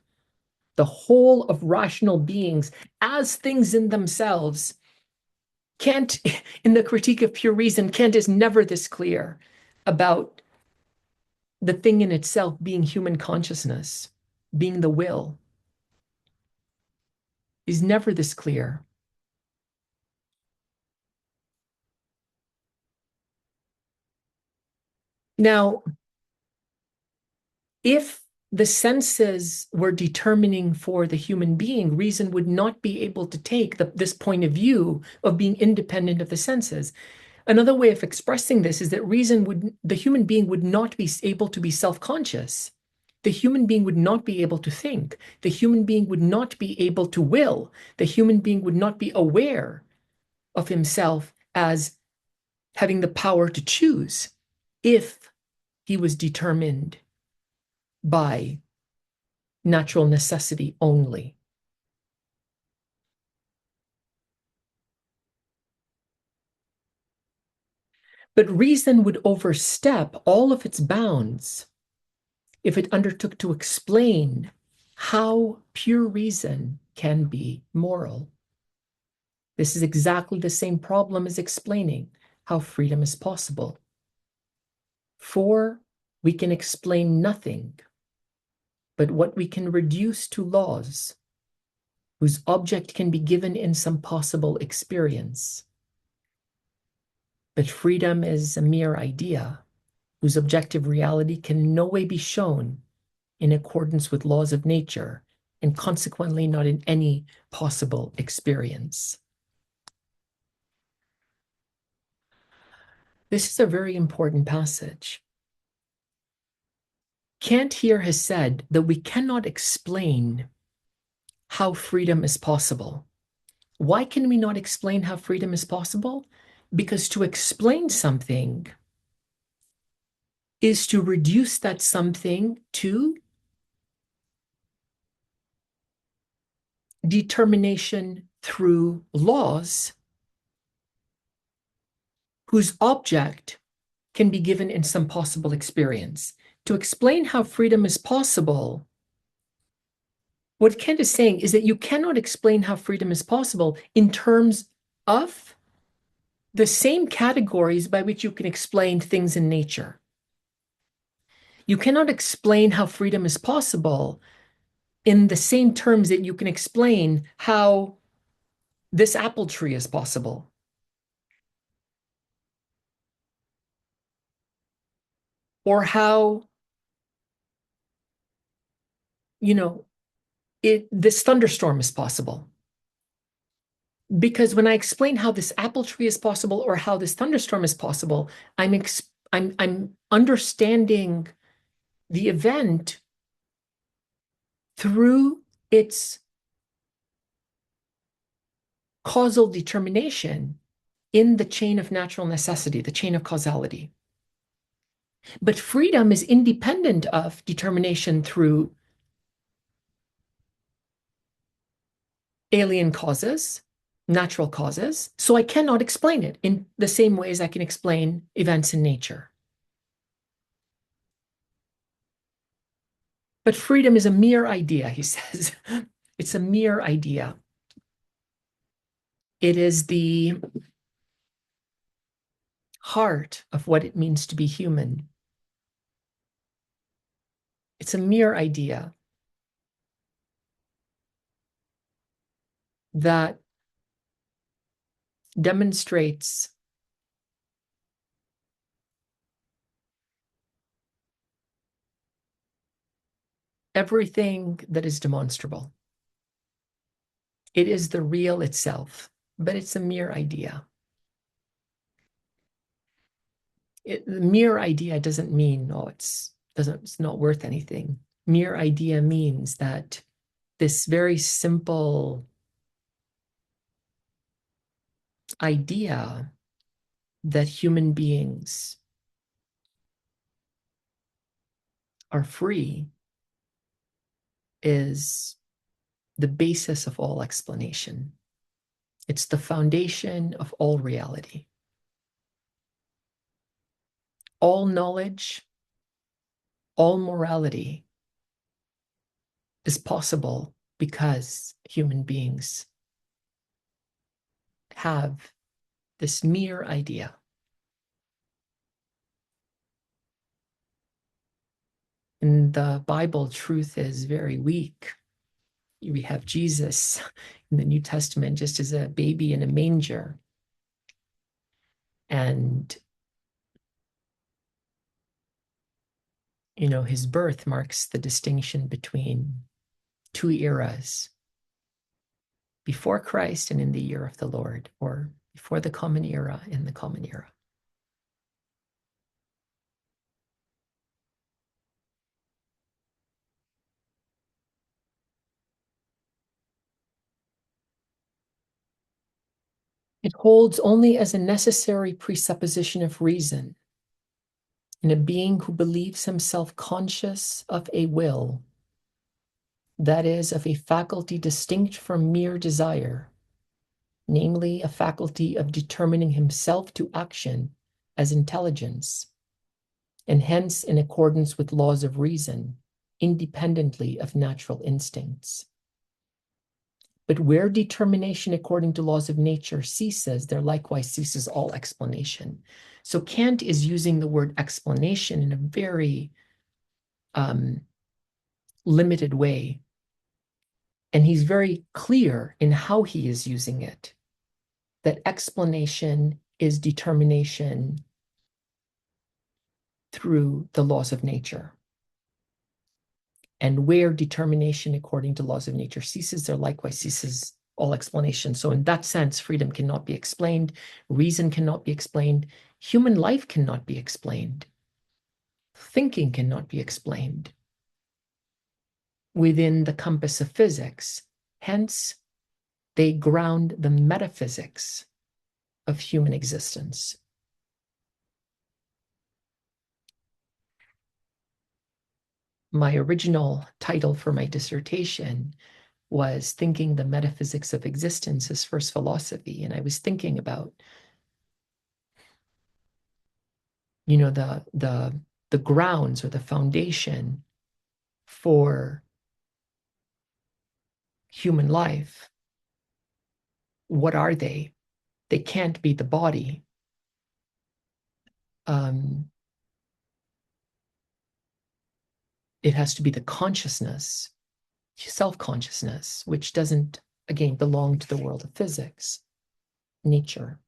the whole of rational beings as things in themselves. Kant, in the Critique of Pure Reason, Kant is never this clear about the thing in itself being human consciousness, being the will. He's never this clear. Now, if the senses were determining for the human being, reason would not be able to take this point of view of being independent of the senses. Another way of expressing this is that the human being would not be able to be self-conscious. The human being would not be able to think. The human being would not be able to will. The human being would not be aware of himself as having the power to choose if he was determined by natural necessity only. But reason would overstep all of its bounds if it undertook to explain how pure reason can be moral. This is exactly the same problem as explaining how freedom is possible. For we can explain nothing but what we can reduce to laws, whose object can be given in some possible experience. But freedom is a mere idea, whose objective reality can in no way be shown in accordance with laws of nature, and consequently not in any possible experience. This is a very important passage. Kant here has said that we cannot explain how freedom is possible. Why can we not explain how freedom is possible? Because to explain something is to reduce that something to determination through laws whose object can be given in some possible experience. To explain how freedom is possible, what Kant is saying is that you cannot explain how freedom is possible in terms of the same categories by which you can explain things in nature. You cannot explain how freedom is possible in the same terms that you can explain how this apple tree is possible, or how, this thunderstorm is possible. Because when I explain how this apple tree is possible or how this thunderstorm is possible, I'm understanding the event through its causal determination in the chain of natural necessity, the chain of causality. But freedom is independent of determination through alien causes, natural causes. So I cannot explain it in the same way as I can explain events in nature. But freedom is a mere idea, he says. It's a mere idea. It is the heart of what it means to be human. It's a mere idea that demonstrates everything that is demonstrable. It is the real itself, but it's a mere idea. The mere idea doesn't mean, oh, it's not worth anything. Mere idea means that this very simple idea that human beings are free is the basis of all explanation. It's the foundation of all reality. All knowledge, all morality is possible because human beings have this mere idea. In the Bible, truth is very weak. We have Jesus in the New Testament just as a baby in a manger. And, his birth marks the distinction between two eras, before Christ and in the year of the Lord, or before the common era and the common era. It holds only as a necessary presupposition of reason in a being who believes himself conscious of a will, that is, of a faculty distinct from mere desire, namely a faculty of determining himself to action as intelligence, and hence in accordance with laws of reason, independently of natural instincts. But where determination according to laws of nature ceases, there likewise ceases all explanation. So Kant is using the word explanation in a very limited way. And he's very clear in how he is using it, that explanation is determination through the laws of nature. And where determination according to laws of nature ceases, there likewise ceases all explanation. So in that sense, freedom cannot be explained, reason cannot be explained, human life cannot be explained, thinking cannot be explained within the compass of physics. Hence, they ground the metaphysics of human existence. My original title for my dissertation was Thinking the Metaphysics of Existence as First Philosophy. And I was thinking about, the grounds or the foundation for human life. What are they? They can't be the body. It has to be the consciousness, self-consciousness, which doesn't, again, belong to the world of physics, nature.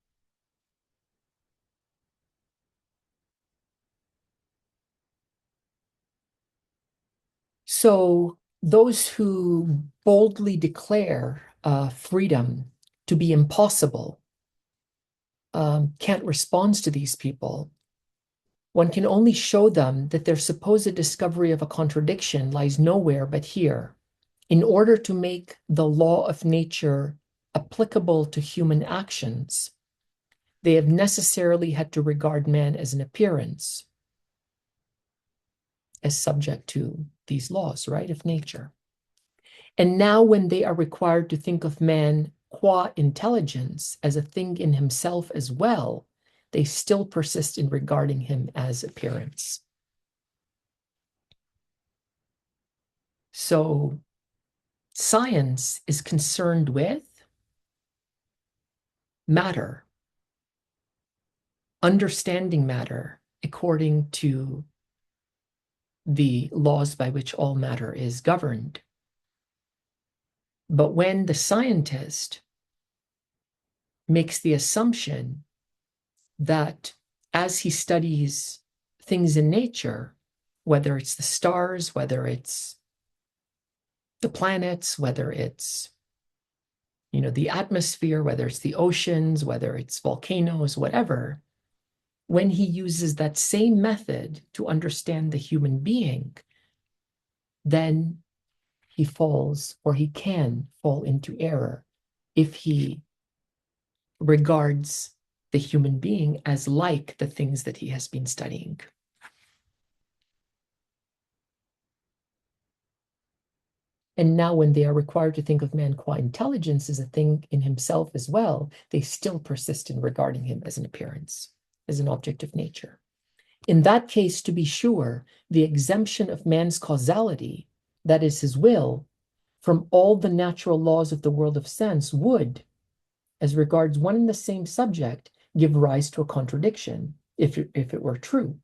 So those who boldly declare freedom to be impossible, Kant responds to these people. One can only show them that their supposed discovery of a contradiction lies nowhere but here. In order to make the law of nature applicable to human actions, they have necessarily had to regard man as an appearance, as subject to these laws, right, of nature. And now when they are required to think of man qua intelligence as a thing in himself as well, they still persist in regarding him as appearance. So science is concerned with matter, understanding matter according to the laws by which all matter is governed. But when the scientist makes the assumption that as he studies things in nature, whether it's the stars, whether it's the planets, whether it's the atmosphere, whether it's the oceans, whether it's volcanoes, whatever, when he uses that same method to understand the human being, then he falls, or he can fall into error if he regards the human being as like the things that he has been studying. And now when they are required to think of man qua intelligence as a thing in himself as well, they still persist in regarding him as an appearance, as an object of nature. In that case, to be sure, the exemption of man's causality, that is his will, from all the natural laws of the world of sense would, as regards one and the same subject, give rise to a contradiction, if it were true.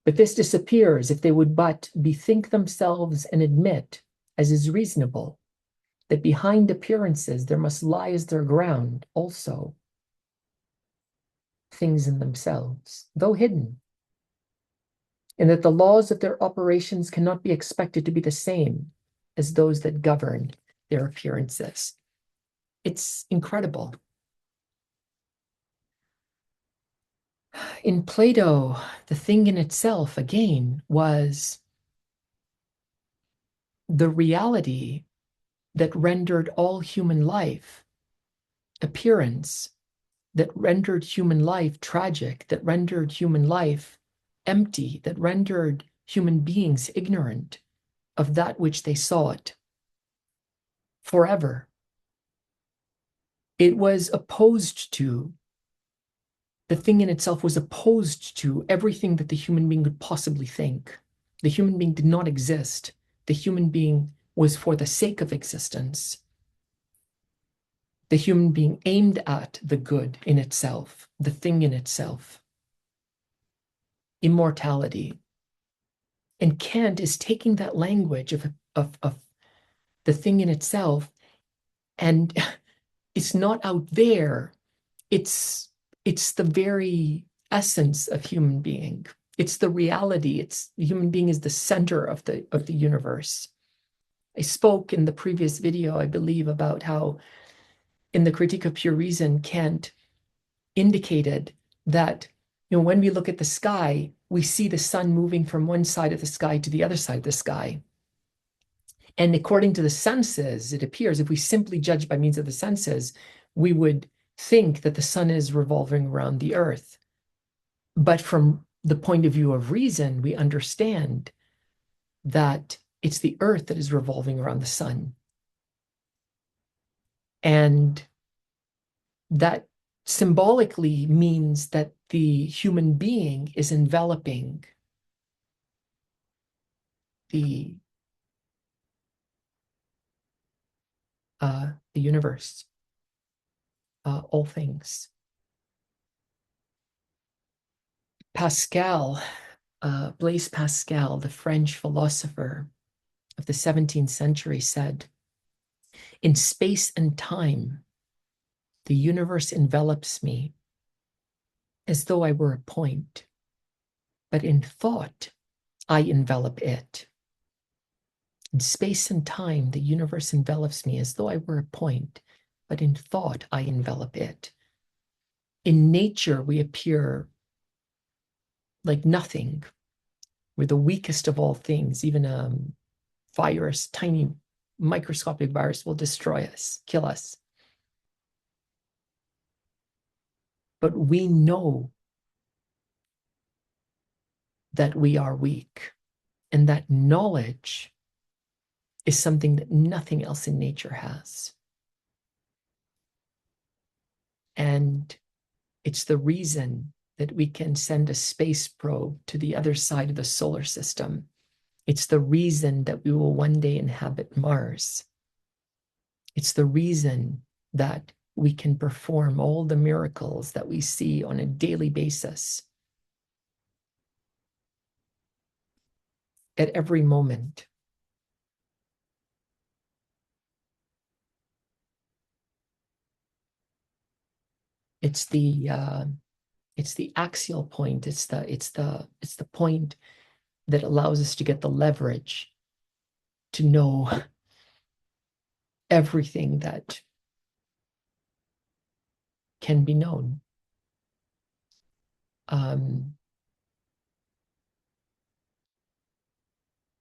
But this disappears if they would but bethink themselves and admit, as is reasonable, that behind appearances there must lie as their ground also things in themselves, though hidden, and that the laws of their operations cannot be expected to be the same as those that govern their appearances. It's incredible. In Plato, the thing in itself, again, was the reality that rendered all human life appearance, that rendered human life tragic, that rendered human life empty, that rendered human beings ignorant of that which they sought forever. It was opposed to, the thing in itself was opposed to everything that the human being could possibly think. The human being did not exist. The human being was for the sake of existence. The human being aimed at the good in itself, the thing in itself, immortality. And Kant is taking that language of the thing in itself, and it's not out there. It's the very essence of human being. It's the reality. It's the human being is the center of the universe. I spoke in the previous video, I believe, about how in the Critique of Pure Reason, Kant indicated that when we look at the sky, we see the sun moving from one side of the sky to the other side of the sky. And according to the senses, it appears, if we simply judge by means of the senses, we would think that the sun is revolving around the earth. But from the point of view of reason, we understand that it's the earth that is revolving around the sun. And that symbolically means that the human being is enveloping the universe, all things. Pascal, Blaise Pascal, the French philosopher of the 17th century, said, "In space and time, the universe envelops me as though I were a point, but in thought, I envelop it. In space and time, the universe envelops me as though I were a point, but in thought, I envelop it. In nature, we appear like nothing. We're the weakest of all things. Even a virus, tiny microscopic virus, will destroy us, kill us. But we know that we are weak, and that knowledge is something that nothing else in nature has. And it's the reason that we can send a space probe to the other side of the solar system. It's the reason that we will one day inhabit Mars. It's the reason that we can perform all the miracles that we see on a daily basis at every moment. It's the axial point. It's the point that allows us to get the leverage to know everything that can be known.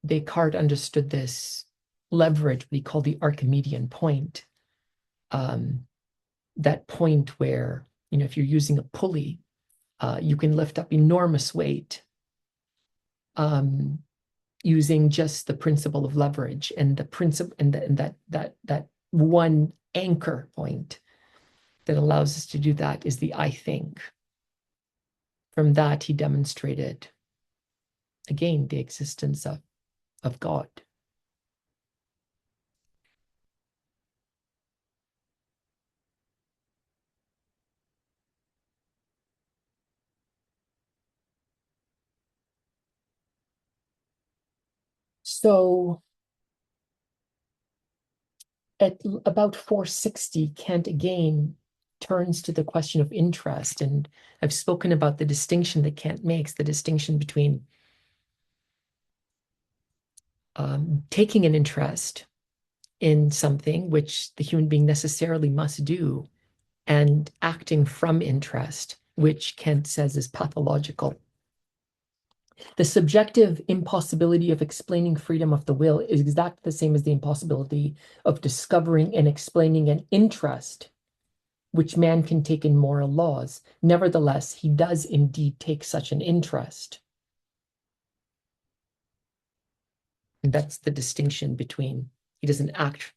Descartes understood this leverage, what he called the Archimedean point. That point where, if you're using a pulley, you can lift up enormous weight using just the principle of leverage, and the principle, and that one anchor point that allows us to do that is the I think. From that, he demonstrated, again, the existence of God. So at about 460, Kant again turns to the question of interest. And I've spoken about the distinction that Kant makes, the distinction between taking an interest in something, which the human being necessarily must do, and acting from interest, which Kant says is pathological. The subjective impossibility of explaining freedom of the will is exactly the same as the impossibility of discovering and explaining an interest which man can take in moral laws. Nevertheless, he does indeed take such an interest. And that's the distinction between, he doesn't act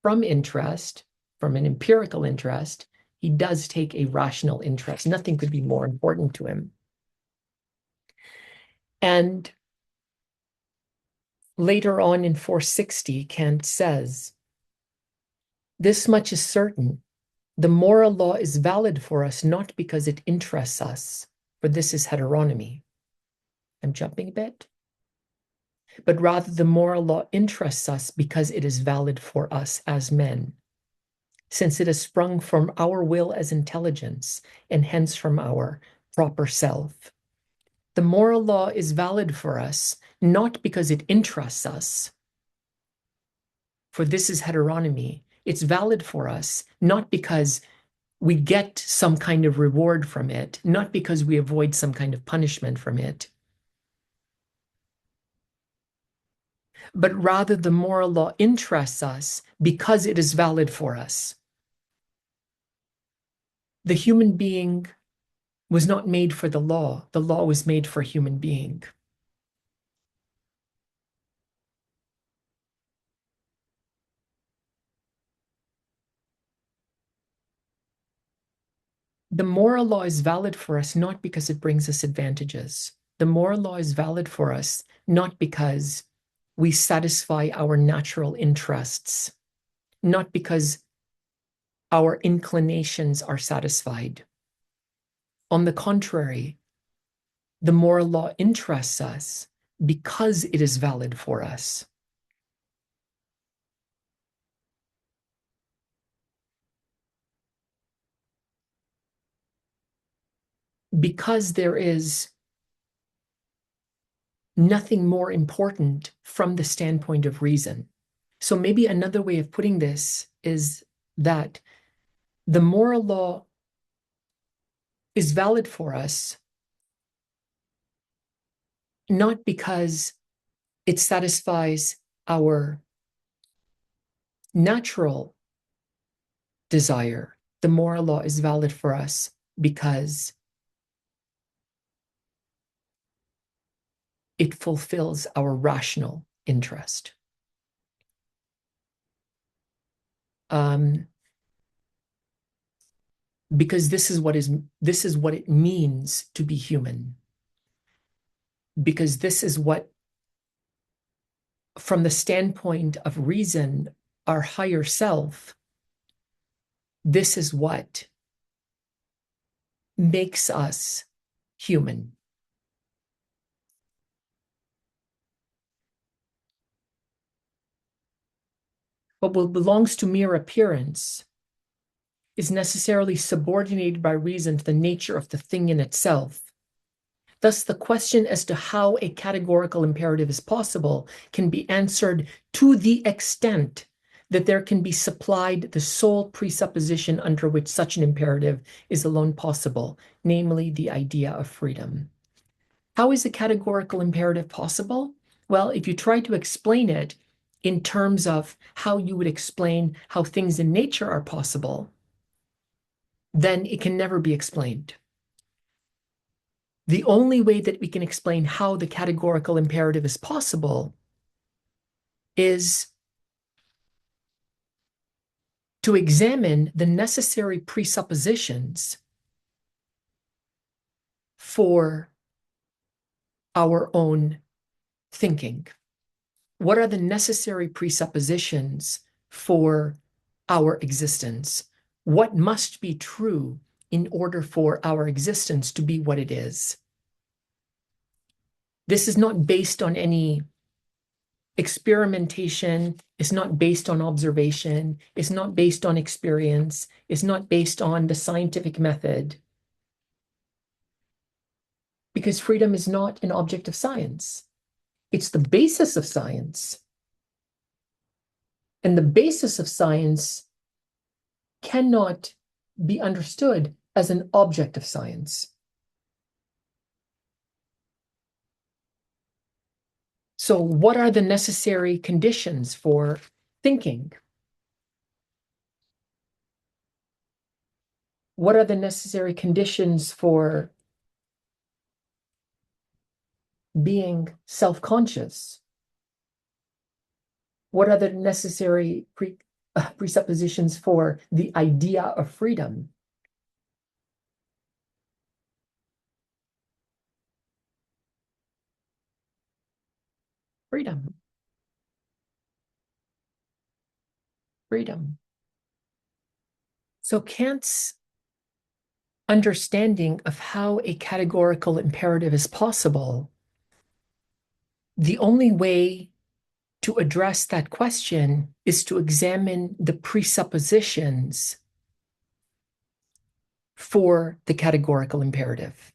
from interest, from an empirical interest. He does take a rational interest. Nothing could be more important to him. And later on in 460, Kant says, this much is certain. The moral law is valid for us not because it interests us, for this is heteronomy. I'm jumping a bit. But rather the moral law interests us because it is valid for us as men, since it has sprung from our will as intelligence, and hence from our proper self. The moral law is valid for us not because it interests us, for this is heteronomy. It's valid for us not because we get some kind of reward from it, not because we avoid some kind of punishment from it, but rather the moral law interests us because it is valid for us. The human being was not made for the law. The law was made for a human being. The moral law is valid for us not because it brings us advantages. The moral law is valid for us not because we satisfy our natural interests, not because our inclinations are satisfied. On the contrary, the moral law interests us because it is valid for us. Because there is nothing more important from the standpoint of reason. So maybe another way of putting this is that the moral law is valid for us not because it satisfies our natural desire. The moral law is valid for us because it fulfills our rational interest. Because this is what it means to be human. Because this is what, from the standpoint of reason, our higher self, this is what makes us human. What belongs to mere appearance is necessarily subordinated by reason to the nature of the thing in itself. Thus, the question as to how a categorical imperative is possible can be answered to the extent that there can be supplied the sole presupposition under which such an imperative is alone possible, namely the idea of freedom. How is a categorical imperative possible? Well, if you try to explain it in terms of how you would explain how things in nature are possible, then it can never be explained. The only way that we can explain how the categorical imperative is possible is to examine the necessary presuppositions for our own thinking. What are the necessary presuppositions for our existence? What must be true in order for our existence to be what it is? This is not based on any experimentation. It's not based on observation. It's not based on experience. It's not based on the scientific method. Because freedom is not an object of science. It's the basis of science. And the basis of science cannot be understood as an object of science. So what are the necessary conditions for thinking? What are the necessary conditions for being self-conscious? What are the necessary presuppositions for the idea of freedom? Freedom. Freedom. So Kant's understanding of how a categorical imperative is possible, the only way to address that question is to examine the presuppositions for the categorical imperative.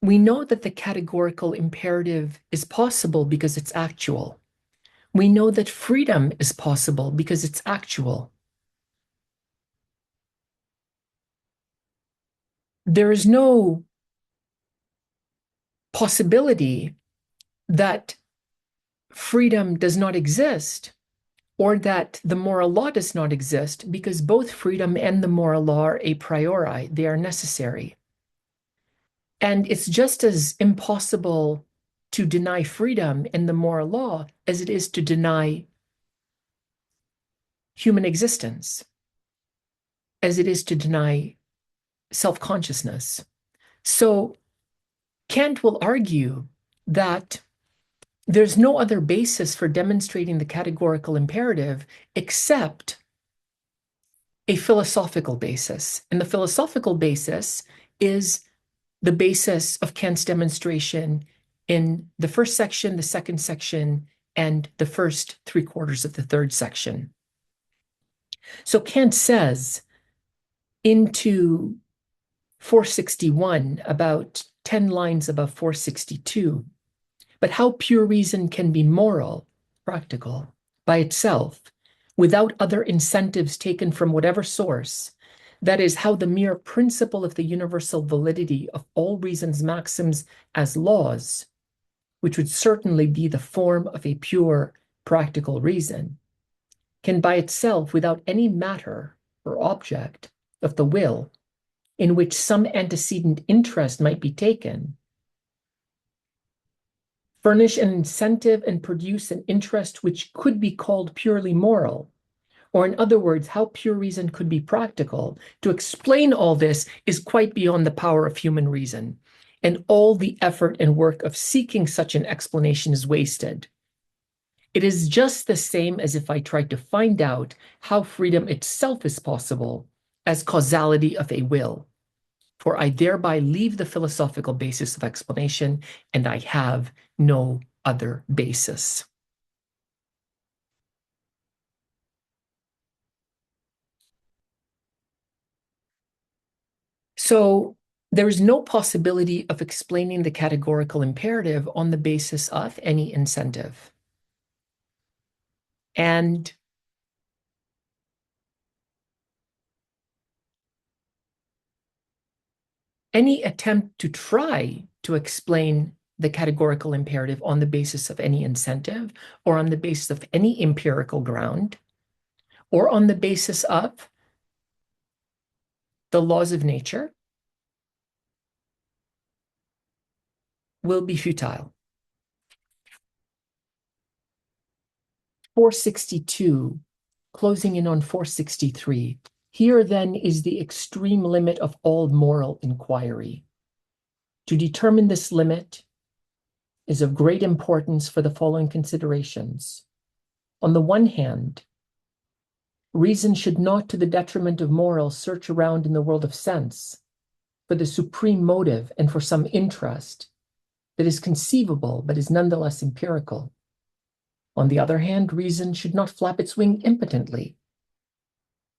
We know that the categorical imperative is possible because it's actual. We know that freedom is possible because it's actual. There is no possibility that freedom does not exist or that the moral law does not exist, because both freedom and the moral law are a priori. They are necessary. And it's just as impossible to deny freedom and the moral law as it is to deny human existence, as it is to deny self-consciousness. So Kant will argue that there's no other basis for demonstrating the categorical imperative except a philosophical basis. And the philosophical basis is the basis of Kant's demonstration in the first section, the second section, and the first 3/4 of the third section. So Kant says into 461, about 10 lines above 462, but how pure reason can be moral, practical, by itself, without other incentives taken from whatever source, that is, how the mere principle of the universal validity of all reason's maxims as laws, which would certainly be the form of a pure practical reason, can by itself, without any matter or object of the will, in which some antecedent interest might be taken, furnish an incentive and produce an interest which could be called purely moral. Or in other words, how pure reason could be practical. To explain all this is quite beyond the power of human reason, and all the effort and work of seeking such an explanation is wasted. It is just the same as if I tried to find out how freedom itself is possible as causality of a will, for I thereby leave the philosophical basis of explanation, and I have no other basis. So there is no possibility of explaining the categorical imperative on the basis of any incentive. And any attempt to try to explain the categorical imperative on the basis of any incentive or on the basis of any empirical ground or on the basis of the laws of nature will be futile. 462, closing in on 463. Here then is the extreme limit of all moral inquiry. To determine this limit is of great importance for the following considerations. On the one hand, reason should not, to the detriment of morals, search around in the world of sense for the supreme motive and for some interest that is conceivable but is nonetheless empirical. On the other hand, reason should not flap its wing impotently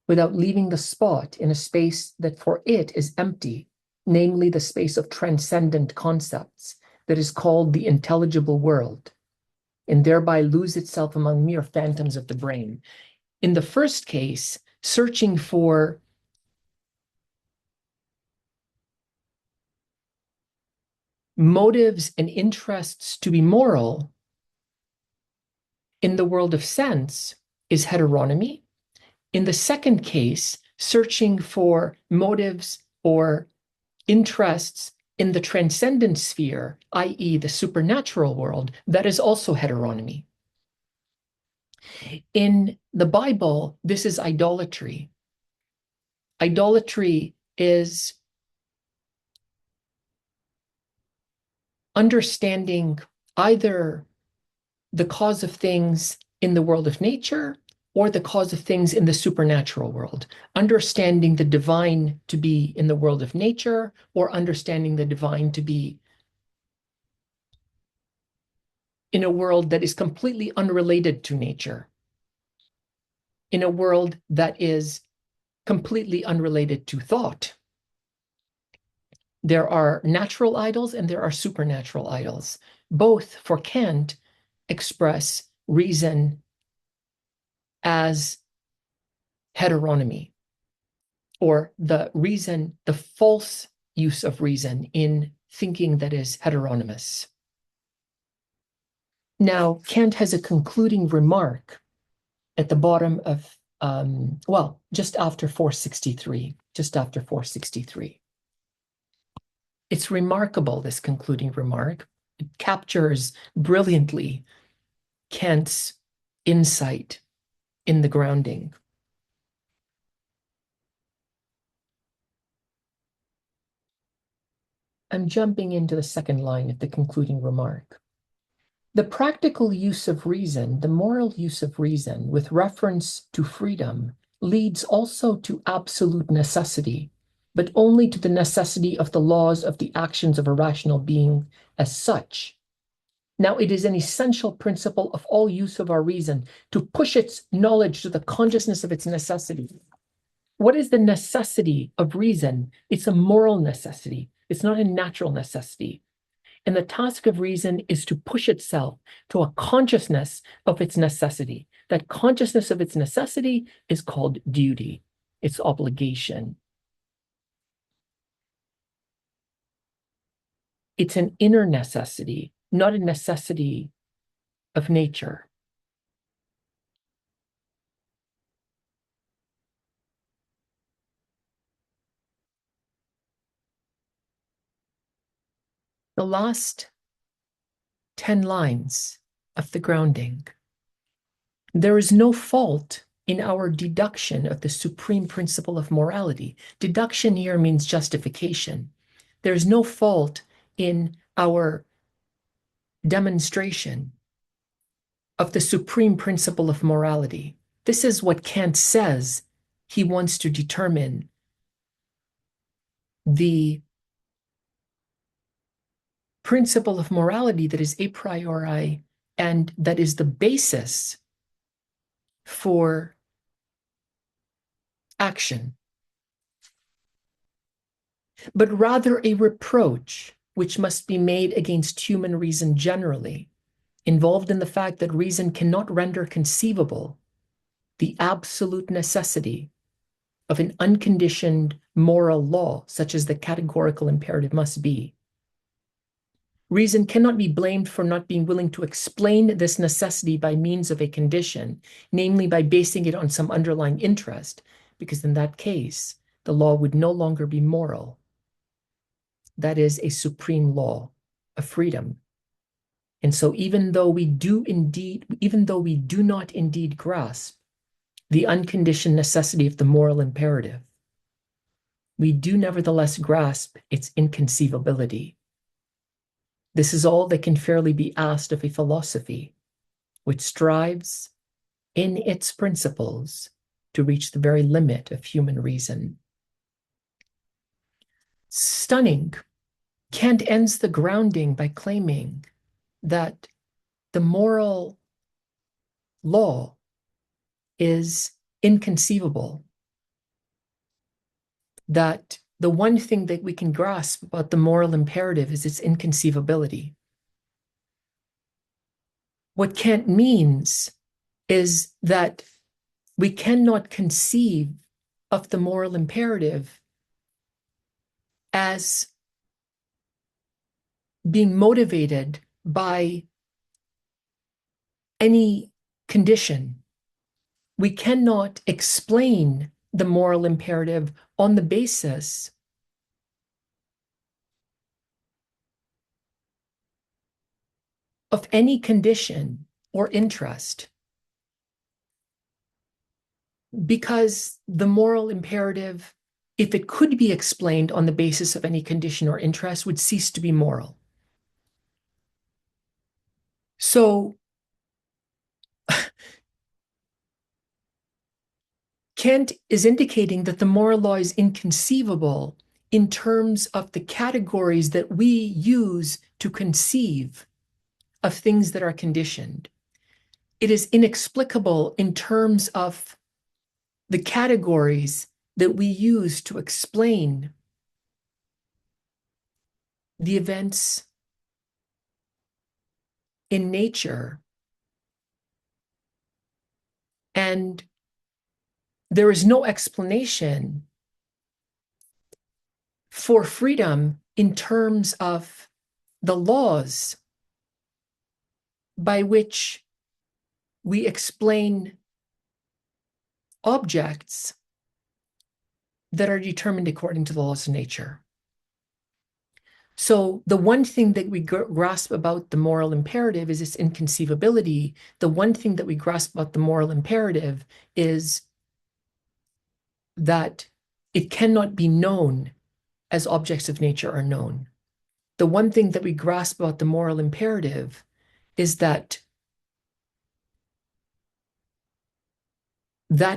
without leaving the spot in a space that for it is empty, namely the space of transcendent concepts that is called the intelligible world, and thereby lose itself among mere phantoms of the brain. In the first case, searching for motives and interests to be moral in the world of sense is heteronomy. In the second case, searching for motives or interests in the transcendent sphere, i.e., the supernatural world, that is also heteronomy. In the Bible, this is idolatry. Idolatry is understanding either the cause of things in the world of nature or the cause of things in the supernatural world, understanding the divine to be in the world of nature or understanding the divine to be in a world that is completely unrelated to nature, in a world that is completely unrelated to thought. There are natural idols and there are supernatural idols. Both, for Kant, express reason as heteronomy, or the reason, the false use of reason in thinking that is heteronymous. Now, Kant has a concluding remark at the bottom of, just after 463, just after 463. It's remarkable, this concluding remark. It captures brilliantly Kant's insight in the grounding. I'm jumping into the second line of the concluding remark. The practical use of reason, the moral use of reason with reference to freedom, leads also to absolute necessity, but only to the necessity of the laws of the actions of a rational being as such. Now, it is an essential principle of all use of our reason to push its knowledge to the consciousness of its necessity. What is the necessity of reason? It's a moral necessity. It's not a natural necessity. And the task of reason is to push itself to a consciousness of its necessity. That consciousness of its necessity is called duty, its obligation. It's an inner necessity, not a necessity of nature. The last 10 lines of the grounding. There is no fault in our deduction of the supreme principle of morality. Deduction here means justification. There's no fault in our demonstration of the supreme principle of morality. This is what Kant says he wants to determine the principle of morality that is a priori and that is the basis for action, but rather a reproach which must be made against human reason generally, involved in the fact that reason cannot render conceivable the absolute necessity of an unconditioned moral law, such as the categorical imperative must be. Reason cannot be blamed for not being willing to explain this necessity by means of a condition, namely by basing it on some underlying interest, because in that case, the law would no longer be moral. That is a supreme law of freedom. And so even though we do not indeed grasp the unconditioned necessity of the moral imperative, we do nevertheless grasp its inconceivability. This is all that can fairly be asked of a philosophy which strives in its principles to reach the very limit of human reason. Stunning. Kant ends the grounding by claiming that the moral law is inconceivable, that the one thing that we can grasp about the moral imperative is its inconceivability. What Kant means is that we cannot conceive of the moral imperative as being motivated by any condition. We cannot explain the moral imperative on the basis of any condition or interest, because the moral imperative, if it could be explained on the basis of any condition or interest, would cease to be moral. So Kant is indicating that the moral law is inconceivable in terms of the categories that we use to conceive of things that are conditioned. It is inexplicable in terms of the categories that we use to explain the events in nature. And there is no explanation for freedom in terms of the laws by which we explain objects that are determined according to the laws of nature. So the one thing that we grasp about the moral imperative is its inconceivability. The one thing that we grasp about the moral imperative is that it cannot be known as objects of nature are known. The one thing that we grasp about the moral imperative is that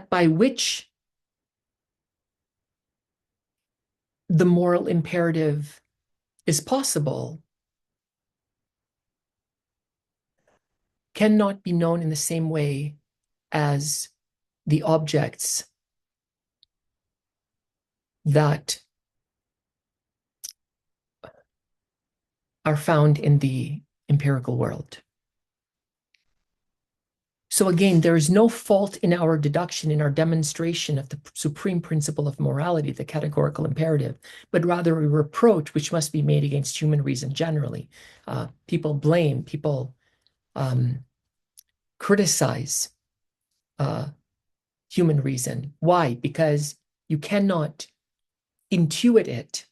by which the moral imperative is possible cannot be known in the same way as the objects that are found in the empirical world. So again, there is no fault in our deduction, in our demonstration of the supreme principle of morality, the categorical imperative, but rather a reproach which must be made against human reason generally. People blame, people criticize human reason. Why? Because you cannot intuit it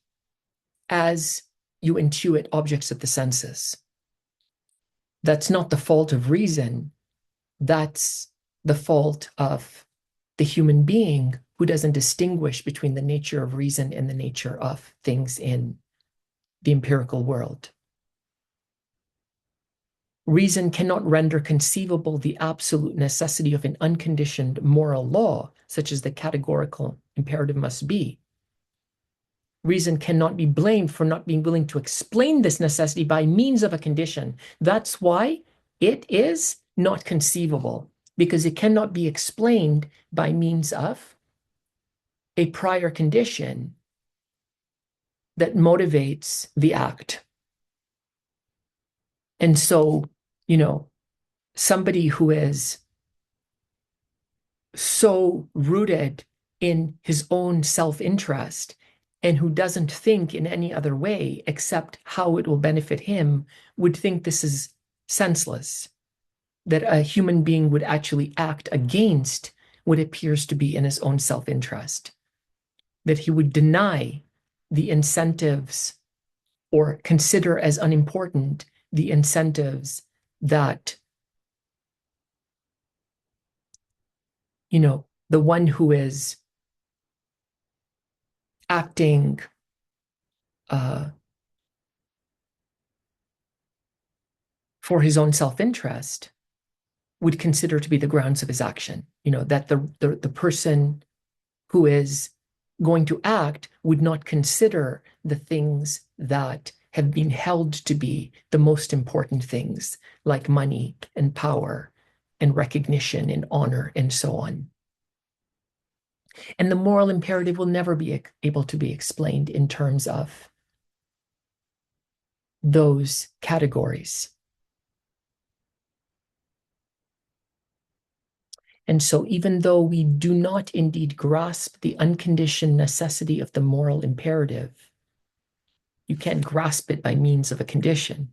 as you intuit objects of the senses. That's not the fault of reason. That's the fault of the human being who doesn't distinguish between the nature of reason and the nature of things in the empirical world. Reason cannot render conceivable the absolute necessity of an unconditioned moral law, such as the categorical imperative must be. Reason cannot be blamed for not being willing to explain this necessity by means of a condition. That's why it is not conceivable, because it cannot be explained by means of a prior condition that motivates the act. And so, somebody who is so rooted in his own self-interest and who doesn't think in any other way except how it will benefit him would think this is senseless, that a human being would actually act against what appears to be in his own self-interest, that he would deny the incentives or consider as unimportant the incentives that, the one who is acting for his own self-interest would consider to be the grounds of his action. That the person who is going to act would not consider the things that have been held to be the most important things, like money and power and recognition and honor and so on. And the moral imperative will never be able to be explained in terms of those categories. And so even though we do not indeed grasp the unconditioned necessity of the moral imperative, you can't grasp it by means of a condition.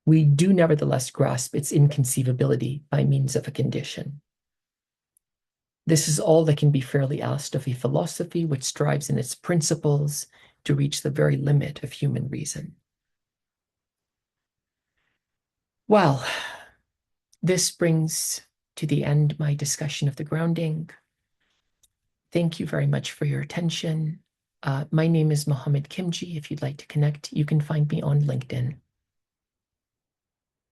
We do nevertheless grasp its inconceivability by means of a condition. This is all that can be fairly asked of a philosophy which strives in its principles to reach the very limit of human reason. Well, this brings to the end my discussion of the grounding. Thank you very much for your attention. My name is Mohammed Kimji. If you'd like to connect, you can find me on LinkedIn.